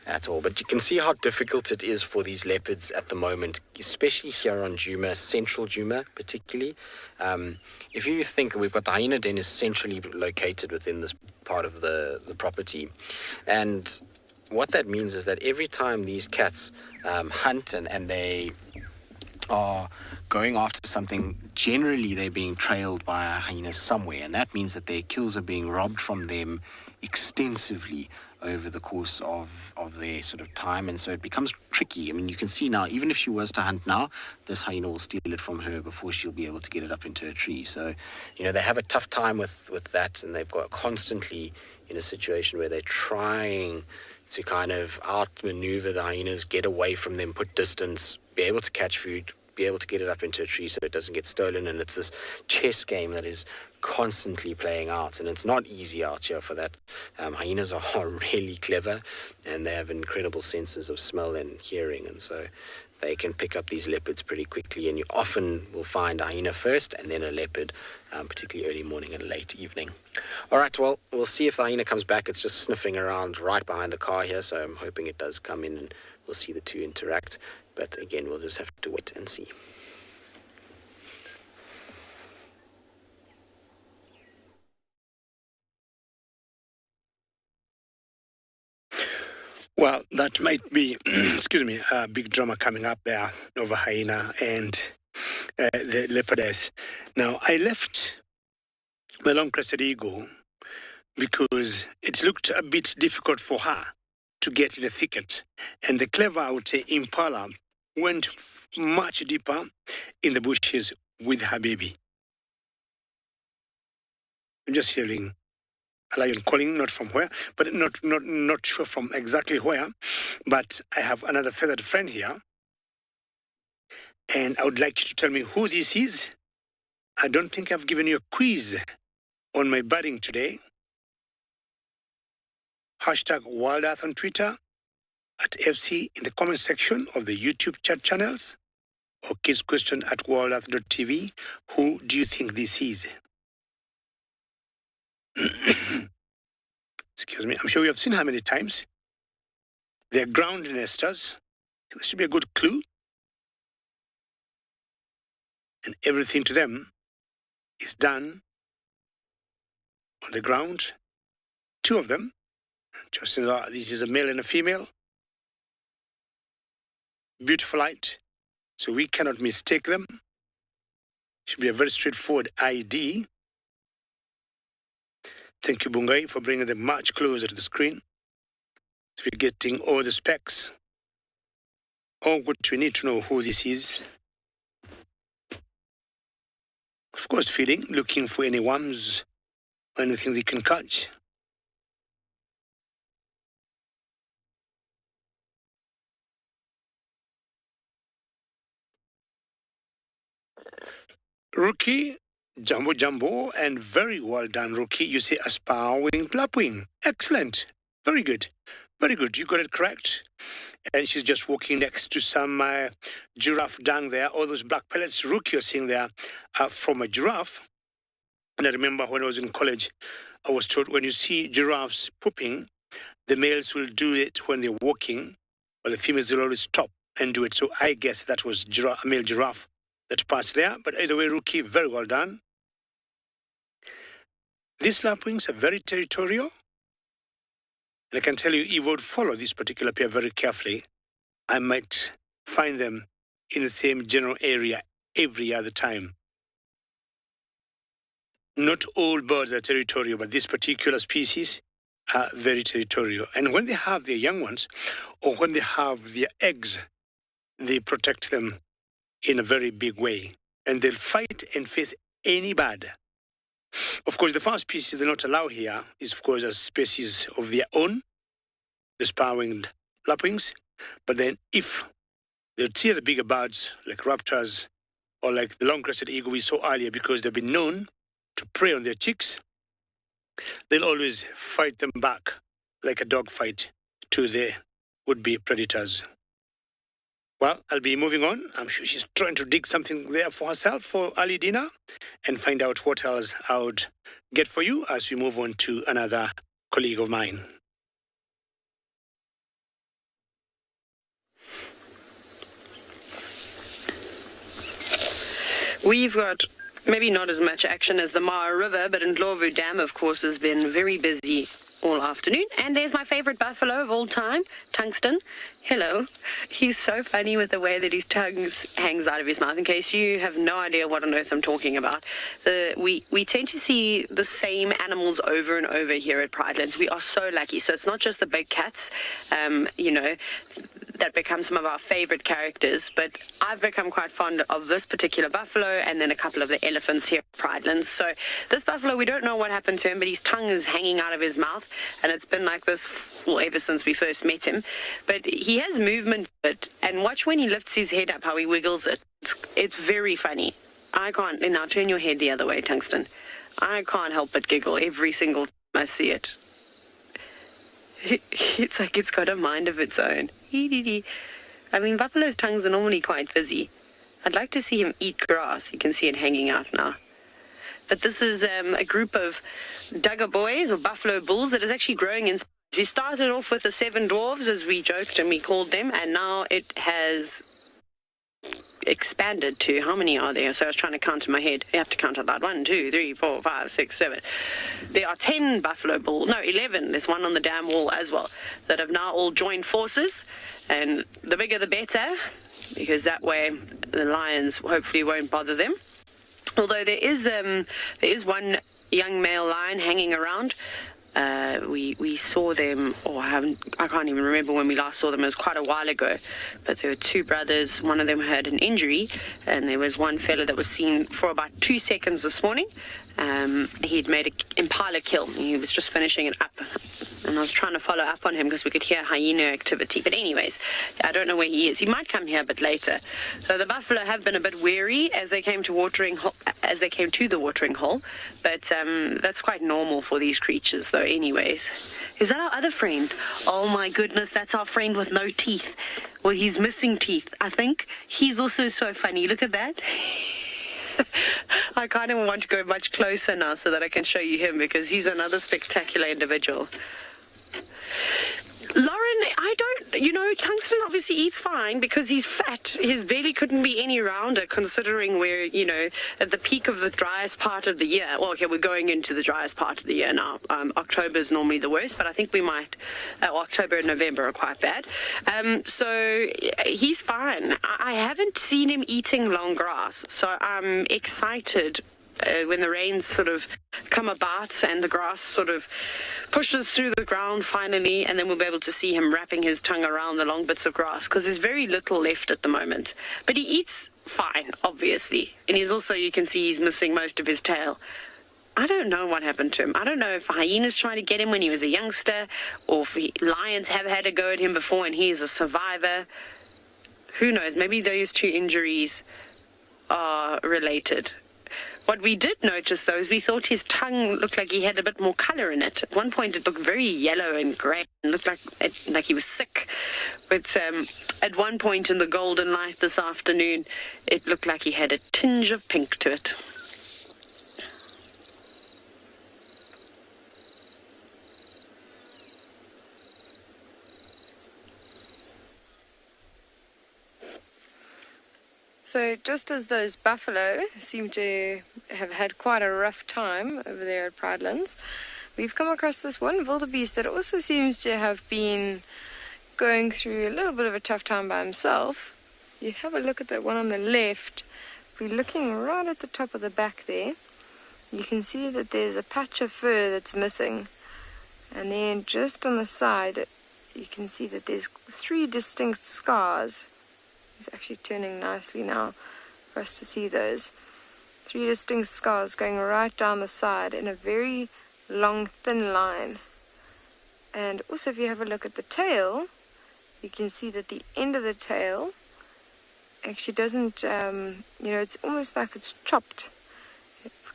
at all. But you can see how difficult it is for these leopards at the moment, especially here on Djuma, central Djuma particularly. If you think that we've got the hyena den is centrally located within this part of the property, and what that means is that every time these cats hunt and they are going after something, generally they're being trailed by a hyena somewhere, and that means that their kills are being robbed from them extensively over the course of their sort of time, and so it becomes tricky. I mean, you can see now, even if she was to hunt now, this hyena will steal it from her before she'll be able to get it up into a tree. So, you know, they have a tough time with that, and they've got constantly in a situation where they're trying to kind of outmaneuver the hyenas, get away from them, put distance, be able to catch food, be able to get it up into a tree so it doesn't get stolen. And it's this chess game that is constantly playing out, and it's not easy out here for that. Hyenas are really clever, and they have incredible senses of smell and hearing, and so they can pick up these leopards pretty quickly, and you often will find a hyena first and then a leopard, particularly early morning and late evening. All right, well, we'll see if the hyena comes back. It's just sniffing around right behind the car here, so I'm hoping it does come in and we'll see the two interact. But again, we'll just have to wait and see.
Well, that might be, excuse me, a big drama coming up there over hyena and the leopardess. Now, I left my long-crested eagle because it looked a bit difficult for her to get in the thicket. And the clever, I would say, impala went much deeper in the bushes with her baby. I'm just hearing a lion calling, not from where, but not sure from exactly where. But I have another feathered friend here, and I would like you to tell me who this is. I don't think I've given you a quiz on my birding today. Hashtag WildEarth on Twitter, at FC in the comment section of the YouTube chat channels, or kids question at wildearth.tv. Who do you think this is? Excuse me, I'm sure you have seen how many times. They're ground nesters. This should be a good clue. And everything to them is done on the ground. Two of them. Just this is a male and a female. Beautiful light. So we cannot mistake them. Should be a very straightforward ID. Thank you, Bungai, for bringing them much closer to the screen. So we're getting all the specs. All what we need to know who this is. Of course, feeding, looking for any worms, anything they can catch. Rookie, jumbo, and very well done, Rookie. You say aspar-winged lapwing. Excellent. Very good. Very good. You got it correct. And she's just walking next to some giraffe dung there. All those black pellets, Rookie, you're seeing there, from a giraffe. And I remember when I was in college, I was told when you see giraffes pooping, the males will do it when they're walking, while the females will always stop and do it. So I guess that was a male giraffe that passed there. But either way, Rookie, very well done. These lapwings are very territorial. And I can tell you, if I would follow this particular pair very carefully, I might find them in the same general area every other time. Not all birds are territorial, but this particular species are very territorial. And when they have their young ones, or when they have their eggs, they protect them in a very big way. And they'll fight and face any bird. Of course, the first species they not allow here is, of course, a species of their own, the spur-winged lapwings. But then if they'll see the bigger birds, like raptors, or like the long-crested eagle we saw earlier, because they've been known to prey on their chicks, they'll always fight them back like a dog fight to their would-be predators. Well, I'll be moving on. I'm sure she's trying to dig something there for herself for early dinner and find out what else I would get for you as we move on to another colleague of mine.
We've got maybe not as much action as the Mara River, but Ndlovu Dam, of course, has been very busy all afternoon. And there's my favorite buffalo of all time, Tungsten. Hello. He's so funny with the way that his tongue hangs out of his mouth. In case you have no idea what on earth I'm talking about, we tend to see the same animals over and over here at Pridelands. We are so lucky. So it's not just the big cats, that become some of our favorite characters, but I've become quite fond of this particular buffalo and then a couple of the elephants here at Pridelands. So this buffalo, we don't know what happened to him, but his tongue is hanging out of his mouth, and it's been like this ever since we first met him. But he has movement, and watch when he lifts his head up, how he wiggles it. It's very funny. I can't, now turn your head the other way, Tungsten. I can't help but giggle every single time I see it. It's like it's got a mind of its own. I mean, buffalo's tongues are normally quite fizzy. I'd like to see him eat grass. You can see it hanging out now. But this is a group of Duggar boys, or buffalo bulls, that is actually growing in size. We started off with the 7 dwarves, as we joked and we called them, and now it has expanded to, how many are there? So I was trying to count in my head. You have to count out loud. 1, 2, 3, 4, 5, 6, 7. There are 10 buffalo bulls. No, 11. There's one on the dam wall as well, that have now all joined forces. And the bigger the better, because that way the lions hopefully won't bother them. Although there is one young male lion hanging around. We saw them, I can't even remember when we last saw them. It was quite a while ago. But there were 2 brothers. One of them had an injury, and there was one fella that was seen for about 2 seconds this morning. He'd made an impala kill. He was just finishing it up, and I was trying to follow up on him because we could hear hyena activity. But anyways, I don't know where he is. He might come here a bit later. So the buffalo have been a bit wary as they came to the watering hole. But that's quite normal for these creatures, though. Anyways, is that our other friend? Oh my goodness, that's our friend with no teeth. Well, he's missing teeth, I think. He's also so funny. Look at that. I can't even want to go much closer now so that I can show you him, because he's another spectacular individual. Lauren, Tungsten obviously eats fine because he's fat. His belly couldn't be any rounder, considering we're, at the peak of the driest part of the year. Well, okay, we're going into the driest part of the year now. October is normally the worst, but I think we might, October and November are quite bad. So he's fine. I haven't seen him eating long grass, so I'm excited when the rains sort of come about and the grass sort of pushes through the ground finally, and then we'll be able to see him wrapping his tongue around the long bits of grass, because there's very little left at the moment. But he eats fine, obviously. And he's also, you can see he's missing most of his tail. I don't know what happened to him. I don't know if hyenas tried to get him when he was a youngster, or if lions have had a go at him before and he is a survivor. Who knows? Maybe those 2 injuries are related. What we did notice, though, is we thought his tongue looked like he had a bit more colour in it. At one point, it looked very yellow and grey and looked like he was sick. But at one point in the golden light this afternoon, it looked like he had a tinge of pink to it.
So just as those buffalo seem to have had quite a rough time over there at Pridelands, we've come across this one wildebeest that also seems to have been going through a little bit of a tough time by himself. You have a look at that one on the left. If we're looking right at the top of the back there, you can see that there's a patch of fur that's missing. And then just on the side, you can see that there's 3 distinct scars. It's actually turning nicely now for us to see those. 3 distinct scars going right down the side in a very long, thin line. And also if you have a look at the tail, you can see that the end of the tail actually doesn't, it's almost like it's chopped.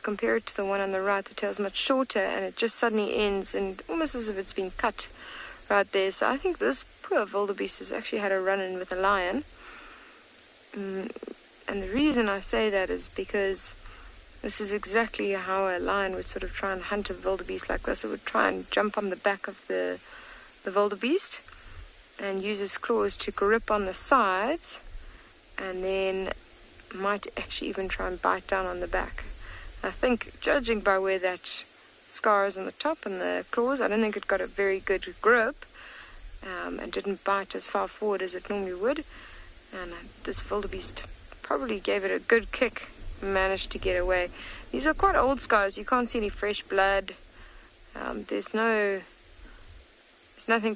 Compare it to the one on the right, the tail's much shorter and it just suddenly ends and almost as if it's been cut right there. So I think this poor wildebeest has actually had a run-in with a lion. And the reason I say that is because this is exactly how a lion would sort of try and hunt a wildebeest like this. It would try and jump on the back of the wildebeest and use his claws to grip on the sides and then might actually even try and bite down on the back. I think, judging by where that scar is on the top and the claws, I don't think it got a very good grip and didn't bite as far forward as it normally would. And this wildebeest probably gave it a good kick and managed to get away. These are quite old scars. You can't see any fresh blood. There's nothing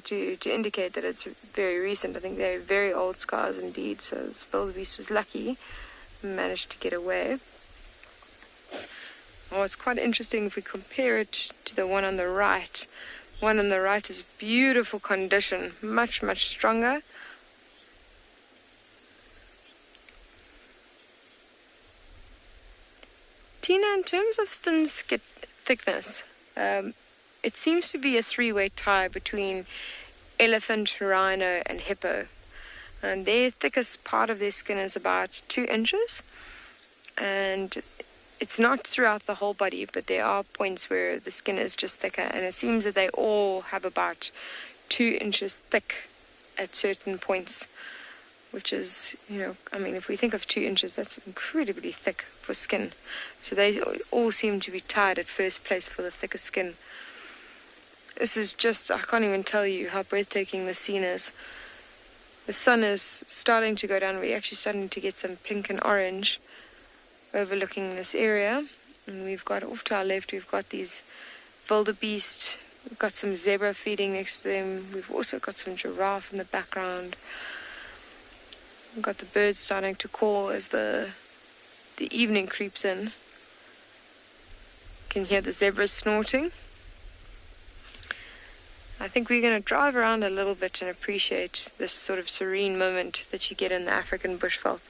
to indicate that it's very recent. I think they're very old scars indeed. So this wildebeest was lucky and managed to get away. Oh, it's quite interesting if we compare it to the one on the right. One on the right is beautiful condition, much, much stronger. Tina, in terms of thickness, it seems to be a 3-way tie between elephant, rhino, and hippo. And their thickest part of their skin is about 2 inches. And it's not throughout the whole body, but there are points where the skin is just thicker. And it seems that they all have about 2 inches thick at certain points, which is, if we think of 2 inches, that's incredibly thick for skin. So they all seem to be tied at first place for the thickest skin. This is just, I can't even tell you how breathtaking the scene is. The sun is starting to go down. We're actually starting to get some pink and orange overlooking this area. And we've got off to our left, we've got these wildebeest. We've got some zebra feeding next to them. We've also got some giraffe in the background. We've got the birds starting to call as the evening creeps in. You can hear the zebras snorting. I think we're going to drive around a little bit and appreciate this sort of serene moment that you get in the African bushveld.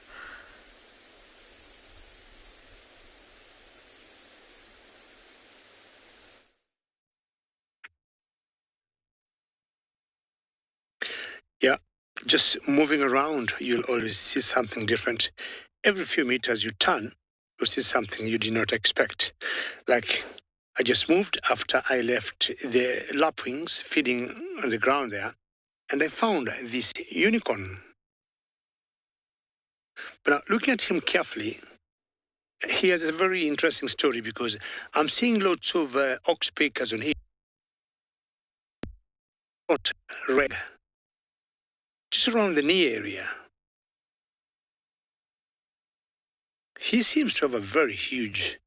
Yeah, just moving around, you'll always see something different. Every few meters you turn, you'll see something you did not expect. Like, I just moved after I left the lapwings feeding on the ground there, and I found this unicorn. But now, looking at him carefully, he has a very interesting story because I'm seeing lots of ox pickers on him. Not red. Just around the knee area. He seems to have a very huge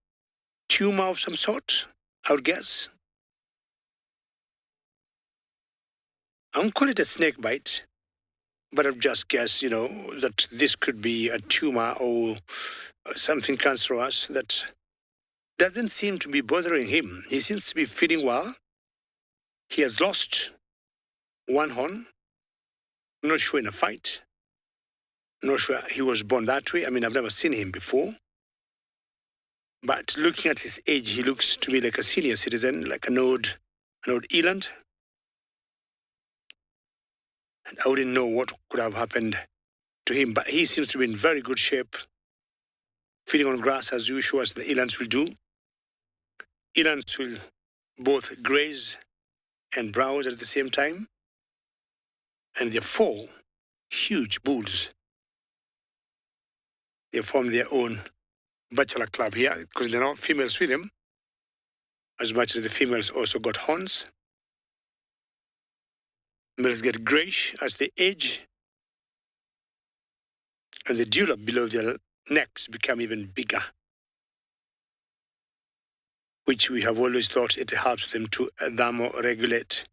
tumor of some sort, I would guess. I won't call it a snake bite, but I've just guessed, that this could be a tumor or something cancerous that doesn't seem to be bothering him. He seems to be feeding well. He has lost one horn. I'm not sure in a fight. I'm not sure he was born that way. I've never seen him before. But looking at his age, he looks to me like a senior citizen, like an old eland. And I wouldn't know what could have happened to him, but he seems to be in very good shape, feeding on grass as usual, as the elands will do. Elands will both graze and browse at the same time. And they're 4 huge bulls. they form their own bachelor club here because there are not females with them, as much as the females also got horns. Males get greyish as they age, and the dewlap below their necks become even bigger, which we have always thought it helps them to thermoregulate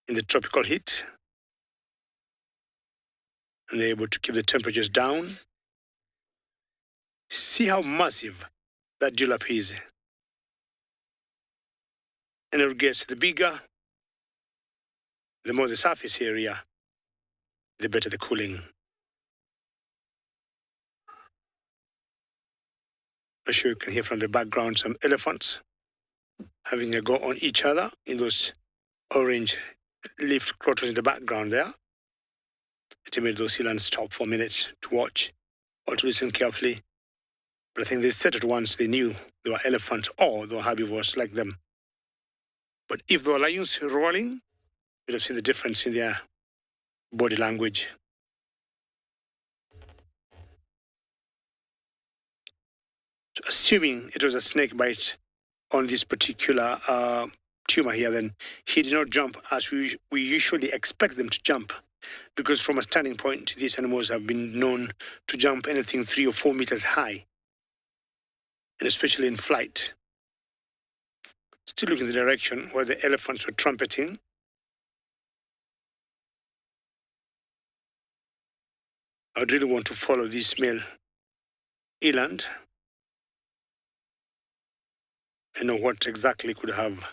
in the tropical heat, and they're able to keep the temperatures down. See how massive that dewlap is. And it gets the bigger, the more the surface area, the better the cooling. I'm sure you can hear from the background some elephants having a go on each other in those orange leafed crotons in the background there. It made those elands stop for a minute to watch or to listen carefully. But I think they said it once they knew they were elephants or they were herbivores like them. But if they were lions rolling, you'd have seen the difference in their body language. So assuming it was a snake bite on this particular tumor here, then he did not jump as we usually expect them to jump. Because from a standing point, these animals have been known to jump anything 3 or 4 meters high, and especially in flight. Still looking in the direction where the elephants were trumpeting. I would really want to follow this male eland and know what exactly could have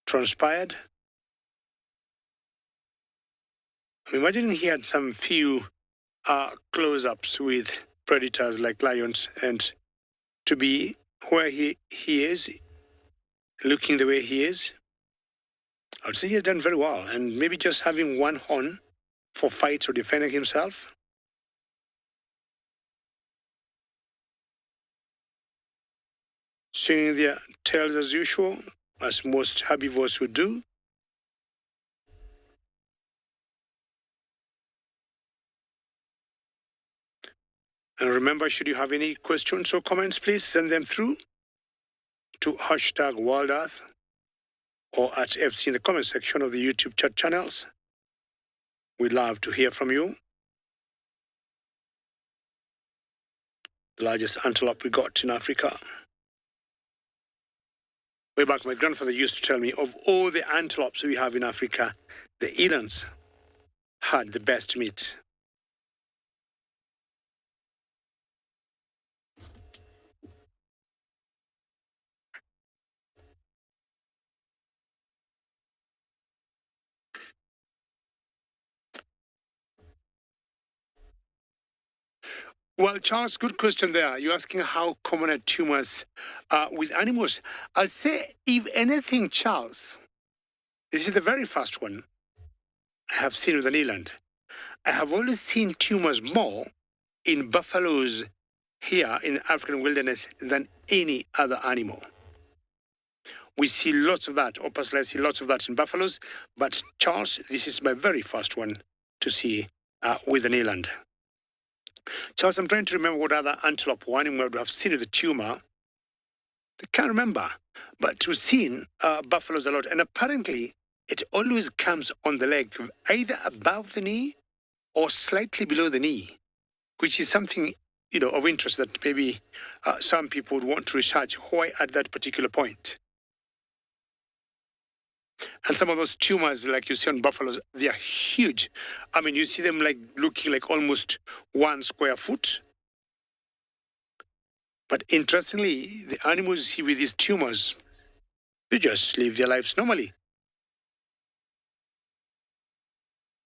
transpired. I'm imagining he had some few close-ups with predators like lions, and to be where he is, looking the way he is, I would say he has done very well. And maybe just having one horn for fights or defending himself. Swinging their tails as usual, as most herbivores would do. And remember, should you have any questions or comments, please send them through to #WildEarth or at FC in the comment section of the YouTube chat channels. We'd love to hear from you. The largest antelope we got in Africa. Way back, my grandfather used to tell me of all the antelopes we have in Africa, the elands had the best meat. Well, Charles, good question there. You're asking how common are tumors with animals. I'll say, if anything, Charles, this is the very first one I have seen with an eland. I have always seen tumors more in buffaloes here in the African wilderness than any other animal. We see lots of that, or personally I see lots of that in buffaloes, but Charles, this is my very first one to see with an eland. Charles, I'm trying to remember what other antelope or animal would have seen with a tumor. I can't remember, but we've seen buffaloes a lot, and apparently it always comes on the leg, either above the knee or slightly below the knee, which is something, of interest that maybe some people would want to research why at that particular point. And some of those tumors, like you see on buffaloes, they are huge. I mean, you see them like looking like almost 1 square foot. But interestingly, the animals you see with these tumors, they just live their lives normally.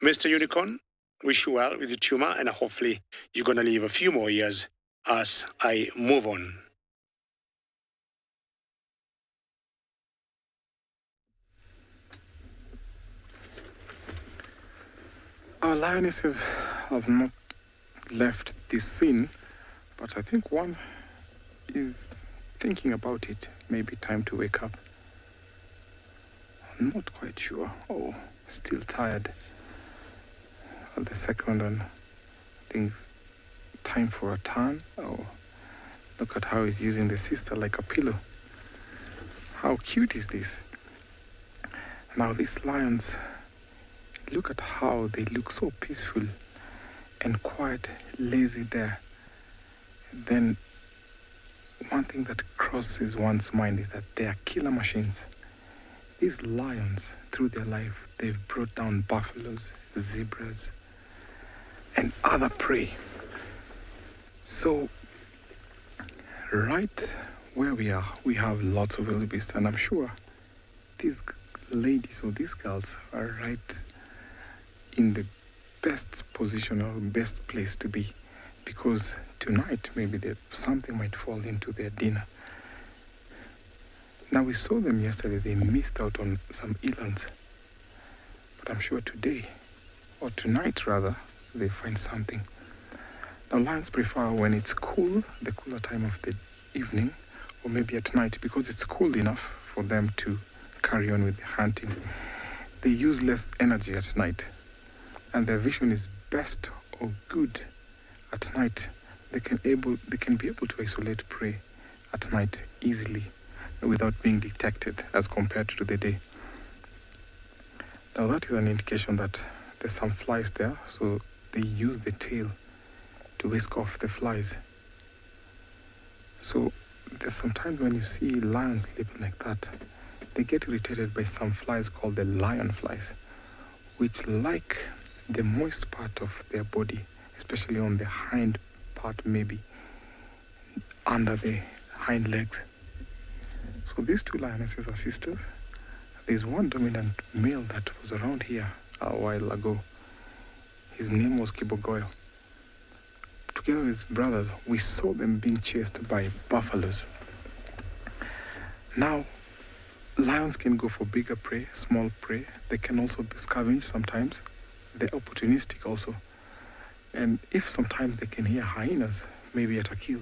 Mr. Unicorn, wish you well with the tumor, and hopefully you're going to live a few more years as I move on.
Our lionesses have not left this scene, but I think one is thinking about it. Maybe time to wake up. I'm not quite sure. Oh, still tired. The second one, I think, time for a turn. Oh, look at how he's using the sister like a pillow. How cute is this? Now these lions, look at how they look so peaceful and quite lazy there. Then one thing that crosses one's mind is that they are killer machines. These lions, through their life, they've brought down buffaloes, zebras, and other prey. So, right where we are, we have lots of wildebeest, and I'm sure these ladies or these girls are right in the best position or best place to be, because tonight maybe something might fall into their dinner. Now, we saw them yesterday, they missed out on some elands, but I'm sure today, or tonight rather, they find something. Now, lions prefer when it's cool, the cooler time of the evening, or maybe at night, because it's cool enough for them to carry on with the hunting. They use less energy at night, and their vision is best or good at night. They can be able to isolate prey at night easily without being detected as compared to the day. Now that is an indication that there's some flies there, so they use the tail to whisk off the flies. So there's sometimes when you see lions sleeping like that, they get irritated by some flies called the lion flies, which like the moist part of their body, especially on the hind part, maybe under the hind legs. So these two lionesses are sisters. There's one dominant male that was around here a while ago. His name was Kibogoyo. Together with his brothers, we saw them being chased by buffaloes. Now, lions can go for bigger prey, small prey. They can also scavenge sometimes. They're opportunistic also. And if sometimes they can hear hyenas, maybe at a kill,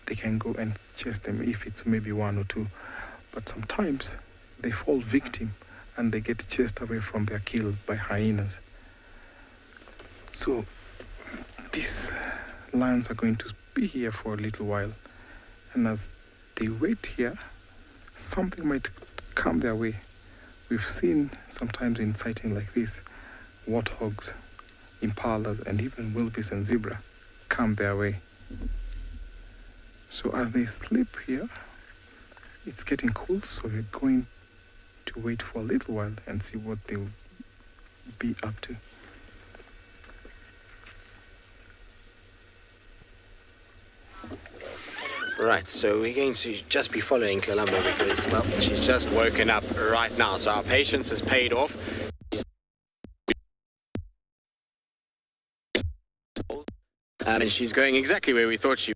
they can go and chase them if it's maybe one or two. But sometimes they fall victim and they get chased away from their kill by hyenas. So these lions are going to be here for a little while. And as they wait here, something might come their way. We've seen sometimes in sighting like this, warthogs, impalas, and even wildebeest and zebra come their way. So as they sleep here, it's getting cool, so we're going to wait for a little while and see what they'll be up to.
Right, so we're going to just be following Kalamba because, well, she's just woken up right now, so our patience has paid off. And she's going exactly where we thought she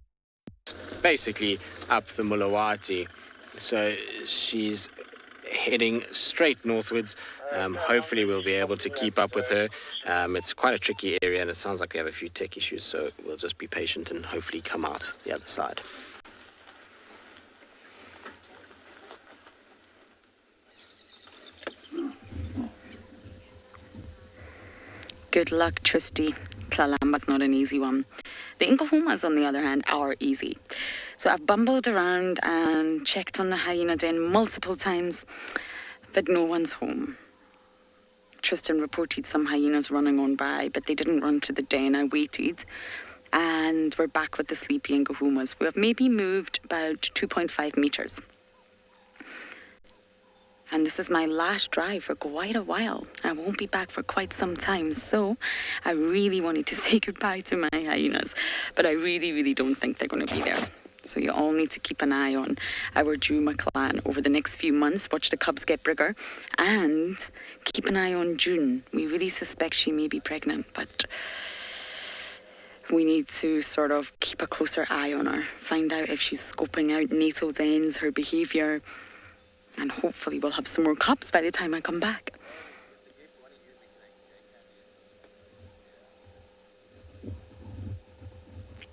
was, basically up the Mulawati. So she's heading straight northwards. Hopefully we'll be able to keep up with her. It's quite a tricky area and it sounds like we have a few tech issues, so we'll just be patient and hopefully come out the other side.
Good luck, Tristy. Kalamba's not an easy one. The Inkahumas, on the other hand, are easy. So I've bumbled around and checked on the hyena den multiple times, but no one's home. Tristan reported some hyenas running on by, but they didn't run to the den. I waited, and we're back with the sleepy Inkahumas, who have maybe moved about 2.5 meters. And this is my last drive for quite a while. I won't be back for quite some time, so I really wanted to say goodbye to my hyenas, but I really don't think they're going to be there. So you all need to keep an eye on our Djuma clan over the next few months. Watch the cubs get bigger, and keep an eye on June. We really suspect she may be pregnant, but we need to sort of keep a closer eye on her, find out if she's scoping out natal dens, her behaviour, and hopefully we'll have some more cubs by the time I come back.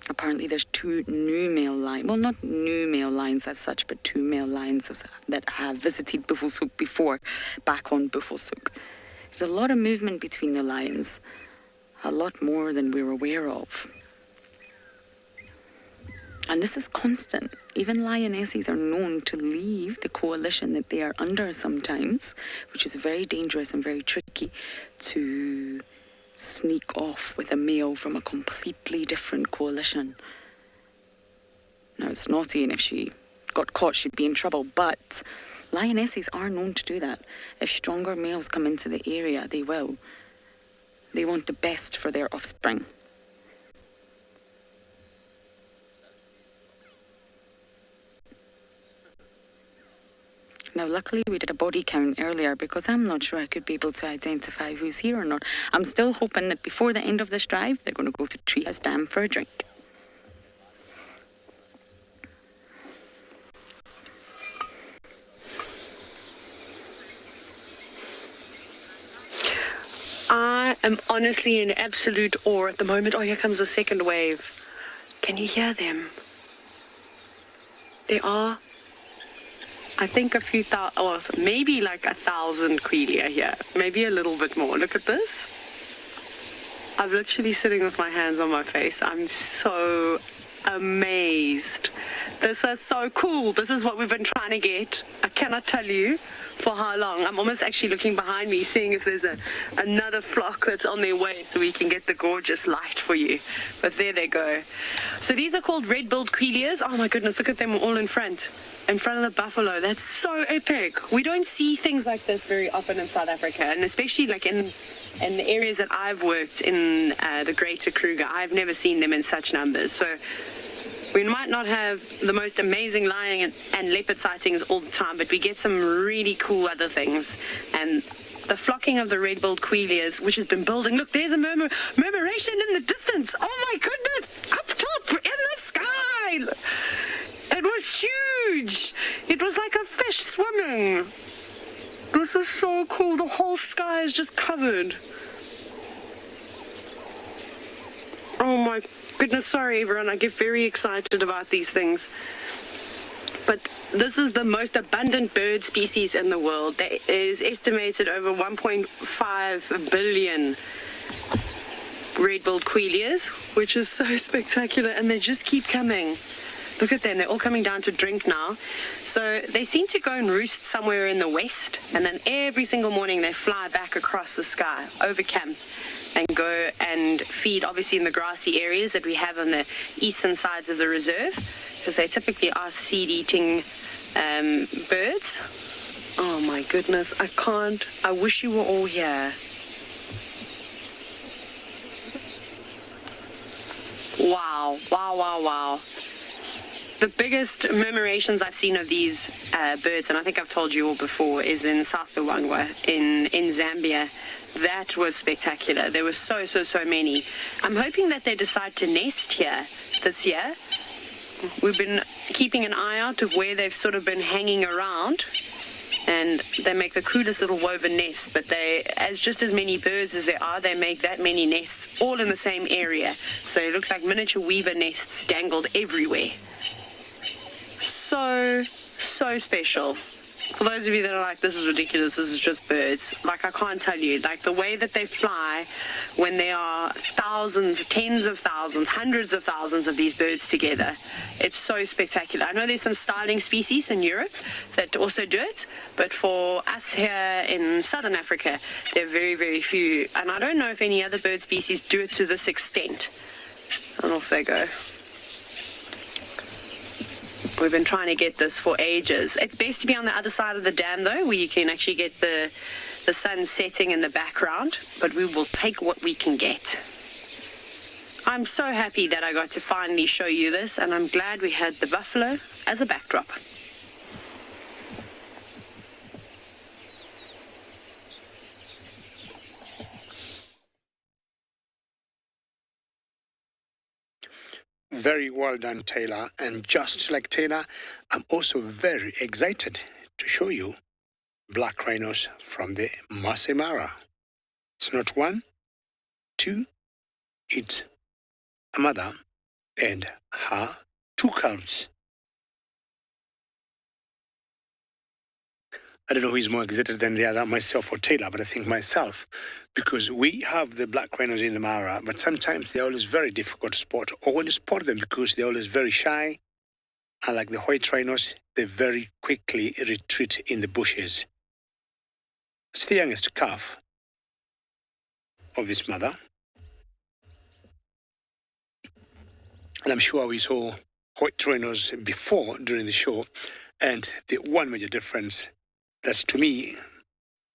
Apparently there's two new male lions, well, not new male lions as such, but two male lions that have visited Buffelshoek before, back on Buffelshoek. There's a lot of movement between the lions, a lot more than we're aware of. And this is constant. Even lionesses are known to leave the coalition that they are under sometimes, which is very dangerous and very tricky, to sneak off with a male from a completely different coalition. Now, it's naughty, and if she got caught, she'd be in trouble, but lionesses are known to do that. If stronger males come into the area, they will. They want the best for their offspring. Now, luckily, we did a body count earlier because I'm not sure I could be able to identify who's here or not. I'm still hoping that before the end of this drive, they're going to go to Treehouse Dam for a drink.
I am honestly in absolute awe at the moment. Oh, here comes the second wave. Can you hear them? There are, I think, a few thousand, or maybe like 1,000 quelea here. Maybe a little bit more. Look at this. I'm literally sitting with my hands on my face. I'm so amazed. This is so cool. This is what we've been trying to get. I cannot tell you for how long. I'm almost actually looking behind me, seeing if there's another flock that's on their way so we can get the gorgeous light for you. But there they go. So these are called red-billed quelias. Oh my goodness, look at them all in front of the buffalo. That's so epic. We don't see things like this very often in South Africa, and especially like in the areas that I've worked in, the Greater Kruger, I've never seen them in such numbers. So we might not have the most amazing lion and leopard sightings all the time, but we get some really cool other things. And the flocking of the red-billed quelias, which has been building. Look, there's a murmuration in the distance. Oh my goodness! Up top, in the sky! It was huge! It was like a fish swimming. This is so cool. The whole sky is just covered. Oh my goodness, sorry everyone, I get very excited about these things. But this is the most abundant bird species in the world. There is estimated over 1.5 billion red-billed quelias, which is so spectacular, and they just keep coming. Look at them, they're all coming down to drink now. So they seem to go and roost somewhere in the west, and then every single morning they fly back across the sky, over camp, and go and feed, obviously, in the grassy areas that we have on the eastern sides of the reserve, because they typically are seed-eating birds. Oh my goodness, I wish you were all here. Wow, wow, wow, wow. The biggest murmurations I've seen of these birds, and I think I've told you all before, is in South Luangwa in Zambia. That was spectacular. There were so many. I'm hoping that they decide to nest here this year. We've been keeping an eye out of where they've sort of been hanging around, and they make the coolest little woven nests, but just as many birds as there are, they make that many nests all in the same area. So they look like miniature weaver nests dangled everywhere. So special. For those of you that are like, this is ridiculous, this is just birds, like, I can't tell you, like, the way that they fly when there are thousands, tens of thousands, hundreds of thousands of these birds together, it's so spectacular. I know there's some starling species in Europe that also do it, but for us here in Southern Africa, there are very, very few, and I don't know if any other bird species do it to this extent. And off they go. We've been trying to get this for ages. It's best to be on the other side of the dam, though, where you can actually get the sun setting in the background, but we will take what we can get. I'm so happy that I got to finally show you this, and I'm glad we had the buffalo as a backdrop.
Very well done, Taylor. And just like Taylor, I'm also very excited to show you black rhinos from the Masai Mara. It's not one, two, it's a mother and her two calves. I don't know who is more excited than the other, myself or Taylor, but I think myself, because we have the black rhinos in the Mara, but sometimes they're always very difficult to spot, or when you spot them, because they're always very shy, and like the white rhinos, they very quickly retreat in the bushes. It's the youngest calf of this mother. And I'm sure we saw white rhinos before during the show, and the one major difference that to me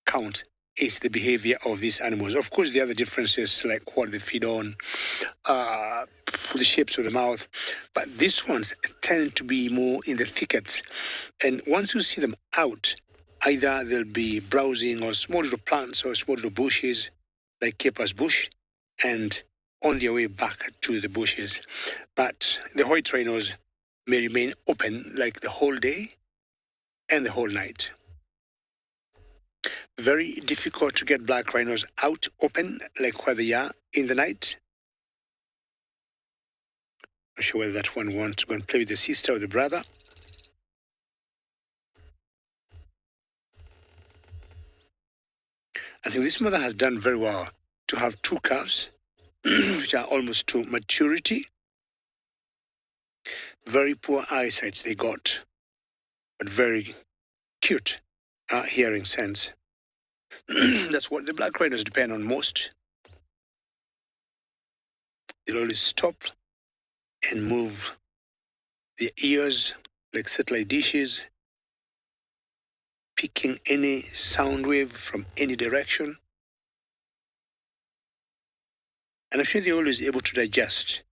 count is the behavior of these animals. Of course, the other differences like what they feed on, the shapes of the mouth, but these ones tend to be more in the thickets. And once you see them out, either they'll be browsing on small little plants or small little bushes, like Kepa's bush, and on their way back to the bushes. But the white rhinos may remain open like the whole day and the whole night. Very difficult to get black rhinos out open like where they are in the night. Not sure whether that one wants to go and play with the sister or the brother. I think this mother has done very well to have two calves, which are almost to maturity. Very poor eyesight they got, but very cute hearing sense. That's what the black rhinos depend on most. They'll always stop and move their ears like satellite dishes, picking any sound wave from any direction. And I'm sure they're always able to digest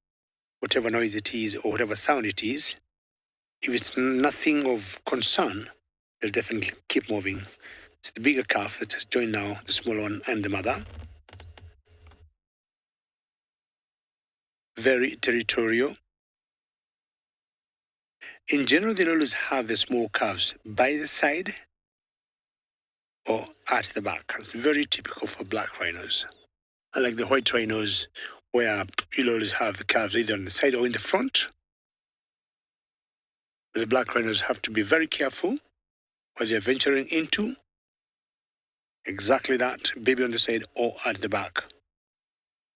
whatever noise it is or whatever sound it is. If it's nothing of concern, they'll definitely keep moving. It's the bigger calf that has joined now, the small one and the mother. Very territorial. In general, they'll always have the small calves by the side or at the back. It's very typical for black rhinos. Unlike the white rhinos, where you'll always have the calves either on the side or in the front. The black rhinos have to be very careful what they're venturing into. Exactly that, baby on the side or at the back.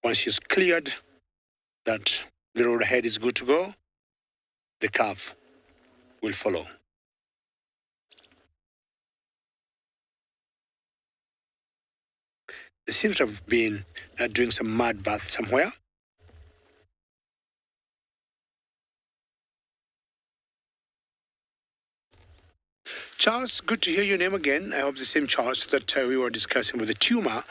Once she's cleared that the road ahead is good to go, the calf will follow. They seem to have been doing some mud bath somewhere. Charles, good to hear your name again. I hope the same Charles that we were discussing with the tumor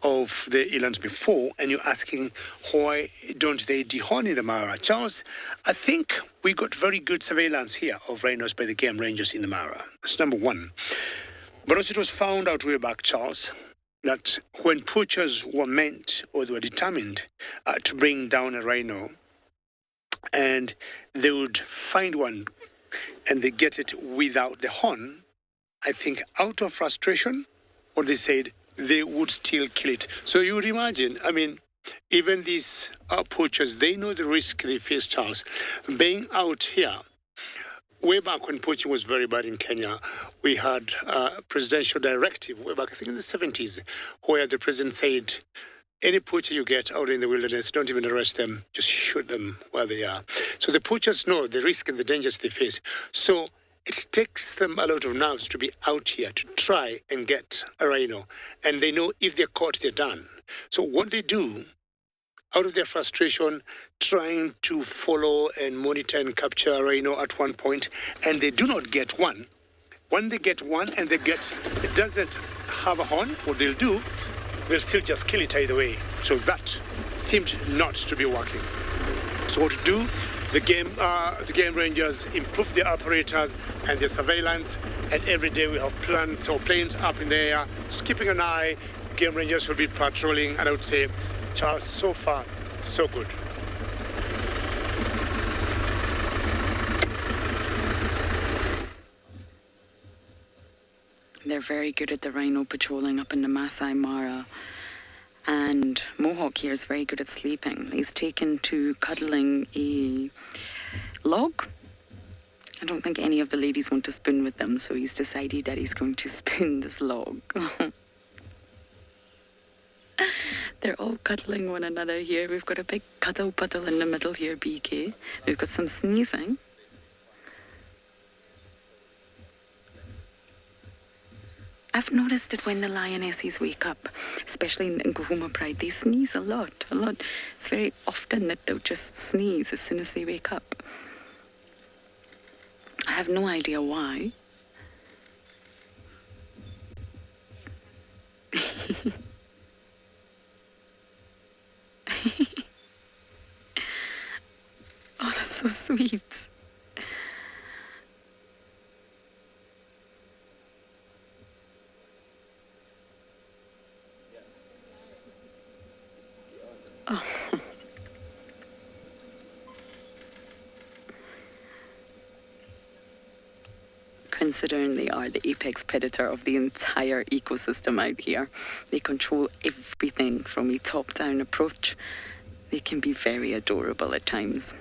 of the elands before, and you're asking why don't they dehorn in the Mara. Charles, I think we got very good surveillance here of rhinos by the game rangers in the Mara. That's number one. But also it was found out way back, Charles, that when poachers were meant or they were determined to bring down a rhino, and they would find one and they get it without the horn, I think out of frustration, what they said, they would still kill it. So you would imagine, I mean, even these poachers, they know the risk they face, Charles. Being out here, way back when poaching was very bad in Kenya, we had a presidential directive, way back, I think in the 70s, where the president said, any poacher you get out in the wilderness, don't even arrest them, just shoot them where they are. So the poachers know the risk and the dangers they face. So it takes them a lot of nerves to be out here to try and get a rhino. And they know if they're caught, they're done. So what they do, out of their frustration, trying to follow and monitor and capture a rhino at one point, and they do not get one. When they get one and it doesn't have a horn, what they'll do, they'll still just kill it either way. So that seemed not to be working. So what to do? The game rangers improve their apparatus and their surveillance, and every day we have planes or planes up in the air, just keeping an eye. Game rangers will be patrolling, and I would say, Charles, so far, so good.
They're very good at the rhino patrolling up in the Masai Mara. And Mohawk here is very good at sleeping. He's taken to cuddling a log I don't think any of the ladies want to spoon with them, so he's decided that he's going to spoon this log. They're all cuddling one another here. We've got a big cuddle puddle in the middle here, BK. We've got some sneezing. I've noticed that when the lionesses wake up, especially in Djuma Pride, they sneeze a lot. It's very often that they'll just sneeze as soon as they wake up. I have no idea why. Oh, that's so sweet. Oh. Considering they are the apex predator of the entire ecosystem out here, they control everything from a top-down approach. They can be very adorable at times.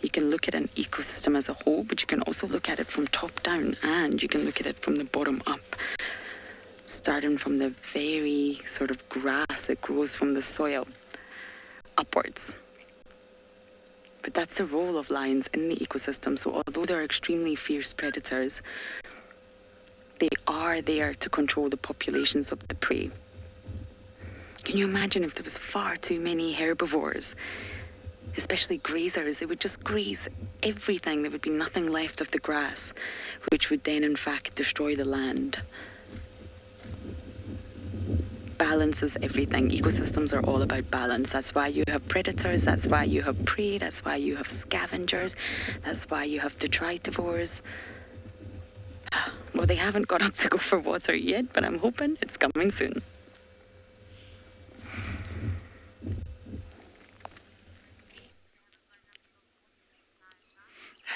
You can look at an ecosystem as a whole, but you can also look at it from top down, and you can look at it from the bottom up. Starting from the very sort of grass that grows from the soil upwards. But that's the role of lions in the ecosystem. So although they're extremely fierce predators, they are there to control the populations of the prey. Can you imagine if there was far too many herbivores, especially grazers? They would just graze everything. There would be nothing left of the grass, which would then in fact destroy the land. Balance is everything. Ecosystems are all about balance. That's why you have predators, that's why you have prey, that's why you have scavengers, that's why you have detritivores. Well, they haven't got up to go for water yet, but I'm hoping it's coming soon.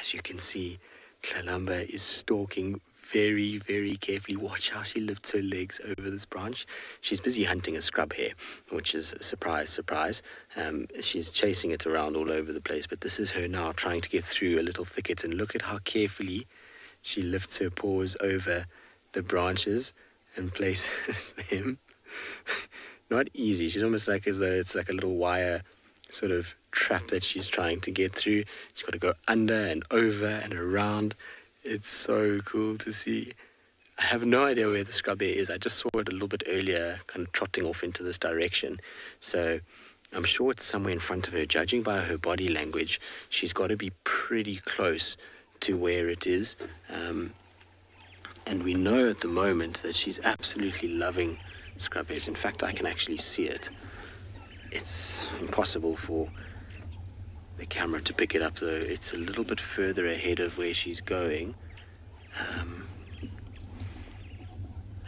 As you can see, Kalahari is stalking very, very carefully. Watch how she lifts her legs over this branch. She's busy hunting a scrub hare, which is a surprise, surprise. She's chasing it around all over the place, but this is her now trying to get through a little thicket, and look at how carefully she lifts her paws over the branches and places them. Not easy. She's almost like as though it's like a little wire sort of trap that she's trying to get through. She's got to go under and over and around. It's so cool to see. I have no idea where the scrub hare is. I just saw it a little bit earlier, kind of trotting off into this direction. So I'm sure it's somewhere in front of her. Judging by her body language, she's got to be pretty close to where it is. And we know at the moment that she's absolutely loving scrub hares. In fact, I can actually see it. It's impossible for the camera to pick it up, though. It's a little bit further ahead of where she's going. I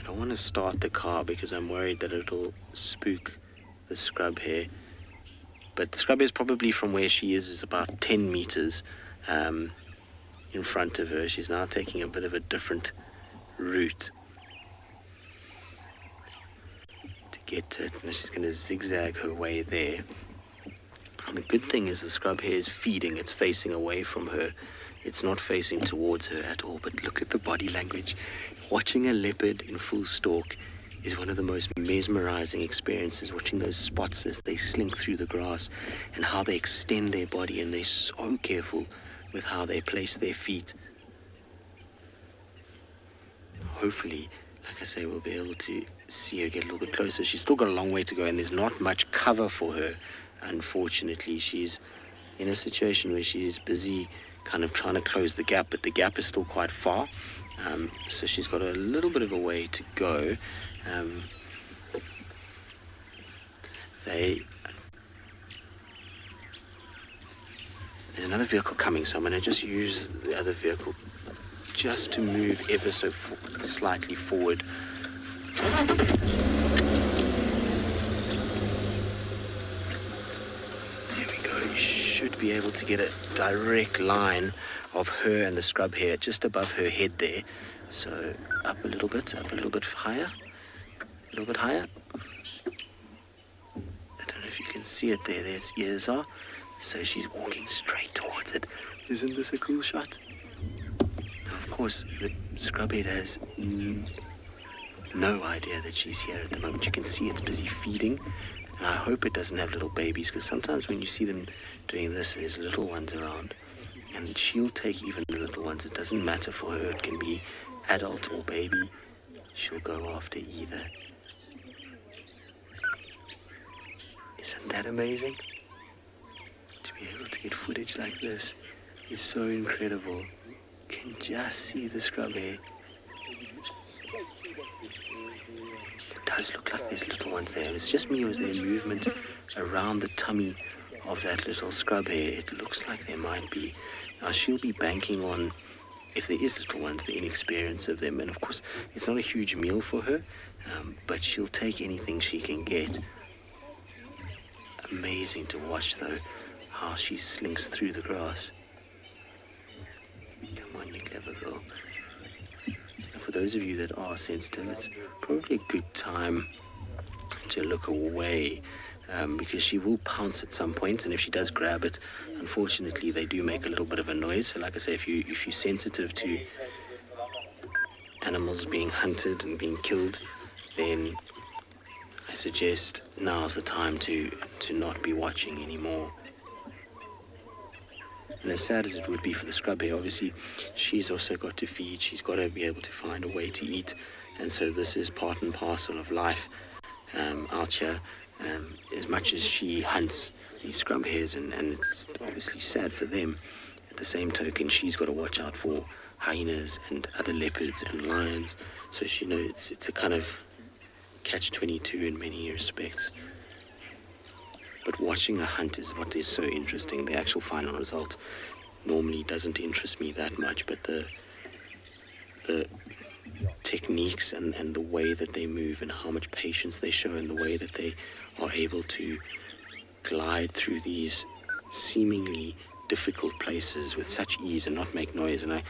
don't want to start the car because I'm worried that it'll spook the scrub hare. But the scrub hare is probably from where she is about 10 meters in front of her. She's now taking a bit of a different route to get to it. And she's going to zigzag her way there. And the good thing is the scrub hare is feeding. It's facing away from her. It's not facing towards her at all. But look at the body language. Watching a leopard in full stalk is one of the most mesmerizing experiences. Watching those spots as they slink through the grass and how they extend their body, and they're so careful with how they place their feet. Hopefully, like I say, we'll be able to see her get a little bit closer. She's still got a long way to go, and there's not much cover for her. Unfortunately, she's in a situation where she is busy kind of trying to close the gap, but the gap is still quite far. So she's got a little bit of a way to go. There's another vehicle coming, so I'm going to just use the other vehicle just to move ever so slightly forward. Should be able to get a direct line of her and the scrub hare just above her head there. So up a little bit higher, a little bit higher. I don't know if if you can see it there its ears are. So she's walking straight towards it. Isn't this a cool shot? Now, of course, the scrubhead has no idea that she's here at the moment. You can see it's busy feeding, and I hope it doesn't have little babies, because sometimes when you see them doing this, there's little ones around, and she'll take even the little ones. It doesn't matter for her. It can be adult or baby. She'll go after either. Isn't that amazing? To be able to get footage like this is so incredible. You can just see the scrub hair. It does look like there's little ones there. It's just me, or is there movement around the tummy of that little scrub hair? It looks like there might be. Now she'll be banking on, if there is little ones, the inexperience of them. And of course, it's not a huge meal for her, but she'll take anything she can get. Amazing to watch, though, how she slinks through the grass. Come on, you clever girl. Now, for those of you that are sensitive, it's probably a good time to look away, because she will pounce at some point, and if she does grab it, unfortunately, they do make a little bit of a noise. So, like I say, if you're sensitive to animals being hunted and being killed, then I suggest now's the time to not be watching anymore. And as sad as it would be for the scrub hair, obviously, she's also got to feed. She's got to be able to find a way to eat. And so this is part and parcel of life out here. As much as she hunts these scrub hairs, and it's obviously sad for them, at the same token, she's got to watch out for hyenas and other leopards and lions. So she knows it's a kind of catch-22 in many respects. But watching a hunt is what is so interesting. The actual final result normally doesn't interest me that much, but the techniques and the way that they move and how much patience they show and the way that they are able to glide through these seemingly difficult places with such ease and not make noise. And I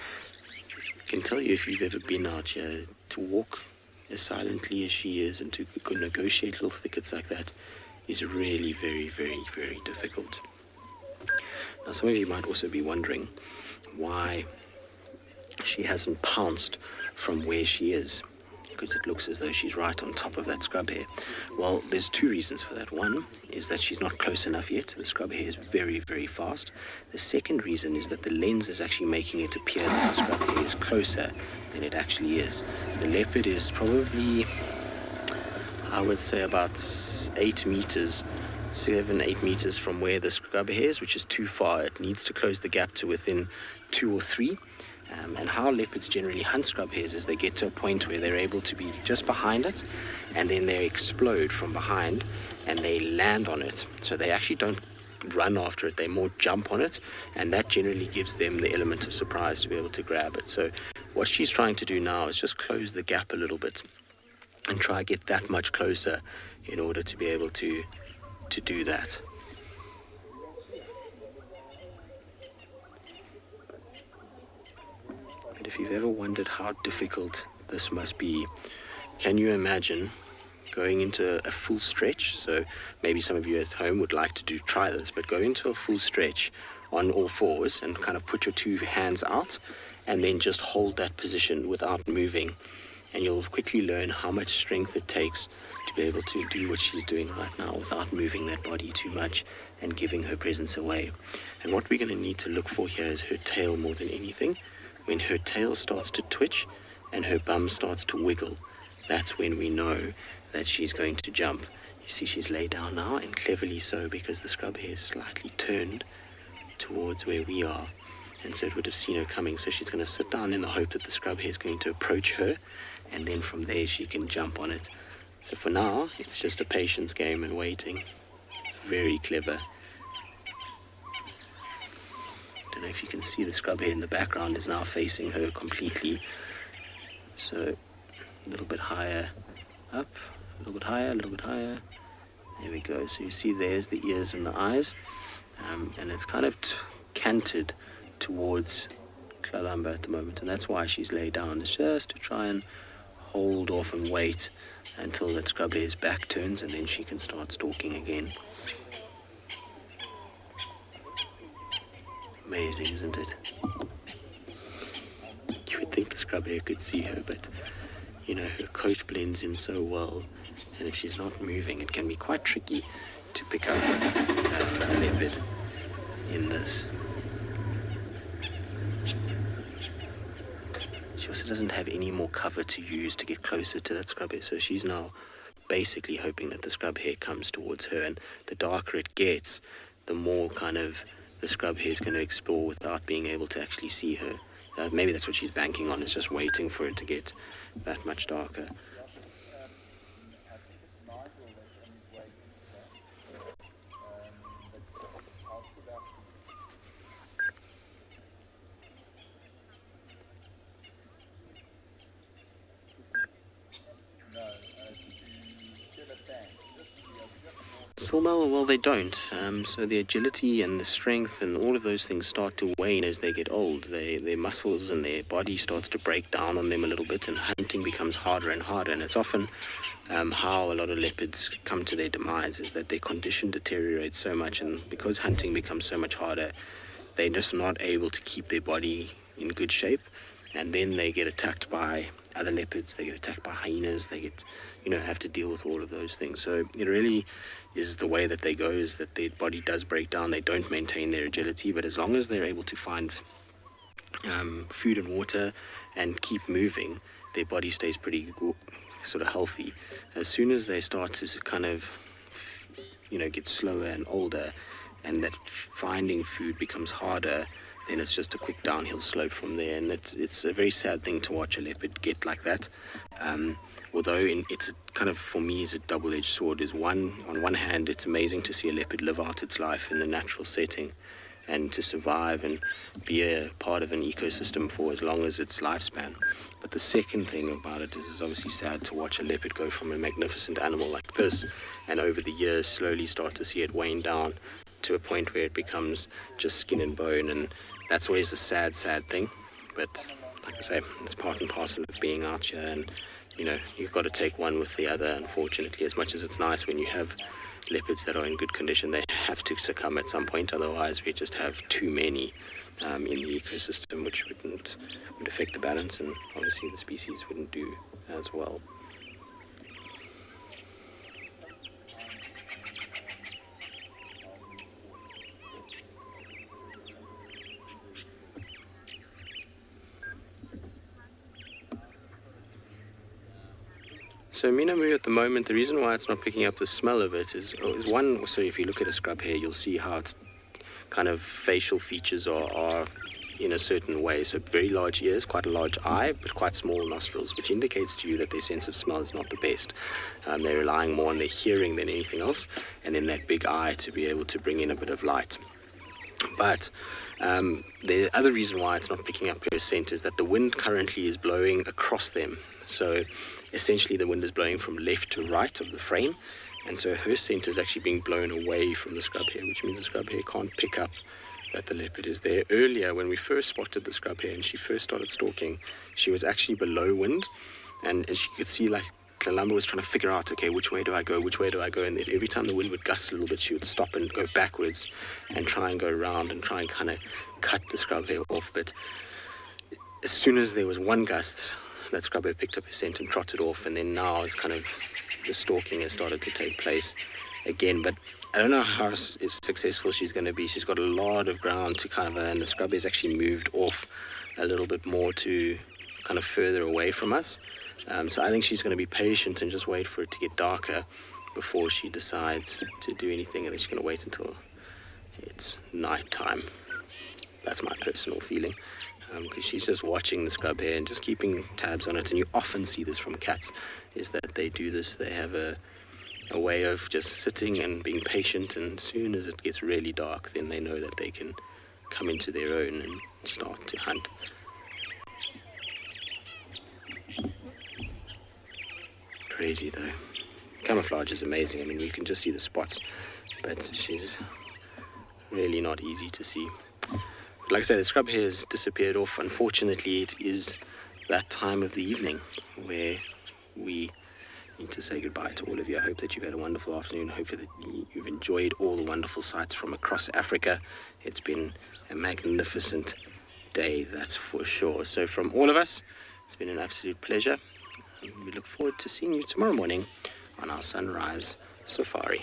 can tell you, if you've ever been out here, to walk as silently as she is and to negotiate little thickets like that is really very, very, very difficult. Now, some of you might also be wondering why she hasn't pounced from where she is, because it looks as though she's right on top of that scrub hair. Well, there's two reasons for that. One is that she's not close enough yet. The scrub hair is very, very fast. The second reason is that the lens is actually making it appear that the scrub hair is closer than it actually is. The leopard is probably, I would say, about 8 meters, 7-8 meters from where the scrub hair is, which is too far. It needs to close the gap to within 2 or 3. And how leopards generally hunt scrub hares is they get to a point where they're able to be just behind it, and then they explode from behind and they land on it. So they actually don't run after it, they more jump on it, and that generally gives them the element of surprise to be able to grab it. So what she's trying to do now is just close the gap a little bit and try to get that much closer in order to be able to do that. But if you've ever wondered how difficult this must be, can you imagine going into a full stretch? So maybe some of you at home would like to try this, but go into a full stretch on all fours and kind of put your 2 hands out and then just hold that position without moving. And you'll quickly learn how much strength it takes to be able to do what she's doing right now without moving that body too much and giving her presence away. And what we're going to need to look for here is her tail more than anything. When her tail starts to twitch and her bum starts to wiggle, that's when we know that she's going to jump. You see she's laid down now, and cleverly so, because the scrub hair is slightly turned towards where we are. And so it would have seen her coming. So she's going to sit down in the hope that the scrub hair is going to approach her, and then from there she can jump on it. So for now, it's just a patience game and waiting. Very clever. I don't know if you can see the scrub hair in the background is now facing her completely. So a little bit higher up, a little bit higher, a little bit higher. There we go. So you see there's the ears and the eyes, and it's kind of canted towards Kalahari at the moment, and that's why she's laid down. It's just to try and hold off and wait until that scrub hare's back turns, and then she can start stalking again. Amazing, isn't it? You would think the scrub hare could see her, but you know, her coat blends in so well, and if she's not moving, it can be quite tricky to pick up a leopard in this. She also doesn't have any more cover to use to get closer to that scrub hare, so she's now basically hoping that the scrub hare comes towards her, and the darker it gets, the more kind of the scrub hare is going to explore without being able to actually see her. Maybe that's what she's banking on, is just waiting for it to get that much darker. Silmel, well, they don't. So the agility and the strength and all of those things start to wane as they get old. Their muscles and their body starts to break down on them a little bit, and hunting becomes harder and harder. And it's often how a lot of leopards come to their demise, is that their condition deteriorates so much, and because hunting becomes so much harder, they're just not able to keep their body in good shape, and then they get attacked by other leopards, they get attacked by hyenas, they get, have to deal with all of those things. So it really is the way that they go, is that their body does break down, they don't maintain their agility, but as long as they're able to find food and water and keep moving, their body stays pretty sort of healthy. As soon as they start to kind of, get slower and older, and that finding food becomes harder, then it's just a quick downhill slope from there, and it's a very sad thing to watch a leopard get like that. Although it's a kind of, for me, is a double-edged sword. On one hand, it's amazing to see a leopard live out its life in the natural setting and to survive and be a part of an ecosystem for as long as its lifespan. But the second thing about it is it's obviously sad to watch a leopard go from a magnificent animal like this, and over the years slowly start to see it wane down to a point where it becomes just skin and bone, and that's always a sad thing. But like I say, it's part and parcel of being out here, and you've got to take one with the other. Unfortunately, as much as it's nice when you have leopards that are in good condition, they have to succumb at some point, otherwise we just have too many in the ecosystem, which would affect the balance, and obviously the species wouldn't do as well. So Minamu at the moment, the reason why it's not picking up the smell of it is one, so if you look at a scrub hare, you'll see how its kind of facial features are in a certain way. So very large ears, quite a large eye, but quite small nostrils, which indicates to you that their sense of smell is not the best. They're relying more on their hearing than anything else, and then that big eye to be able to bring in a bit of light. But the other reason why it's not picking up her scent is that the wind currently is blowing across them. So essentially the wind is blowing from left to right of the frame, and so her scent is actually being blown away from the scrub hare, which means the scrub hare can't pick up that the leopard is there. Earlier, when we first spotted the scrub hare and she first started stalking, she was actually below wind, and she could see like Kalahari was trying to figure out, okay, which way do I go, and every time the wind would gust a little bit, she would stop and go backwards and try and go around and try and kind of cut the scrub hare off. But as soon as there was one gust, that scrub hare picked up her scent and trotted off, and then now is kind of the stalking has started to take place again. But I don't know how successful she's going to be. She's got a lot of ground to kind of, and the scrub hare's actually moved off a little bit more to kind of further away from us. So I think she's going to be patient and just wait for it to get darker before she decides to do anything. I think she's going to wait until it's night time. That's my personal feeling. Because she's just watching the scrub hare and just keeping tabs on it. And you often see this from cats, is that they do this. They have a way of just sitting and being patient, and as soon as it gets really dark, then they know that they can come into their own and start to hunt. Crazy though. Camouflage is amazing. I mean, you can just see the spots, but she's really not easy to see. Like I said, the scrub hare has disappeared off. Unfortunately, it is that time of the evening where we need to say goodbye to all of you. I hope that you've had a wonderful afternoon. Hopefully that you've enjoyed all the wonderful sights from across Africa. It's been a magnificent day, that's for sure. So from all of us, it's been an absolute pleasure. We look forward to seeing you tomorrow morning on our sunrise safari.